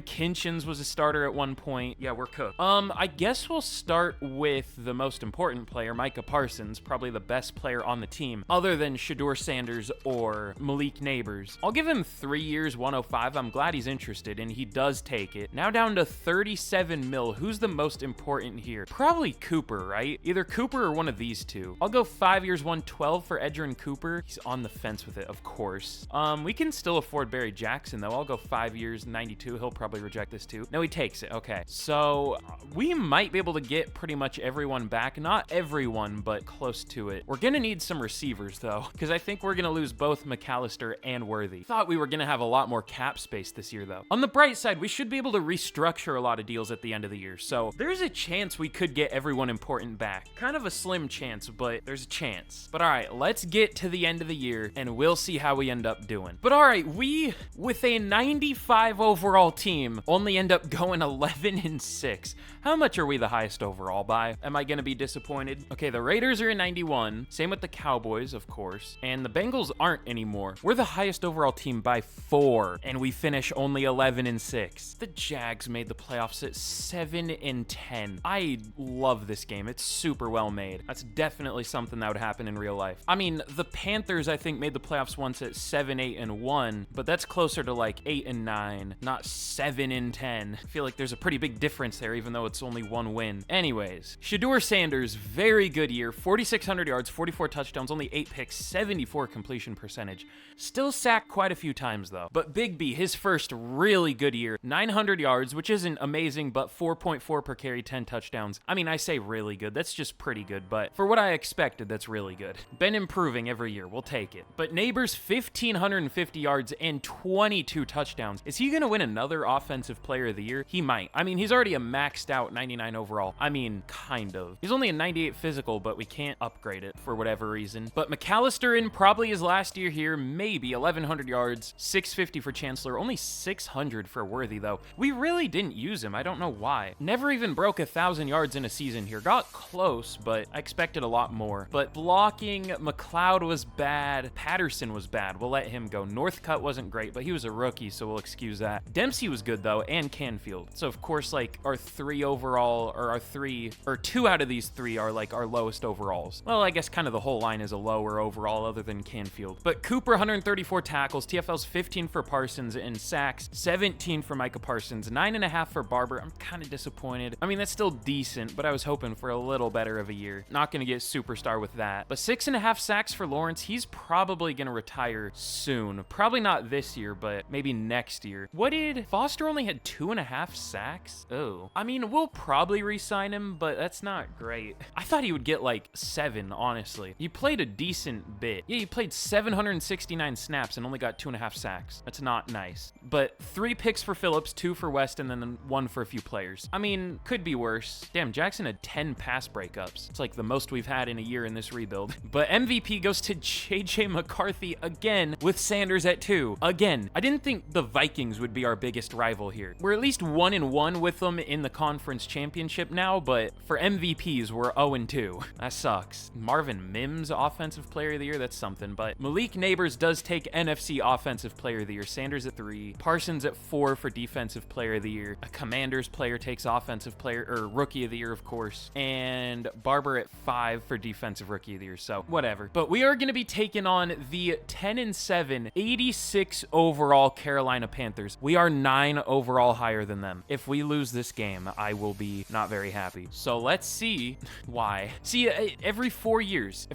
Kinchins was a starter at one point. Yeah, we're cooked. I guess we'll start with the most important player, Micah Parsons, probably the best player on the team, other than SHEDEUR Sanders or Malik Neighbors. I'll give him 3 years, 105. I'm glad he's interested, and he does take it. Now down to 37 mil. Who's the most important here? Probably Cooper, right? Either Cooper or one of these two. I'll go 5 years, 112 for Edgerrin Cooper. He's on the fence with it, of course. We can still afford Barry Jackson, though. I'll go 5 years, 92. He'll probably reject this too. No, he takes it. Okay. So we might be able to get pretty much everyone back. Not everyone, but close to it. We're gonna need some receivers, though, because I think we're gonna lose both McAllister and Worthy. Thought we were gonna have a lot more cap space this year, though. On the bright side, we should be able to restructure a lot of deals at the end of the year, so there's a chance we could get everyone important back. Kind of a slim chance, but there's a chance. But all right, let's get to the end of the year, and we'll see how we end up doing. But all right, we, with a 95 overall team, only end up going 11-6. How much are we the highest overall by? Am I gonna be disappointed? Okay, the Raiders are in 91. Same with the Cowboys, of course. And the Bengals aren't anymore. We're the highest overall team by 4, and we finish only 11-6. The Jags made the playoffs at 7-10. I love this game. It's super well made. That's definitely something that would happen in real life. I mean, the Panthers, I think, made the playoffs once at 7-8-1, but that's closer to like 8-9, not 7-10. I feel like there's a pretty big difference there, even though it's only 1 win. Anyways, SHEDEUR Sanders, very good year. 4,600 yards, 44 touchdowns, only 8 picks, 74 completion percentage. Still sacked quite a few times, though. But Big B, his first really good year. 900 yards, which isn't amazing, but 4.4 per carry, 10 touchdowns. I mean, I say really good. That's just pretty good, but for what I expected, that's really good. Been improving every year. We'll take it. But Neighbors, 1,550 yards and 22 touchdowns. Is he going to win another Offensive Player of the Year? He might. I mean, he's already a maxed out 99 overall. I mean, kind of. He's only a 98 physical, but we can't upgrade it for whatever reason. But McAllister in probably his last year here, maybe 1,100 yards, 650 for Chancellor, only 600 for Worthy, though. We really didn't use him. I don't know why. Never even broke 1,000 yards in a season here. Got close, but I expected a lot more. But blocking, McLeod was bad. Patterson was bad. We'll let him go. Northcutt wasn't great, but he was a rookie, so we'll excuse that. Dempsey was good, though, and Canfield. So, of course, like, our 3 overall, or our 2 out of these 3 are, like, our lowest overalls. Well, I guess kind of the whole line is a lower overall other than Canfield. But Cooper, 134 tackles. TFL's 15 for Parsons, and sacks, 17 for Micah Parsons, 9.5 for Barber. I'm kind of disappointed. I mean, that's still decent, but I was hoping for a little better of a year. Not going to get superstar with that. But 6.5 sacks for Lawrence. He's probably going to retire soon. Probably not this year, but maybe next year. What did Foster only had 2.5 sacks? Oh, I mean, we'll probably re-sign him, but that's not great. I thought he would get like 7, honestly. He played a decent bit. Yeah, he played 769 snaps and only got 2.5 sacks. That's not nice. But 3 picks for Phillips, 2 for West, and then 1 for a few players. I mean, could be worse. Damn, Jackson had 10 pass breakups. It's like the most we've had in a year in this rebuild. But MVP goes to JJ McCarthy again with Sanders at 2. Again, I didn't think the Vikings would be our biggest rival here. We're at least 1-1 with them in the conference championship now, but for MVPs, we're 0-2. That sucks. Marvin Mims, Offensive Player of the Year, that's something, but Malik Neighbors does take NFC Offensive Player of the Year. Sanders at 3. Parsons at 4 for Defensive Player of the Year. A Commanders player takes Offensive Player, or Rookie of the Year, of course. And Barber at 5 for Defensive Rookie of the Year, so whatever. But we are going to be taking on the 10-7, 86 overall Carolina Panthers. We are 9 overall higher than them. If we lose this game, I will be not very happy. So let's see why. See, every 4 years,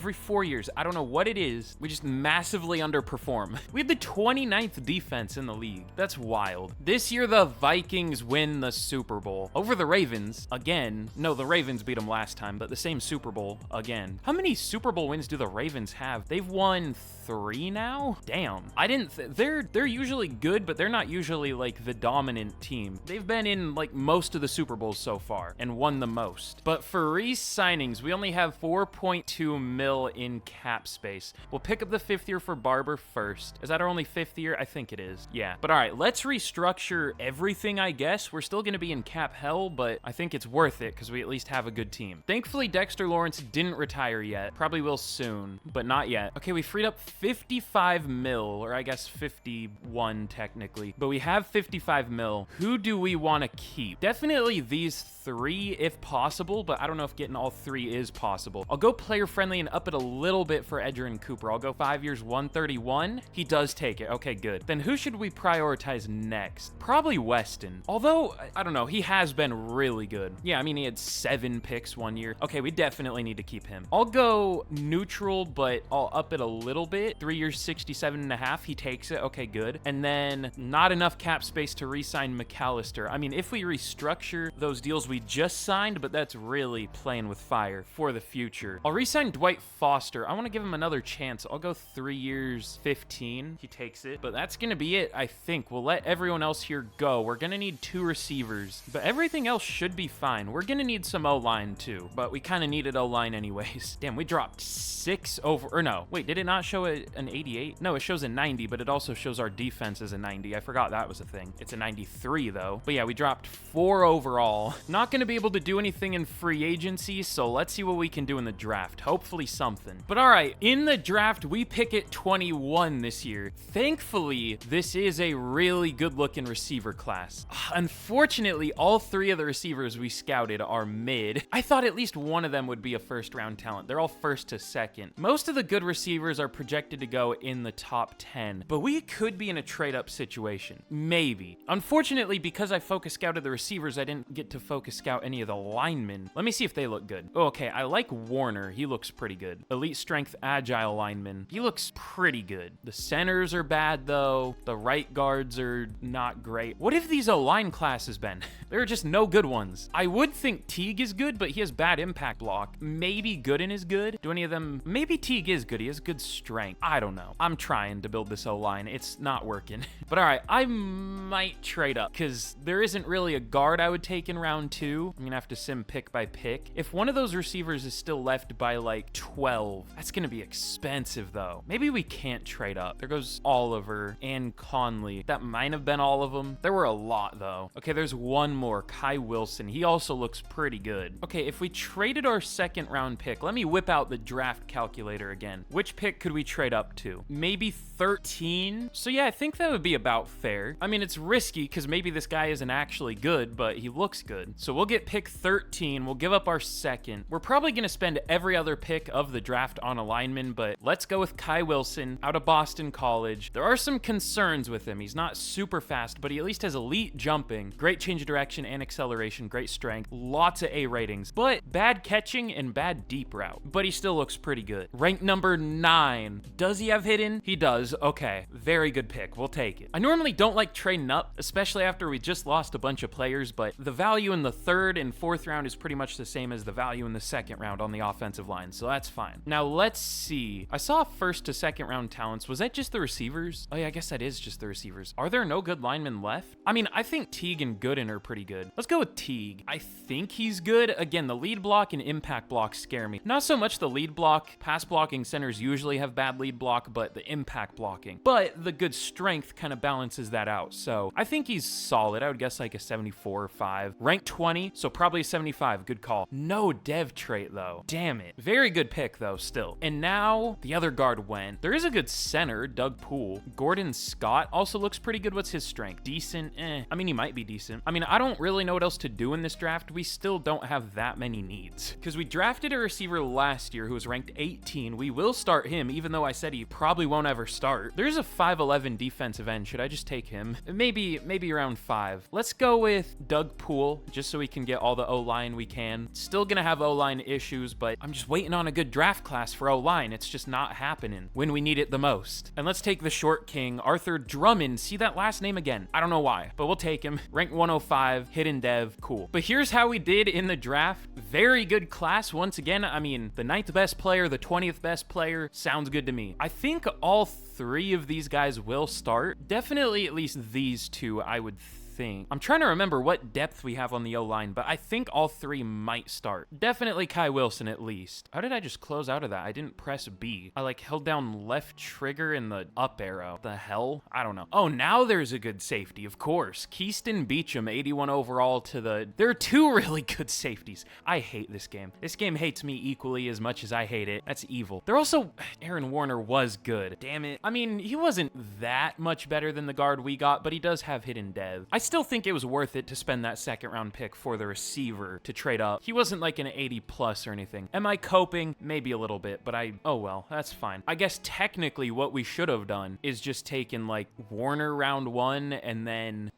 I don't know what it is, we just massively underperform. We have the 29th defense in the league. That's wild. This year, the Vikings win the Super Bowl over the Ravens again. No, the Ravens beat them last time, but the same Super Bowl again. How many Super Bowl wins do the Ravens have? They've won 3 now? Damn. I didn't, they're usually good, but they're not usually like the dominant team. They've been in like most of the Super Bowls so far and won the most. But for re-signings, we only have 4.2 mil in cap space. We'll pick up the 5th year for Barber first. Is that our only 5th year? I think it is. Yeah. But all right, let's restructure everything, I guess. We're still going to be in cap hell, but I think it's worth it because we at least have a good team. Thankfully, Dexter Lawrence didn't retire yet. Probably will soon, but not yet. Okay, we freed up $55 mil, or I guess 51 technically, but we have 55 mil. Who do we want to keep? Definitely these three if possible, but I don't know if getting all three is possible. I'll go player friendly and up it a little bit for Edgerrin Cooper. I'll go 5 years, 131. He does take it. Okay, good. Then who should we prioritize next? Probably Weston. Although, I don't know, he has been really good. Yeah, I mean, he had 7 picks 1 year. Okay, we definitely need to keep him. I'll go neutral, but I'll up it a little bit. 3 years, 67.5. He takes it. Okay, good. And then not enough cap space to re-sign McAllister. I mean, if we restructure those deals we just signed, but that's really playing with fire for the future. I'll re-sign Dwight Foster. I want to give him another chance. I'll go 3 years, 15. He takes it, but that's going to be it, I think. We'll let everyone else here go. We're going to need 2 receivers, but everything else should be fine. We're going to need some O-line too, but we kind of needed O-line anyways. Damn, we dropped 6 over, or no, wait, did it not show an 88? No, it shows a 90, but it also shows our defense as a 90. I forgot that was a thing. It's a 93 though. But yeah, we dropped 4 overall. Not going to be able to do anything in free agency, so let's see what we can do in the draft. Hopefully something. But all right, in the draft, we pick at 21 this year. Thankfully, this is a really good looking receiver class. Unfortunately, all 3 of the receivers we scouted are mid. I thought at least one of them would be a first round talent. They're all first to second. Most of the good receivers are projected to go in the top 10, but we could be in a trade up situation. Maybe. Unfortunately, because I focus scouted the receivers, I didn't get to focus scout any of the linemen. Let me see if they look good. Oh, okay, I like Warner. He looks pretty good. Elite strength, agile lineman. He looks pretty good. The centers are bad though. The right guards are not great. What have these O-line classes been? There are just no good ones. I would think Teague is good, but he has bad impact block. Maybe Gooden is good. Do any of them? Maybe Teague is good. He has good strength. I don't know. I'm trying to build this O-line. It's not working. But all right, I might trade up because there isn't really a guard I would take in round 2. I'm gonna have to sim pick by pick. If one of those receivers is still left by like 12, that's gonna be expensive though. Maybe we can't trade up. There goes Oliver and Conley. That might have been all of them. There were a lot though. Okay, there's one more, Kai Wilson. He also looks pretty good. Okay, if we traded our 2nd round pick, let me whip out the draft calculator again. Which pick could we trade up to? Maybe 13? So yeah, I think that would be about fair. I mean, it's risky because maybe this guy isn't actually good, but he looks good. So we'll get pick 13. We'll give up our 2nd. We're probably going to spend every other pick of the draft on a lineman, but let's go with Kai Wilson out of Boston College. There are some concerns with him. He's not super fast, but he at least has elite jumping, great change of direction and acceleration, great strength, lots of A ratings, but bad catching and bad deep route. But he still looks pretty good. Ranked number 9. Does he have hidden? He does. Okay, very good pick. We'll take it. I normally don't like trading up, especially after we just lost a bunch of players, but the value in the 3rd and 4th round is pretty much the same as the value in the 2nd round on the offensive line, so that's fine. Now let's see. I saw 1st to 2nd round talents. Was that just the receivers? Oh yeah, I guess that is just the receivers. Are there no good linemen left? I mean, I think Teague and Gooden are pretty good. Let's go with Teague. I think he's good. Again, the lead block and impact block scare me. Not so much the lead block. Pass blocking centers usually have bad lead block, but the impact blocking. But the good strength kind of balances that out. So I think he's solid. I would guess like a 74 or 5. Ranked 20, so probably a 75. Good call. No dev trait though. Damn it. Very good pick though still. And now the other guard went. There is a good center, Doug Poole. Gordon Scott also looks pretty good. What's his strength? Decent? I mean, he might be decent. I mean, I don't really know what else to do in this draft. We still don't have that many needs because we drafted a receiver last year who was ranked 18. We will start him, even though I said he probably won't ever start. There's a 5'11 defensive end. Should I just take him? Maybe around 5. Let's go with Doug Poole just so we can get all the O-line we can. Still gonna have O-line issues, but I'm just waiting on a good draft class for O-line. It's just not happening when we need it the most. And let's take the short king, Arthur Drummond. See that last name again? I don't know why, but we'll take him. Rank 105, hidden dev, cool. But here's how we did in the draft. Very good class once again. I mean, the 9th best player, the 20th best player, sounds good to me. I think all 3 of these guys will start. Definitely at least these 2, I would think. I'm trying to remember what depth we have on the O-line, but I think all three might start. Definitely Kai Wilson at least. How did I just close out of that? I didn't press B. I like held down left trigger in the up arrow. The hell? I don't know. Oh, now there's a good safety, of course. Keyston Beachum, 81 overall to the... There are two really good safeties. I hate this game. This game hates me equally as much as I hate it. That's evil. They're also... Aaron Warner was good. Damn it. I mean, he wasn't that much better than the guard we got, but he does have hidden dev. I still think it was worth it to spend that second round pick for the receiver to trade up. He wasn't like an 80 plus or anything. Am I coping? Maybe a little bit, but oh well, that's fine. I guess technically what we should have done is just taken like Warner round 1 and then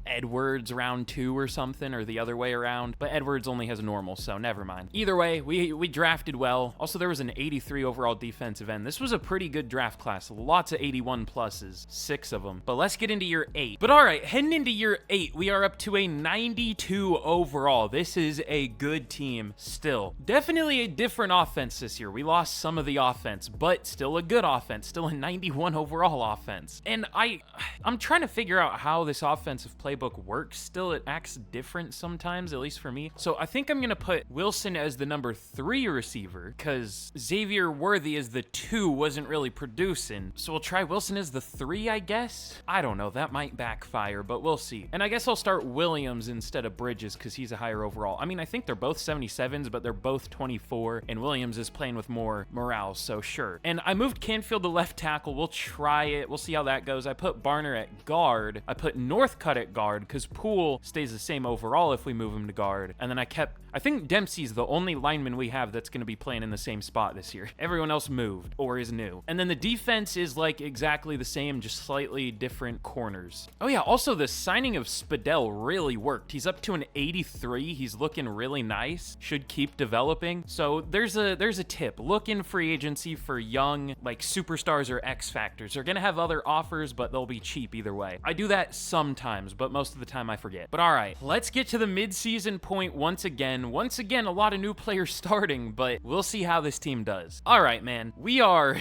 Edwards round 2 or something, or the other way around, but Edwards only has a normal, so never mind. Either way, we drafted well. Also, there was an 83 overall defensive end. This was a pretty good draft class. Lots of 81 pluses, 6 of them. But let's get into year 8. But all right, heading into year 8, we are up to a 92 overall. This is a good team still. Definitely a different offense this year. We lost some of the offense, but still a good offense. Still a 91 overall offense. And I'm trying to figure out how this offensive playbook works. Still, it acts different sometimes, at least for me. So I think I'm going to put Wilson as the number 3 receiver because Xavier Worthy as the 2 wasn't really producing. So we'll try Wilson as the 3, I guess. I don't know. That might backfire, but we'll see. And I guess I'll start Williams instead of Bridges because he's a higher overall. I mean, I think they're both 77s, but they're both 24, and Williams is playing with more morale, so sure. And I moved Canfield to left tackle. We'll try it. We'll see how that goes. I put Barner at guard. I put Northcutt at guard because Poole stays the same overall if we move him to guard. And then I think Dempsey's the only lineman we have that's going to be playing in the same spot this year. Everyone else moved or is new. And then the defense is like exactly the same, just slightly different corners. Oh yeah, also the signing of Spadell really worked. He's up to an 83. He's looking really nice. Should keep developing. So there's a tip. Look in free agency for young, like superstars or X Factors. They're going to have other offers, but they'll be cheap either way. I do that sometimes, but most of the time I forget. But all right, let's get to the mid-season point once again. Once again, a lot of new players starting, but we'll see how this team does. All right, man. We are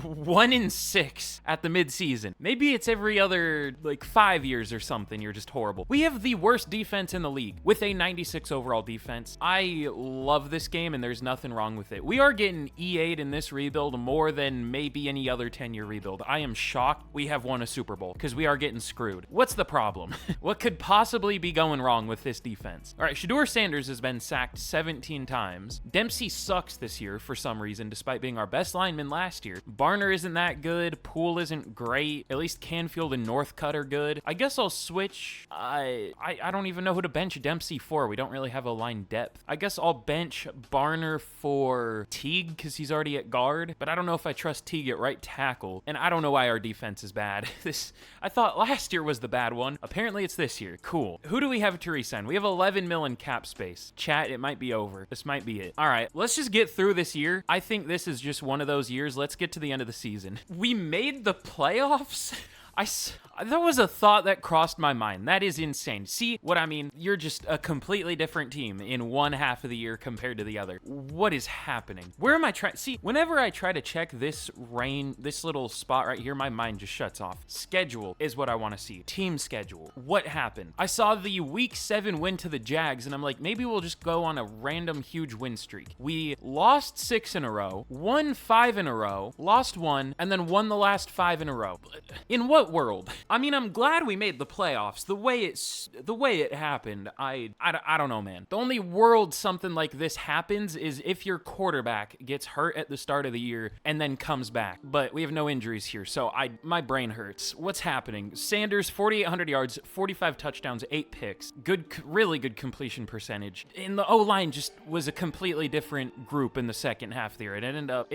1-6 at the mid-season. Maybe it's every other, like, 5 years or something. You're just horrible. We have the worst defense in the league with a 96 overall defense. I love this game, and there's nothing wrong with it. We are getting EA'd in this rebuild more than maybe any other 10-year rebuild. I am shocked we have won a Super Bowl because we are getting screwed. What's the problem? What could possibly be going wrong with this defense? All right, SHEDEUR Sanders has been sacked 17 times. Dempsey sucks this year for some reason, despite being our best lineman last year. Barner isn't that good. Poole isn't great. At least Canfield and Northcutt are good. I guess I'll switch. I don't even know who to bench Dempsey for. We don't really have a line depth. I guess I'll bench Barner for Teague because he's already at guard, but I don't know if I trust Teague at right tackle, and I don't know why our defense is bad. I thought last year was the bad one. Apparently it's this year. Cool. Who do we have to re-sign? We have 11 mil in cap space. Chat, it might be over. This might be it. All right, let's just get through this year. I think this is just one of those years. Let's get to the end of the season. We made the playoffs? That was a thought that crossed my mind. That is insane. See what I mean? You're just a completely different team in one half of the year compared to the other. What is happening? Where am I trying? See, whenever I try to check this little spot right here, my mind just shuts off. Schedule is what I want to see. Team schedule. What happened? I saw the week 7 win to the Jags, and I'm like, maybe we'll just go on a random huge win streak. We lost 6 in a row, won 5 in a row, lost 1, and then won the last 5 in a row. In what world? I mean, I'm glad we made the playoffs. The way it happened, I don't know, man. The only world something like this happens is if your quarterback gets hurt at the start of the year and then comes back. But we have no injuries here, so my brain hurts. What's happening? Sanders, 4,800 yards, 45 touchdowns, 8 picks. Really good completion percentage. And the O-line just was a completely different group in the second half there. It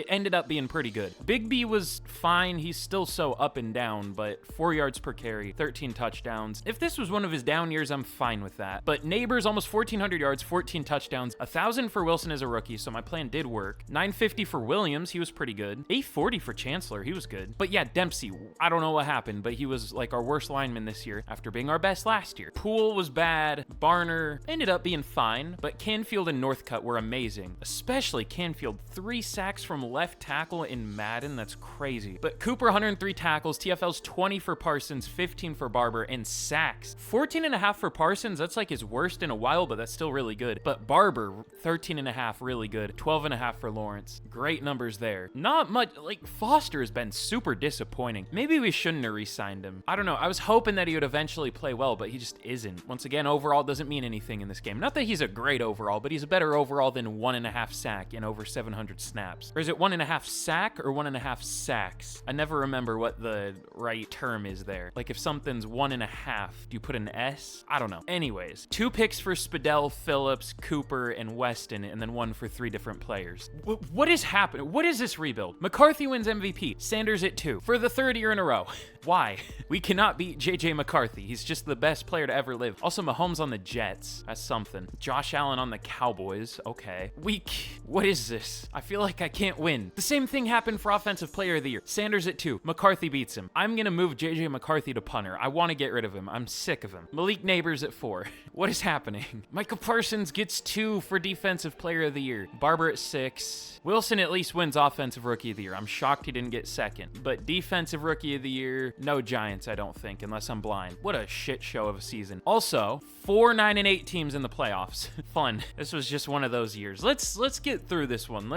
ended up being pretty good. Big B was fine. He's still so up and down, but 4 yards per carry, 13 touchdowns. If this was one of his down years, I'm fine with that. But Neighbors, almost 1,400 yards, 14 touchdowns, 1,000 for Wilson as a rookie, so my plan did work. 950 for Williams, he was pretty good. 840 for Chancellor, he was good. But yeah, Dempsey, I don't know what happened, but he was like our worst lineman this year after being our best last year. Poole was bad. Barner ended up being fine, but Canfield and Northcutt were amazing. Especially Canfield, 3 sacks from left tackle in Madden, that's crazy. But Cooper, 103 tackles, TFL's 20 20 for Parsons, 15 for Barber, and sacks. 14.5 for Parsons, that's like his worst in a while, but that's still really good. But Barber, 13.5, really good. 12.5 for Lawrence. Great numbers there. Not much, like, Foster has been super disappointing. Maybe we shouldn't have re-signed him. I don't know. I was hoping that he would eventually play well, but he just isn't. Once again, overall doesn't mean anything in this game. Not that he's a great overall, but he's a better overall than 1.5 sack in over 700 snaps. Or is it 1.5 sack or 1.5 sacks? I never remember what the right term is there. Like if something's 1.5, do you put an S? I don't know. Anyways, 2 picks for Spadell, Phillips, Cooper, and Weston, and then 1 for 3 different players. What is happening? What is this rebuild? McCarthy wins MVP. Sanders at 2 for the 3rd year in a row. Why? We cannot beat JJ McCarthy. He's just the best player to ever live. Also, Mahomes on the Jets. That's something. Josh Allen on the Cowboys. Okay. Weak. What is this? I feel like I can't win. The same thing happened for Offensive Player of the Year. Sanders at 2. McCarthy beats him. I'm gonna move JJ McCarthy to punter. I want to get rid of him. I'm sick of him. Malik Neighbors at 4. What is happening? Michael Parsons gets 2 for Defensive Player of the Year. Barber at 6. Wilson at least wins Offensive Rookie of the Year. I'm shocked he didn't get 2nd. But Defensive Rookie of the Year, no Giants, I don't think, unless I'm blind. What a shit show of a season. Also, 4, 9, and 8 teams in the playoffs. Fun. This was just one of those years. Let's get through this one.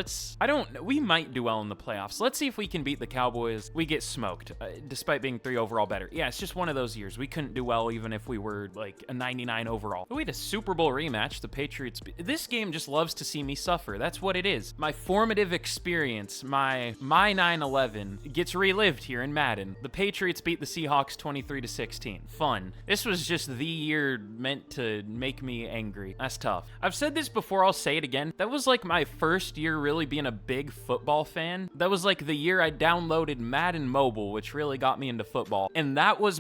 We might do well in the playoffs. Let's see if we can beat the Cowboys. We get smoked, despite being 3 overall better. Yeah, it's just one of those years. We couldn't do well even if we were like a 99 overall. But we had a Super Bowl rematch. The Patriots. This game just loves to see me suffer. That's what it is. My formative experience, my 9/11 gets relived here in Madden. The Patriots beat the Seahawks 23-16. Fun. This was just the year meant to make me angry. That's tough. I've said this before, I'll say it again. That was like my first year really being a big football fan. That was like the year I downloaded Madden Mobile, which really got me into football. And that was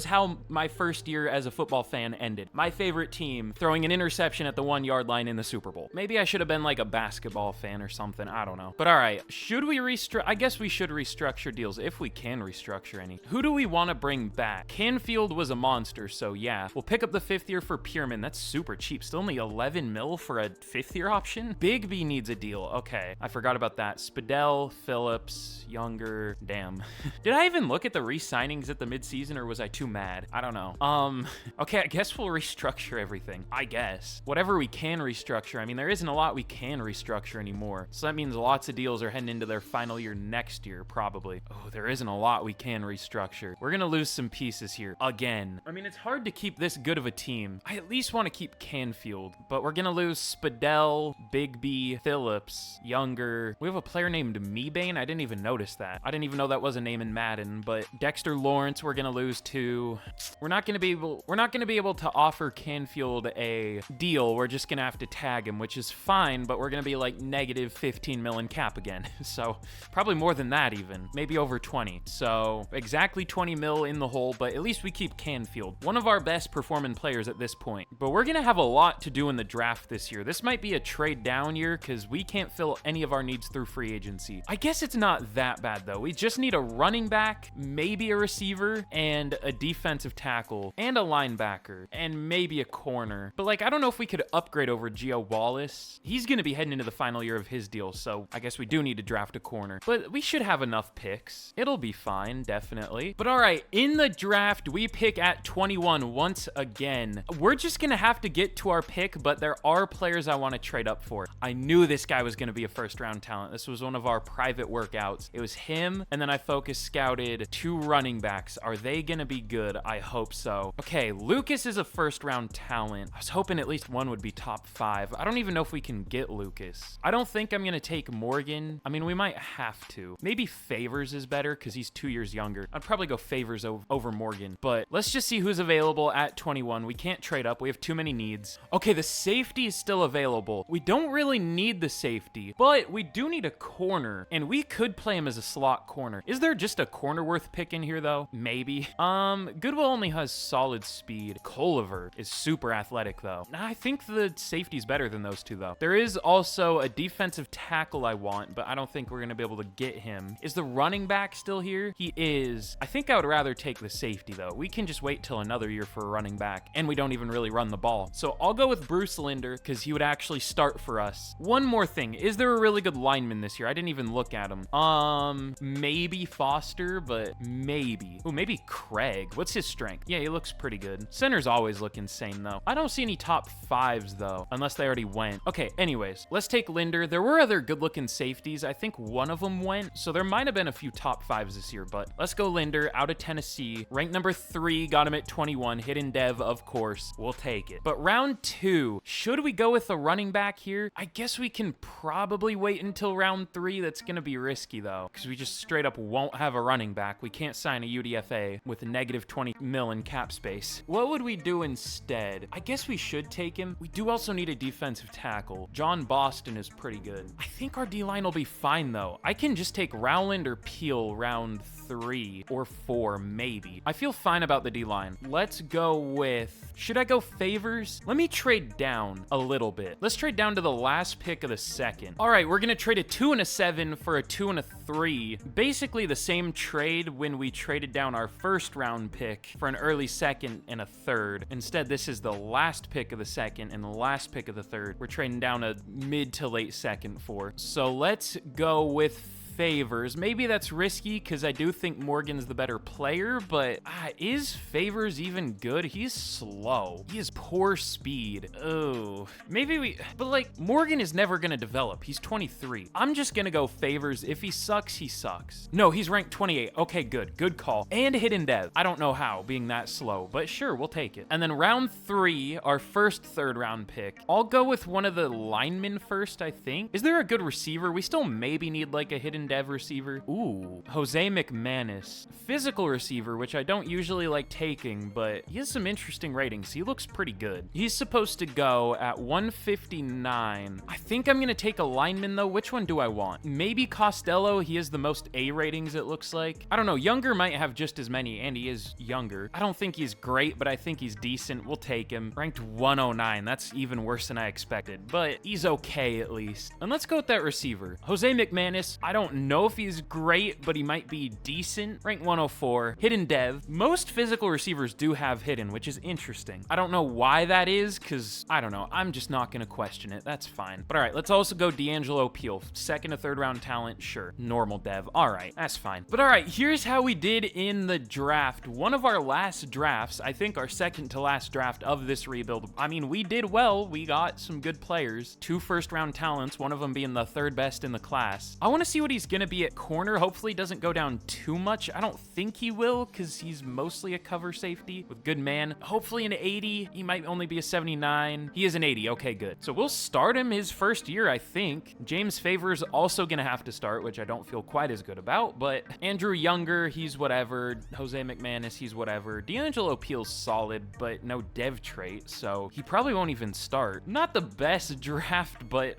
how my first year as a football fan ended. My favorite team throwing an interception at the 1-yard line in the Super Bowl. Maybe I should have been like a basketball fan or something. I don't know. But all right, should we I guess we should restructure deals if we can restructure any. Who do we want to bring back? Canfield was a monster, so yeah. We'll pick up the 5th year for Pierman. That's super cheap. Still only 11 mil for a 5th year option? Big B needs a deal. Okay, I forgot about that. Spadell, Phillips, Younger. Damn. Did I even look at the re-signings at the midseason, or was I too mad? I don't know. Okay, I guess we'll restructure everything. I guess. Whatever we can restructure. I mean, there isn't a lot we can restructure anymore. So that means lots of deals are heading into their final year next year, probably. Oh, there isn't a lot we can restructure. We're gonna lose some pieces here. Again. I mean, it's hard to keep this good of a team. I at least want to keep Canfield, but we're gonna lose Spadell, Big B, Phillips, Younger. We have a player named Mebane. I didn't even notice that. I didn't even know that was a name in Madden, but Dexter Lawrence we're gonna lose to. We're not gonna be able to offer Canfield a deal. We're just gonna have to tag him, which is fine, but we're gonna be like negative 15 mil in cap again. So probably more than that even, maybe over 20. So exactly 20 mil in the hole, but at least we keep Canfield. One of our best performing players at this point. But we're gonna have a lot to do in the draft this year. This might be a trade down year because we can't fill any of our needs through free agency. I guess it's not that bad though. We just need a running back, maybe a receiver, and a defensive tackle, and a linebacker, and maybe a corner. But like, I don't know if we could upgrade over Gio Wallace. He's gonna be heading into the final year of his deal, so I guess we do need to draft a corner. But we should have enough picks. It'll be fine, definitely. But all right, in the draft, we pick at 21 once again. We're just gonna have to get to our pick, but there are players I want to trade up for. I knew this guy was gonna be a first-round talent. This was one of our private workouts. It was him, and then I scouted 2 running backs. Are they gonna be good? I hope so. Okay, Lucas is a first-round talent. I was hoping at least one would be top 5. I don't even know if we can get Lucas. I don't think I'm gonna take Morgan. I mean, we might have to. Maybe Favors is better because he's 2 years younger. I'd probably go Favors over Morgan, but let's just see who's available at 21. We can't trade up. We have too many needs. Okay, the safety is still available. We don't really need the safety, but we do need a corner, and we could play him as a slot corner. Is there just a corner worth picking here though? Maybe. Goodwill only has solid speed. Culliver is super athletic though. I think the safety's better than those two though. There is also a defensive tackle I want, but I don't think we're gonna be able to get him. Is the running back still here? He is. I think I would rather take the safety though. We can just wait till another year for a running back, and we don't even really run the ball. So I'll go with Bruce Linder because he would actually start for us. One more thing. Is there a really good lineman this year? I didn't even look at him. Maybe Foster, but maybe. Ooh, maybe Craig. What's his strength? Yeah, he looks pretty good. Centers always look insane, though. I don't see any top 5s, though, unless they already went. Okay, anyways, let's take Linder. There were other good-looking safeties. I think one of them went, so there might have been a few top 5s this year, but let's go Linder out of Tennessee. Ranked number 3, got him at 21. Hidden Dev, of course. We'll take it. But round 2, should we go with a running back here? I guess we can probably wait until round 3. That's going to be risky, though, because we just straight up won't have a running back. We can't sign a UDFA with a negative 20 mil in cap space. What would we do instead? I guess we should take him. We do also need a defensive tackle. John Boston is pretty good. I think our D-line will be fine, though. I can just take Rowland or Peel round 3 or 4, maybe. I feel fine about the D-line. Let's go with... Should I go Favors? Let me trade down a little bit. Let's trade down to the last pick of the second. All right, we're gonna trade a 2 and a 7 for a 2 and a 3. Basically the same trade when we traded down our first round pick for an early second and a third. Instead, this is the last pick of the second and the last pick of the third. We're trading down a mid to late second for. So let's go with Favors. Maybe that's risky because I do think Morgan's the better player, but is Favors even good? He's slow. He has poor speed. Oh, maybe but like Morgan is never going to develop. He's 23. I'm just going to go Favors. If he sucks, he sucks. No, he's ranked 28. Okay, good. Good call. And Hidden Dev. I don't know how being that slow, but sure, we'll take it. And then round 3, our first third round pick. I'll go with one of the linemen first, I think. Is there a good receiver? We still maybe need like a Hidden Dev receiver. Ooh, Jose McManus. Physical receiver, which I don't usually like taking, but he has some interesting ratings. He looks pretty good. He's supposed to go at 159. I think I'm gonna take a lineman though. Which one do I want? Maybe Costello. He has the most A ratings, it looks like. I don't know. Younger might have just as many, and he is younger. I don't think he's great, but I think he's decent. We'll take him. Ranked 109. That's even worse than I expected, but he's okay at least. And let's go with that receiver. Jose McManus. I don't know if he's great, but he might be decent. Rank 104. Hidden Dev. Most physical receivers do have hidden, which is interesting. I don't know why that is, because I don't know. I'm just not going to question it. That's fine. But all right, let's also go D'Angelo Peel. Second to third round talent, sure. Normal Dev. All right, that's fine. But all right, here's how we did in the draft. One of our last drafts, I think our second to last draft of this rebuild. I mean, we did well. We got some good players. 2 first round talents, one of them being the 3rd best in the class. I want to see what he's going to be at corner. Hopefully doesn't go down too much. I don't think he will because he's mostly a cover safety with good man. Hopefully an 80. He might only be a 79. He is an 80. Okay, good. So we'll start him his first year, I think. James Favors also gonna have to start, which I don't feel quite as good about, but Andrew Younger, he's whatever. Jose McManus, he's whatever. D'Angelo Peel's solid, but no dev trait, so he probably won't even start. Not the best draft, but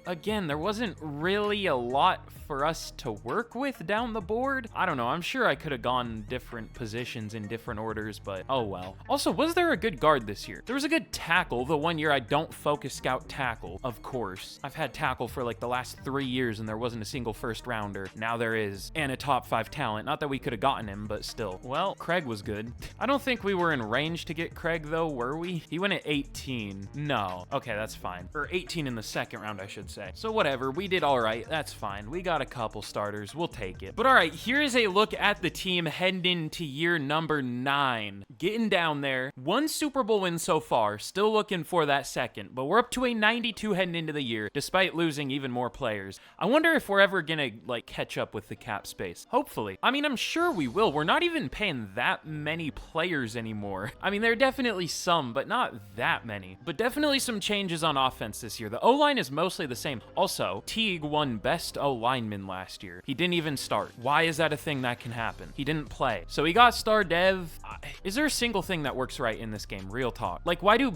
again, there wasn't really a lot for us to work with down the board. I don't know. I'm sure I could have gone different positions in different orders, but oh well. Also, was there a good guard this year? There was a good tackle the one year I don't focus scout tackle, of course. I've had tackle for like the last 3 years and there wasn't a single first rounder. Now there is, and a top 5 talent. Not that we could have gotten him, but still. Well, Craig was good. I don't think we were in range to get Craig though, were we? He went at 18. No. Okay, that's fine. Or 18 in the second round, I should say. So whatever, we did all right. That's fine. We got a couple starters. We'll take it. But all right, here's a look at the team heading into year number 9. Getting down there. 1 Super Bowl win so far. Still looking for that second, but we're up to a 92 heading into the year, despite losing even more players. I wonder if we're ever gonna like catch up with the cap space. Hopefully. I mean, I'm sure we will. We're not even paying that many players anymore. I mean, there are definitely some, but not that many. But definitely some changes on offense this year. The O-line is mostly the same. Also, Teague won best O-lineman last year. He didn't even start. Why is that a thing that can happen? He didn't play. So he got star dev. Is there a single thing that works right in this game? Real talk. Like, why do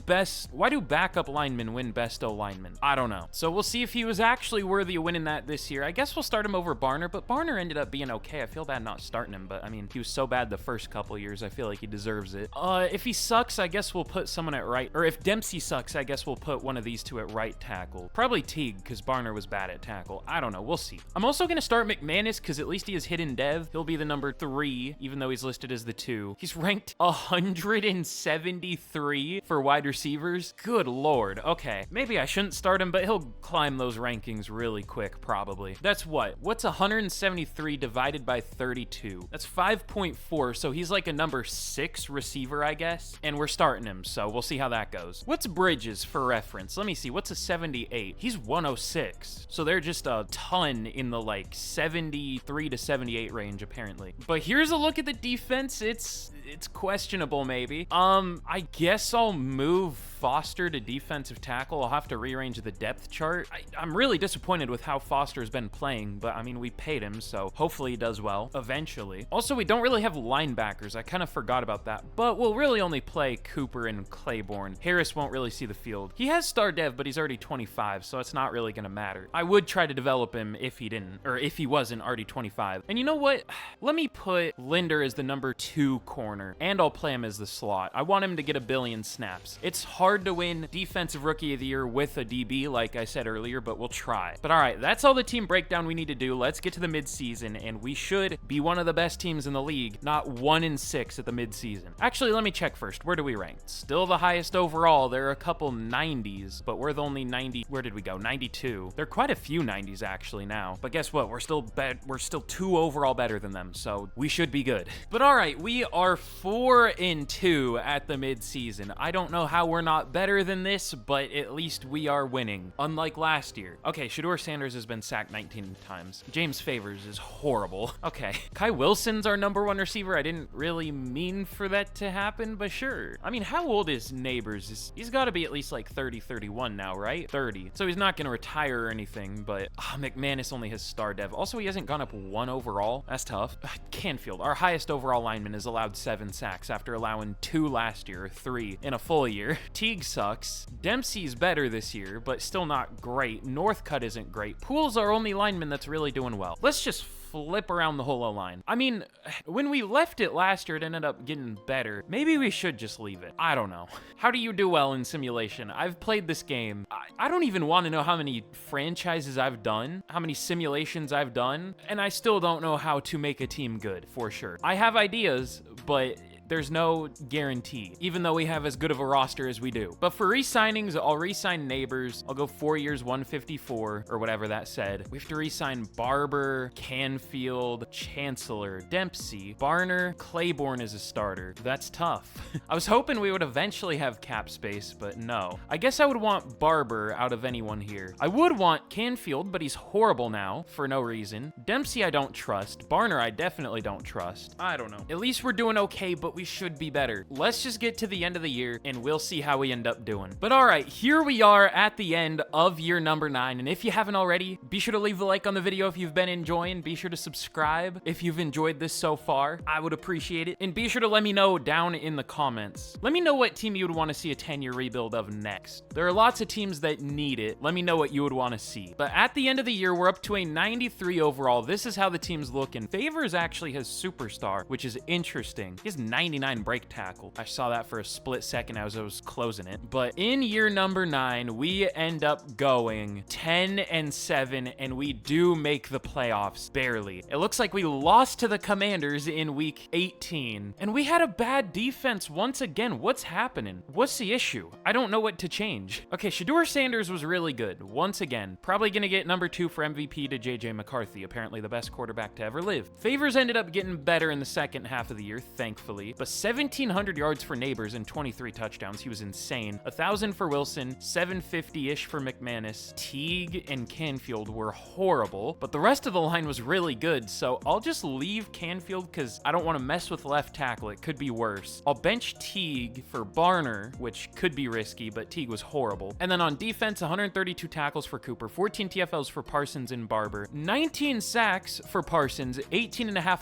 backup linemen win best O-lineman? I don't know. So we'll see if he was actually worthy of winning that this year. I guess we'll start him over Barner, but Barner ended up being okay. I feel bad not starting him, but I mean, he was so bad the first couple years. I feel like he deserves it. If he sucks, I guess we'll put someone at right, or if Dempsey sucks, I guess we'll put one of these two at right tackle. Probably Teague, because Barner was bad at tackle. I don't know. We'll see. I'm also going to start McManus because at least he is hidden dev. He'll be the number 3, even though he's listed as the 2. He's ranked 173 for wide receivers. Good Lord. Okay, maybe I shouldn't start him, but he'll climb those rankings really quick, probably. That's what's 173 divided by 32? That's 5.4, so he's like a number 6 receiver, I guess. And we're starting him, so we'll see how that goes. What's Bridges for reference? Let me see. What's a 78? He's 106. So they're just a ton in the like 73 to 78 range, apparently. But here's a look at the defense. It's questionable, maybe. I guess I'll move Foster to defensive tackle. I'll have to rearrange the depth chart. I'm really disappointed with how Foster's been playing, but I mean, we paid him, so hopefully he does well eventually. Also, we don't really have linebackers. I kind of forgot about that, but we'll really only play Cooper and Claiborne. Harris won't really see the field. He has star dev, but he's already 25, so it's not really gonna matter. I would try to develop him if he didn't, or if he wasn't already 25. And you know what? Let me put Linder as the number 2 corner, and I'll play him as the slot. I want him to get a billion snaps. It's hard to win Defensive Rookie of the Year with a DB, like I said earlier, but we'll try. But all right, that's all the team breakdown we need to do. Let's get to the midseason, and we should be one of the best teams in the league, not 1-6 at the midseason. Actually, let me check first. Where do we rank? Still the highest overall. There are a couple 90s, but we're the only 90. Where did we go? 92. There are quite a few 90s actually now. But guess what? We're still 2 overall better than them, so we should be good. But all right, we are 4-2 at the midseason. I don't know how we're not better than this, but at least we are winning, unlike last year. Okay, SHEDEUR Sanders has been sacked 19 times. James Favors is horrible. Okay, Kai Wilson's our number 1 receiver. I didn't really mean for that to happen, but sure. I mean, how old is Neighbors? He's got to be at least like 30, 31 now, right? 30. So he's not going to retire or anything, but McManus only has star dev. Also, he hasn't gone up 1 overall. That's tough. Canfield, our highest overall lineman, has allowed 7 sacks after allowing 2 last year, 3 in a full year. Teague sucks. Dempsey's better this year, but still not great. Northcutt isn't great. Poole's our only lineman that's really doing well. Let's just flip around the whole O-line. I mean, when we left it last year, it ended up getting better. Maybe we should just leave it. I don't know. How do you do well in simulation? I've played this game. I don't even want to know how many franchises I've done, how many simulations I've done, and I still don't know how to make a team good, for sure. I have ideas, but there's no guarantee, even though we have as good of a roster as we do. But for re-signings, I'll re-sign Neighbors. I'll go 4 years, 154, or whatever that said. We have to re-sign Barber, Canfield, Chancellor, Dempsey, Barner, Claiborne is a starter. That's tough. I was hoping we would eventually have cap space, but no. I guess I would want Barber out of anyone here. I would want Canfield, but he's horrible now for no reason. Dempsey I don't trust. Barner I definitely don't trust. I don't know. At least we're doing okay, but we should be better. Let's just get to the end of the year and we'll see how we end up doing. But all right, here we are at the end of year number 9. And if you haven't already, be sure to leave a like on the video if you've been enjoying. Be sure to subscribe if you've enjoyed this so far. I would appreciate it. And be sure to let me know down in the comments. Let me know what team you would want to see a 10-year rebuild of next. There are lots of teams that need it. Let me know what you would want to see. But at the end of the year, we're up to a 93 overall. This is how the team's looking. Favors actually has superstar, which is interesting. He has 99 break tackle. I saw that for a split second as I was closing it. But in year number 9, we end up going 10-7, and we do make the playoffs barely. It looks like we lost to the Commanders in week 18, and we had a bad defense once again. What's happening? What's the issue? I don't know what to change. Okay, SHEDEUR Sanders was really good once again. Probably gonna get number 2 for MVP to JJ McCarthy, apparently the best quarterback to ever live. Favors ended up getting better in the second half of the year, thankfully, but 1,700 yards for Neighbors and 23 touchdowns. He was insane. 1,000 for Wilson, 750-ish for McManus. Teague and Canfield were horrible, but the rest of the line was really good, so I'll just leave Canfield because I don't want to mess with left tackle. It could be worse. I'll bench Teague for Barner, which could be risky, but Teague was horrible. And then on defense, 132 tackles for Cooper, 14 TFLs for Parsons and Barber, 19 sacks for Parsons, 18.5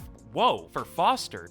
for Foster.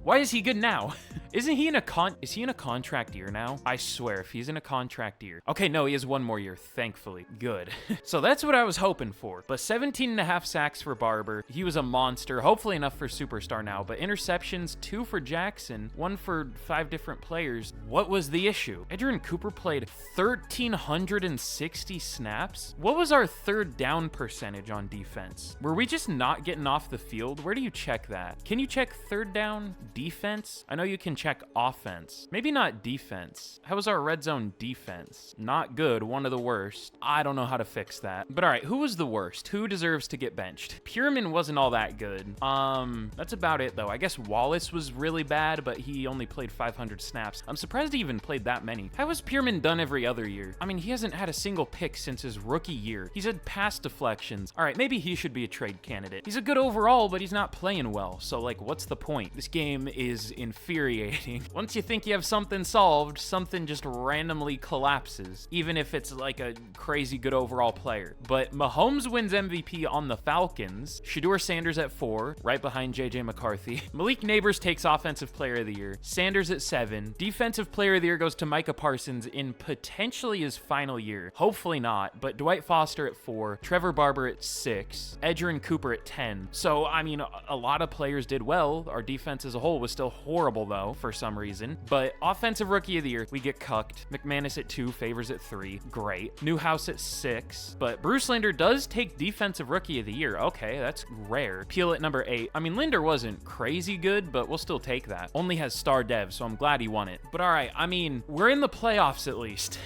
Why is he good now? Isn't he in a is he in a contract year now? I swear, if he's in a contract year. Okay, no, he has one more year, thankfully. Good. So that's what I was hoping for. But 17.5 sacks for Barber. He was a monster, hopefully enough for superstar now. But interceptions, 2 for Jackson, 1 for 5 different players. What was the issue? Adrian Cooper played 1,360 snaps. What was our third down percentage on defense? Were we just not getting off the field? Where do you check that? Can you check third down defense? I know you can check offense. Maybe not defense. How was our red zone defense? Not good, one of the worst. I don't know how to fix that. But all right, who was the worst? Who deserves to get benched? Pierman wasn't all that good. That's about it though. I guess Wallace was really bad, but he only played 500 snaps. I'm surprised he even played that many. How has Pierman done every other year? I mean, he hasn't had a single pick since his rookie year. He's had pass deflections. All right, maybe he should be a trade candidate. He's a good overall, but he's not playing well. So like, what's the point? This game is infuriating. Once you think you have something solved, something just randomly collapses, even if it's like a crazy good overall player. But Mahomes wins MVP on the Falcons. SHEDEUR Sanders at 4, right behind JJ McCarthy. Malik Neighbors takes Offensive Player of the Year. Sanders at 7. Defensive Player of the Year goes to Micah Parsons in potentially his final year. Hopefully not, but Dwight Foster at 4. Trevor Barber at 6. Edgerrin Cooper at 10. So, I mean, a lot of players did well. Our defense as a whole was still horrible, though, for some reason. But Offensive Rookie of the Year, we get cucked. McManus at 2, Favors at 3. Great. Newhouse at 6. But Bruce Linder does take Defensive Rookie of the Year. Okay, that's rare. Peel at number 8. I mean, Linder wasn't crazy good, but we'll still take that. Only has star dev, so I'm glad he won it. But all right, I mean, we're in the playoffs at least.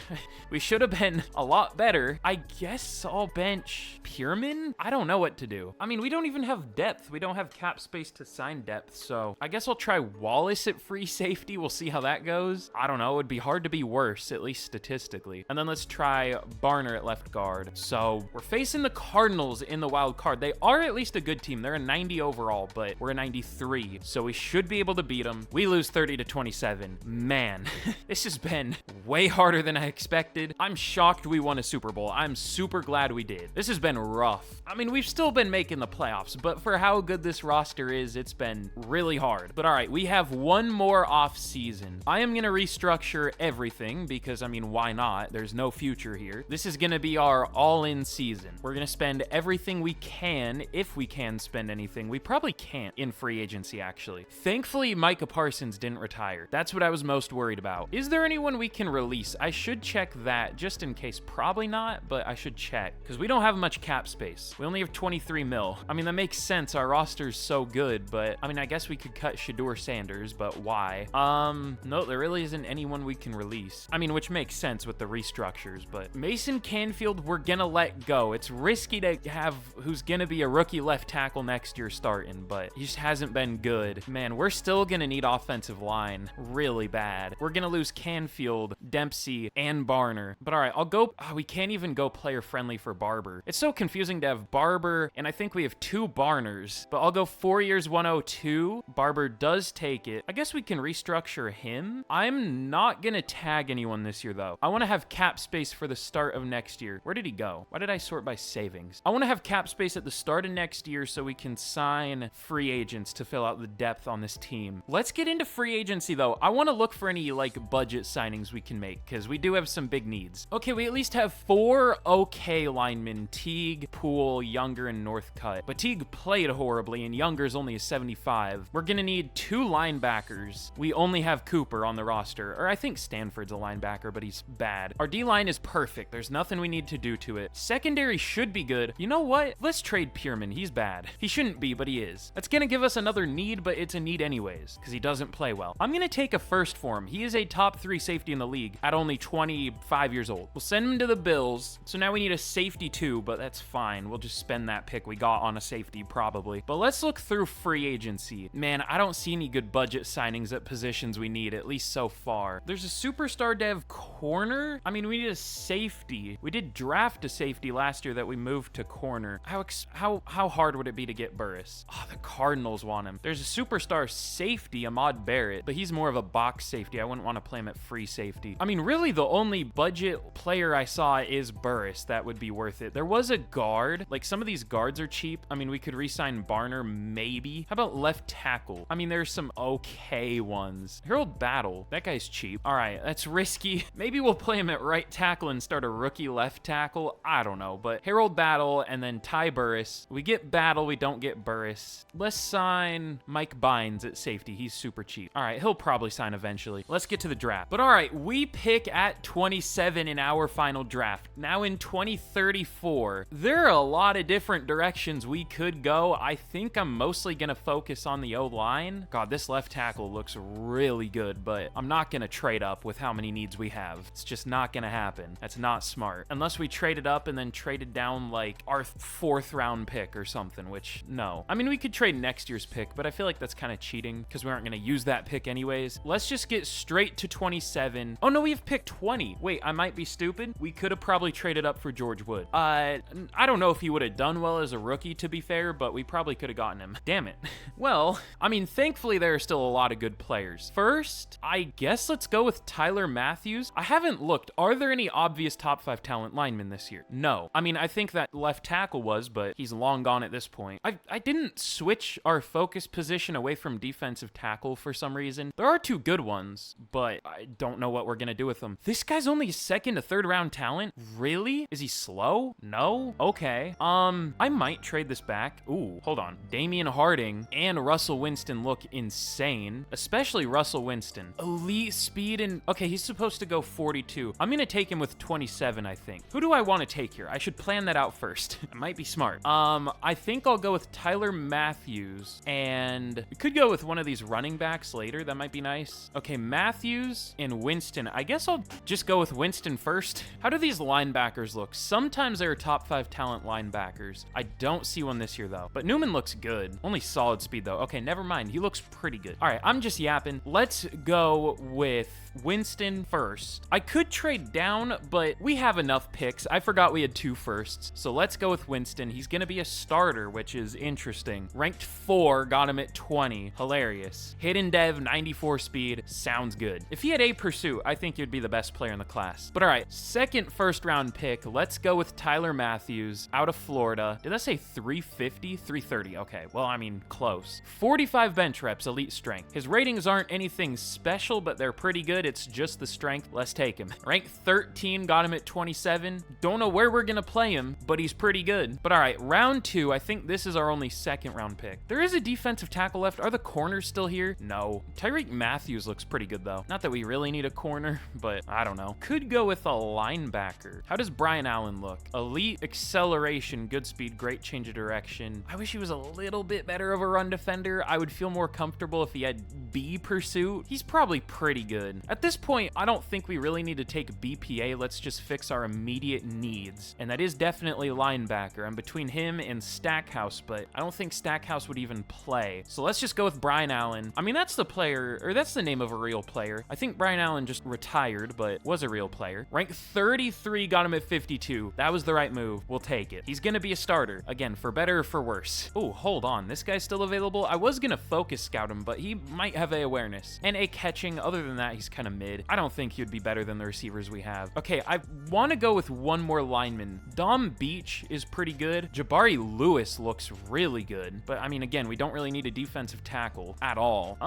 We should have been a lot better. I guess I'll bench Pierman? I don't know what to do. I mean, we don't even have depth. We don't have cap space to sign depth, so I guess I'll try Wallace at free safety. We'll see how that goes. I don't know. It would be hard to be worse, at least statistically. And then let's try Barner at left guard. So we're facing the Cardinals in the wild card. They are at least a good team. They're a 90 overall, but we're a 93, so we should be able to beat them. We lose 30-27. Man, this has been way harder than I expected. I'm shocked we won a Super Bowl. I'm super glad we did. This has been rough. I mean, we've still been making the playoffs, but for how good this roster is, it's been really hard. But all right, we have one more off season. I am going to restructure everything because, I mean, why not? There's no future here. This is going to be our all-in season. We're going to spend everything we can, if we can spend anything. We probably can't in free agency, actually. Thankfully, Micah Parsons didn't retire. That's what I was most worried about. Is there anyone we can release? I should check that just in case. Probably not, but I should check because we don't have much cap space. We only have 23 mil. I mean, that makes sense. Our roster's so good, but I mean, I guess we could cut SHEDEUR Sanders, but why? No, there really isn't anyone we can release. I mean, which makes sense with the restructures, but Mason Canfield, we're gonna let go. It's risky to have who's gonna be a rookie left tackle next year starting, but he just hasn't been good. Man, we're still gonna need offensive line really bad. We're gonna lose Canfield, Dempsey, and Barner. But all right, I'll go. Oh, we can't even go player friendly for Barber. It's so confusing to have Barber, and I think we have 2 Barners, but I'll go 4 years, 102. Barber does take it. I guess we can restructure him. I'm not gonna tag anyone this year, though. I want to have cap space for the start of next year. Where did he go? Why did I sort by savings? I want to have cap space at the start of next year so we can sign free agents to fill out the depth on this team. Let's get into free agency, though. I want to look for any, like, budget signings we can make, because we do have some big needs. Okay, we at least have 4 okay linemen. Teague, Poole, Younger, and Northcutt. But Teague played horribly, and Younger's only a 75. We're gonna need 2 linebackers. We only have Cooper on the roster, or I think Stanford's a linebacker, but he's bad. Our D-line is perfect. There's nothing we need to do to it. Secondary should be good. You know what? Let's trade Pierman. He's bad. He shouldn't be, but he is. That's gonna give us another need, but it's a need anyways, because he doesn't play well. I'm gonna take a first for him. He is a top 3 safety in the league at only 25 years old. We'll send him to the Bills. So now we need a safety too, but that's fine. We'll just spend that pick we got on a safety probably. But let's look through free agency. Man, I don't see any good budget signings at positions we need, at least so far. There's a superstar dev corner. I mean, we need a safety. We did draft a safety last year that we moved to corner. How hard would it be to get Burris? Oh, the Cardinals want him. There's a superstar safety, Ahmad Barrett, but he's more of a box safety. I wouldn't want to play him at free safety. I mean, really the only budget player I saw is Burris. That would be worth it. There was a guard. Like, some of these guards are cheap. I mean, we could re-sign Barner, maybe. How about left tackle? I mean, there's some okay A1s. Harold Battle. That guy's cheap. All right, that's risky. Maybe we'll play him at right tackle and start a rookie left tackle. I don't know, but Harold Battle and then Ty Burris. We get Battle, we don't get Burris. Let's sign Mike Bynes at safety. He's super cheap. All right, he'll probably sign eventually. Let's get to the draft. But all right, we pick at 27 in our final draft. Now in 2034, there are a lot of different directions we could go. I think I'm mostly gonna focus on the O-line. God, this left tackle looks really good, but I'm not gonna trade up with how many needs we have. It's just not gonna happen. That's not smart. Unless we traded up and then traded down like our 4th round pick or something, which no. I mean, we could trade next year's pick, but I feel like that's kind of cheating because we aren't gonna use that pick anyways. Let's just get straight to 27. Oh no, we have pick 20. Wait, I might be stupid. We could have probably traded up for George Wood. I don't know if he would have done well as a rookie, to be fair, but we probably could have gotten him. Damn it. Well, I mean, thankfully there are still a lot of good players. First, I guess let's go with Tyler Matthews. I haven't looked. Are there any obvious top 5 talent linemen this year? No. I mean, I think that left tackle was, but he's long gone at this point. I didn't switch our focus position away from defensive tackle for some reason. There are 2 good ones, but I don't know what we're gonna do with them. This guy's only 2nd to 3rd round talent? Really? Is he slow? No? Okay. I might trade this back. Ooh, hold on. Damian Harding and Russell Winston look insane, especially Russell Winston. Elite speed and... Okay, he's supposed to go 42. I'm gonna take him with 27, I think. Who do I want to take here? I should plan that out first. It might be smart. I think I'll go with Tyler Matthews, and we could go with one of these running backs later. That might be nice. Okay, Matthews and Winston. I guess I'll just go with Winston first. How do these linebackers look? Sometimes they're top 5 talent linebackers. I don't see one this year, though. But Newman looks good. Only solid speed, though. Okay, never mind. He looks pretty good. All right, I'm just yapping. Let's go with Winston first. I could trade down, but we have enough picks. I forgot we had 2 firsts. So let's go with Winston. He's going to be a starter, which is interesting. Ranked 4, got him at 20. Hilarious. Hidden dev, 94 speed. Sounds good. If he had a pursuit, I think he'd be the best player in the class. But all right, 2nd first-round pick. Let's go with Tyler Matthews out of Florida. Did I say 350? 330. Okay, well, I mean, close. 45 bench reps, elite strength. His ratings aren't anything special, but they're pretty good. It's just the strength. Let's take him. Ranked 13, got him at 27. Don't know where we're gonna play him, but he's pretty good. But all right, round 2, I think this is our only 2nd round pick. There is a defensive tackle left. Are the corners still here? No. Tyreek Matthews looks pretty good, though. Not that we really need a corner, but I don't know. Could go with a linebacker. How does Brian Allen look? Elite acceleration, good speed, great change of direction. I wish he was a little bit better of a run defender. I would feel more comfortable if he had B pursuit. He's probably pretty good. At this point, I don't think we really need to take BPA. Let's just fix our immediate needs. And that is definitely linebacker. I'm between him and Stackhouse, but I don't think Stackhouse would even play. So let's just go with Brian Allen. I mean, that's the player, or that's the name of a real player. I think Brian Allen just retired, but was a real player. Rank 33, got him at 52. That was the right move. We'll take it. He's gonna be a starter. Again, for better or for worse. Oh, hold on. This guy's still available? I was gonna focus scout him, but he might have a awareness and a catching. Other than that, he's kind of mid. I don't think he'd be better than the receivers we have. Okay, I want to go with one more lineman. Dom Beach is pretty good. Jabari Lewis looks really good, but I mean, again, we don't really need a defensive tackle at all.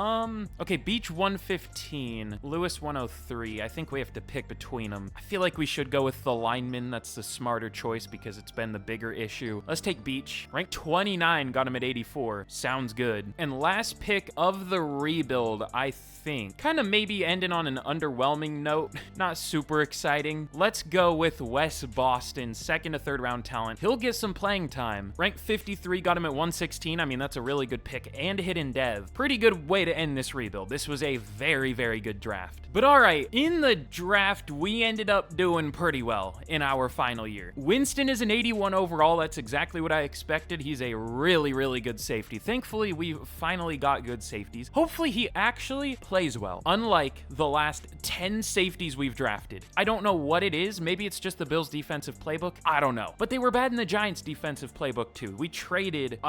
Okay, Beach 115, Lewis 103. I think we have to pick between them. I feel like we should go with the lineman. That's the smarter choice because it's been the bigger issue. Let's take Beach. Rank 29, got him at 84. Sounds good. And last pick of the rebuild, I think. Kind of maybe ending on an underwhelming note. Not super exciting. Let's go with Wes Boston, 2nd to 3rd round talent. He'll get some playing time. Rank 53, got him at 116. I mean, that's a really good pick and hidden dev. Pretty good way to end this rebuild. This was a very, very good draft. But all right, in the draft, we ended up doing pretty well in our final year. Winston is an 81 overall. That's exactly what I expected. He's a really, really good safety. Thankfully, we finally got good safeties. Hopefully, he actually plays well, unlike the last 10 safeties we've drafted. I don't know what it is. Maybe it's just the Bills' defensive playbook. I don't know. But they were bad in the Giants' defensive playbook, too. We traded,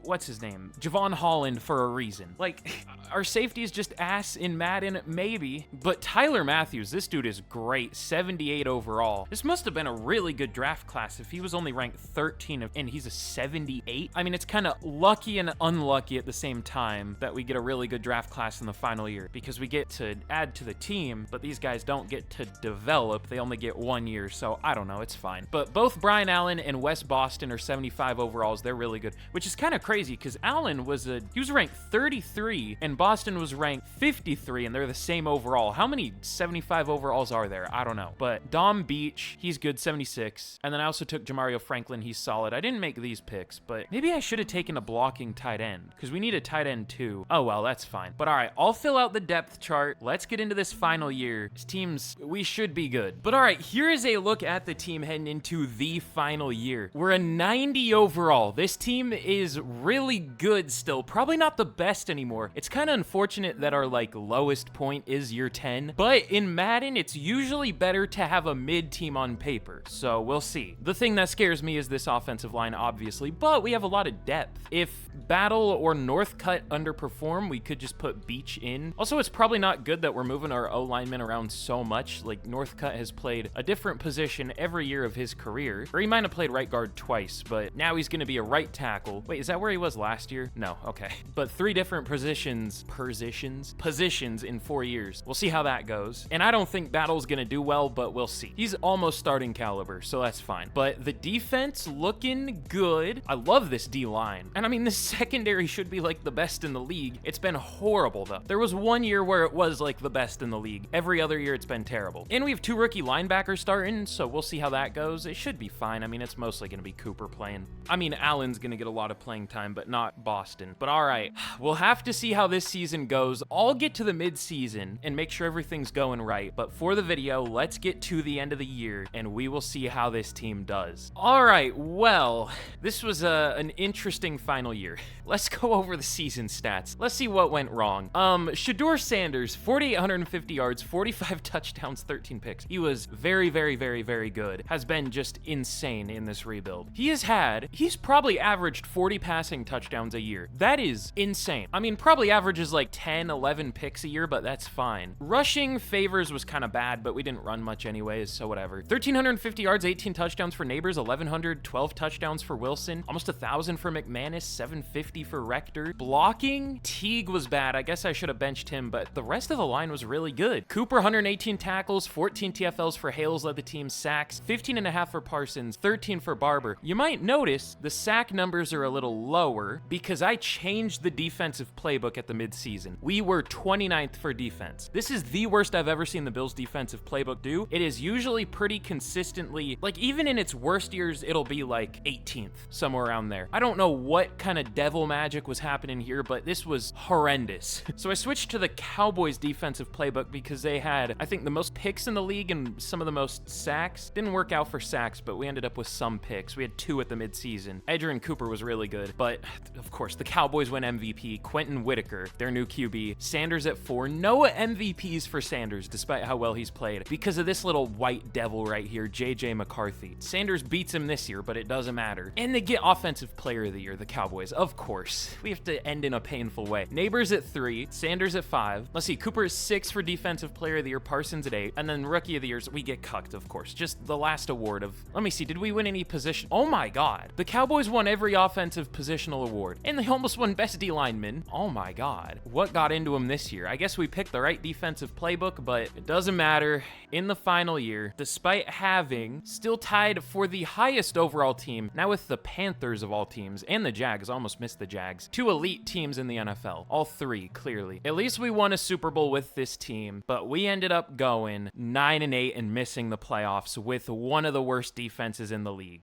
what's his name? Javon Holland for a reason. Like, our safety is just ass in Madden, maybe. But Tyler Matthews, this dude is great. 78 overall. This must have been a really good draft class if he was only ranked 13 and he's a 78. I mean, it's kind of lucky and unlucky at the same time that we get a really good draft draft class in the final year because we get to add to the team, but these guys don't get to develop. They only get 1 year, so I don't know, it's fine. But both Brian Allen and Wes Boston are 75 overalls. They're really good, which is kind of crazy because Allen was ranked 33 and Boston was ranked 53, and they're the same overall. How many 75 overalls are there? I don't know. But Dom Beach, he's good, 76. And then I also took Jamario Franklin. He's solid. I didn't make these picks, but maybe I should have taken a blocking tight end because we need a tight end too. Oh, well, that's fine. But all right, I'll fill out the depth chart. Let's get into this final year. This team's, we should be good. But all right, here is a look at the team heading into the final year. We're a 90 overall. This team is really good still. Probably not the best anymore. It's kind of unfortunate that our like lowest point is year 10, but in Madden, it's usually better to have a mid team on paper. So we'll see. The thing that scares me is this offensive line, obviously, but we have a lot of depth. If Battle or Northcutt underperform, we could just put Beach in. Also, it's probably not good that we're moving our O linemen around so much. Like Northcutt has played a different position every year of his career, or he might have played right guard twice, but now he's going to be a right tackle. Wait, is that where he was last year? No, okay. But 3 different positions in 4 years. We'll see how that goes. And I don't think Battle's going to do well, but we'll see. He's almost starting caliber, so that's fine. But the defense looking good. I love this D-line. And I mean, this secondary should be like the best in the league. It's been horrible though. There was 1 year where it was like the best in the league. Every other year it's been terrible. And we have 2 rookie linebackers starting, so we'll see how that goes. It should be fine. I mean, it's mostly going to be Cooper playing. I mean, Allen's going to get a lot of playing time, but not Boston. But all right, we'll have to see how this season goes. I'll get to the mid-season and make sure everything's going right. But for the video, let's get to the end of the year and we will see how this team does. All right, well, this was an interesting final year. Let's go over the season stats. Let's see what went wrong. SHEDEUR Sanders, 4,850 yards, 45 touchdowns, 13 picks. He was very, very, very, very good. Has been just insane in this rebuild. He's probably averaged 40 passing touchdowns a year. That is insane. I mean, probably averages like 10, 11 picks a year, but that's fine. Rushing favors was kind of bad, but we didn't run much anyways, so whatever. 1,350 yards, 18 touchdowns for Neighbors, 1,100, 12 touchdowns for Wilson, almost 1,000 for McManus, 750 for Rector. Blocking, Teague was bad. I guess I should have benched him, but the rest of the line was really good. Cooper, 118 tackles, 14 TFLs for Hales led the team, sacks, 15.5 for Parsons, 13 for Barber. You might notice the sack numbers are a little lower because I changed the defensive playbook at the midseason. We were 29th for defense. This is the worst I've ever seen the Bills defensive playbook do. It is usually pretty consistently, like even in its worst years, it'll be like 18th, somewhere around there. I don't know what kind of devil magic was happening here, but this was horrendous. So I switched to the Cowboys defensive playbook because they had, I think, the most picks in the league and some of the most sacks. Didn't work out for sacks, but we ended up with some picks. We had 2 at the midseason. Adrian Cooper was really good, but of course, the Cowboys win MVP. Quentin Whitaker, their new QB. Sanders at 4. No MVPs for Sanders, despite how well he's played, because of this little white devil right here, JJ McCarthy. Sanders beats him this year, but it doesn't matter. And they get Offensive Player of the Year, the Cowboys. Of course. We have to end in a painful way. Neighbors at 3. Sanders at 5. Let's see, Cooper is 6 for Defensive Player of the Year. Parsons at 8. And then Rookie of the Years, we get cucked, of course. Just the last award of, let me see, did we win any position? Oh my God. The Cowboys won every offensive positional award. And they almost won Best D lineman. Oh my God. What got into them this year? I guess we picked the right defensive playbook, but it doesn't matter. In the final year, despite having still tied for the highest overall team, now with the Panthers of all teams, and the Jags, almost missed the Jags, 2 elite teams in the NFL. All 3, clearly. At least we won a Super Bowl with this team, but we ended up going 9-8 and missing the playoffs with one of the worst defenses in the league.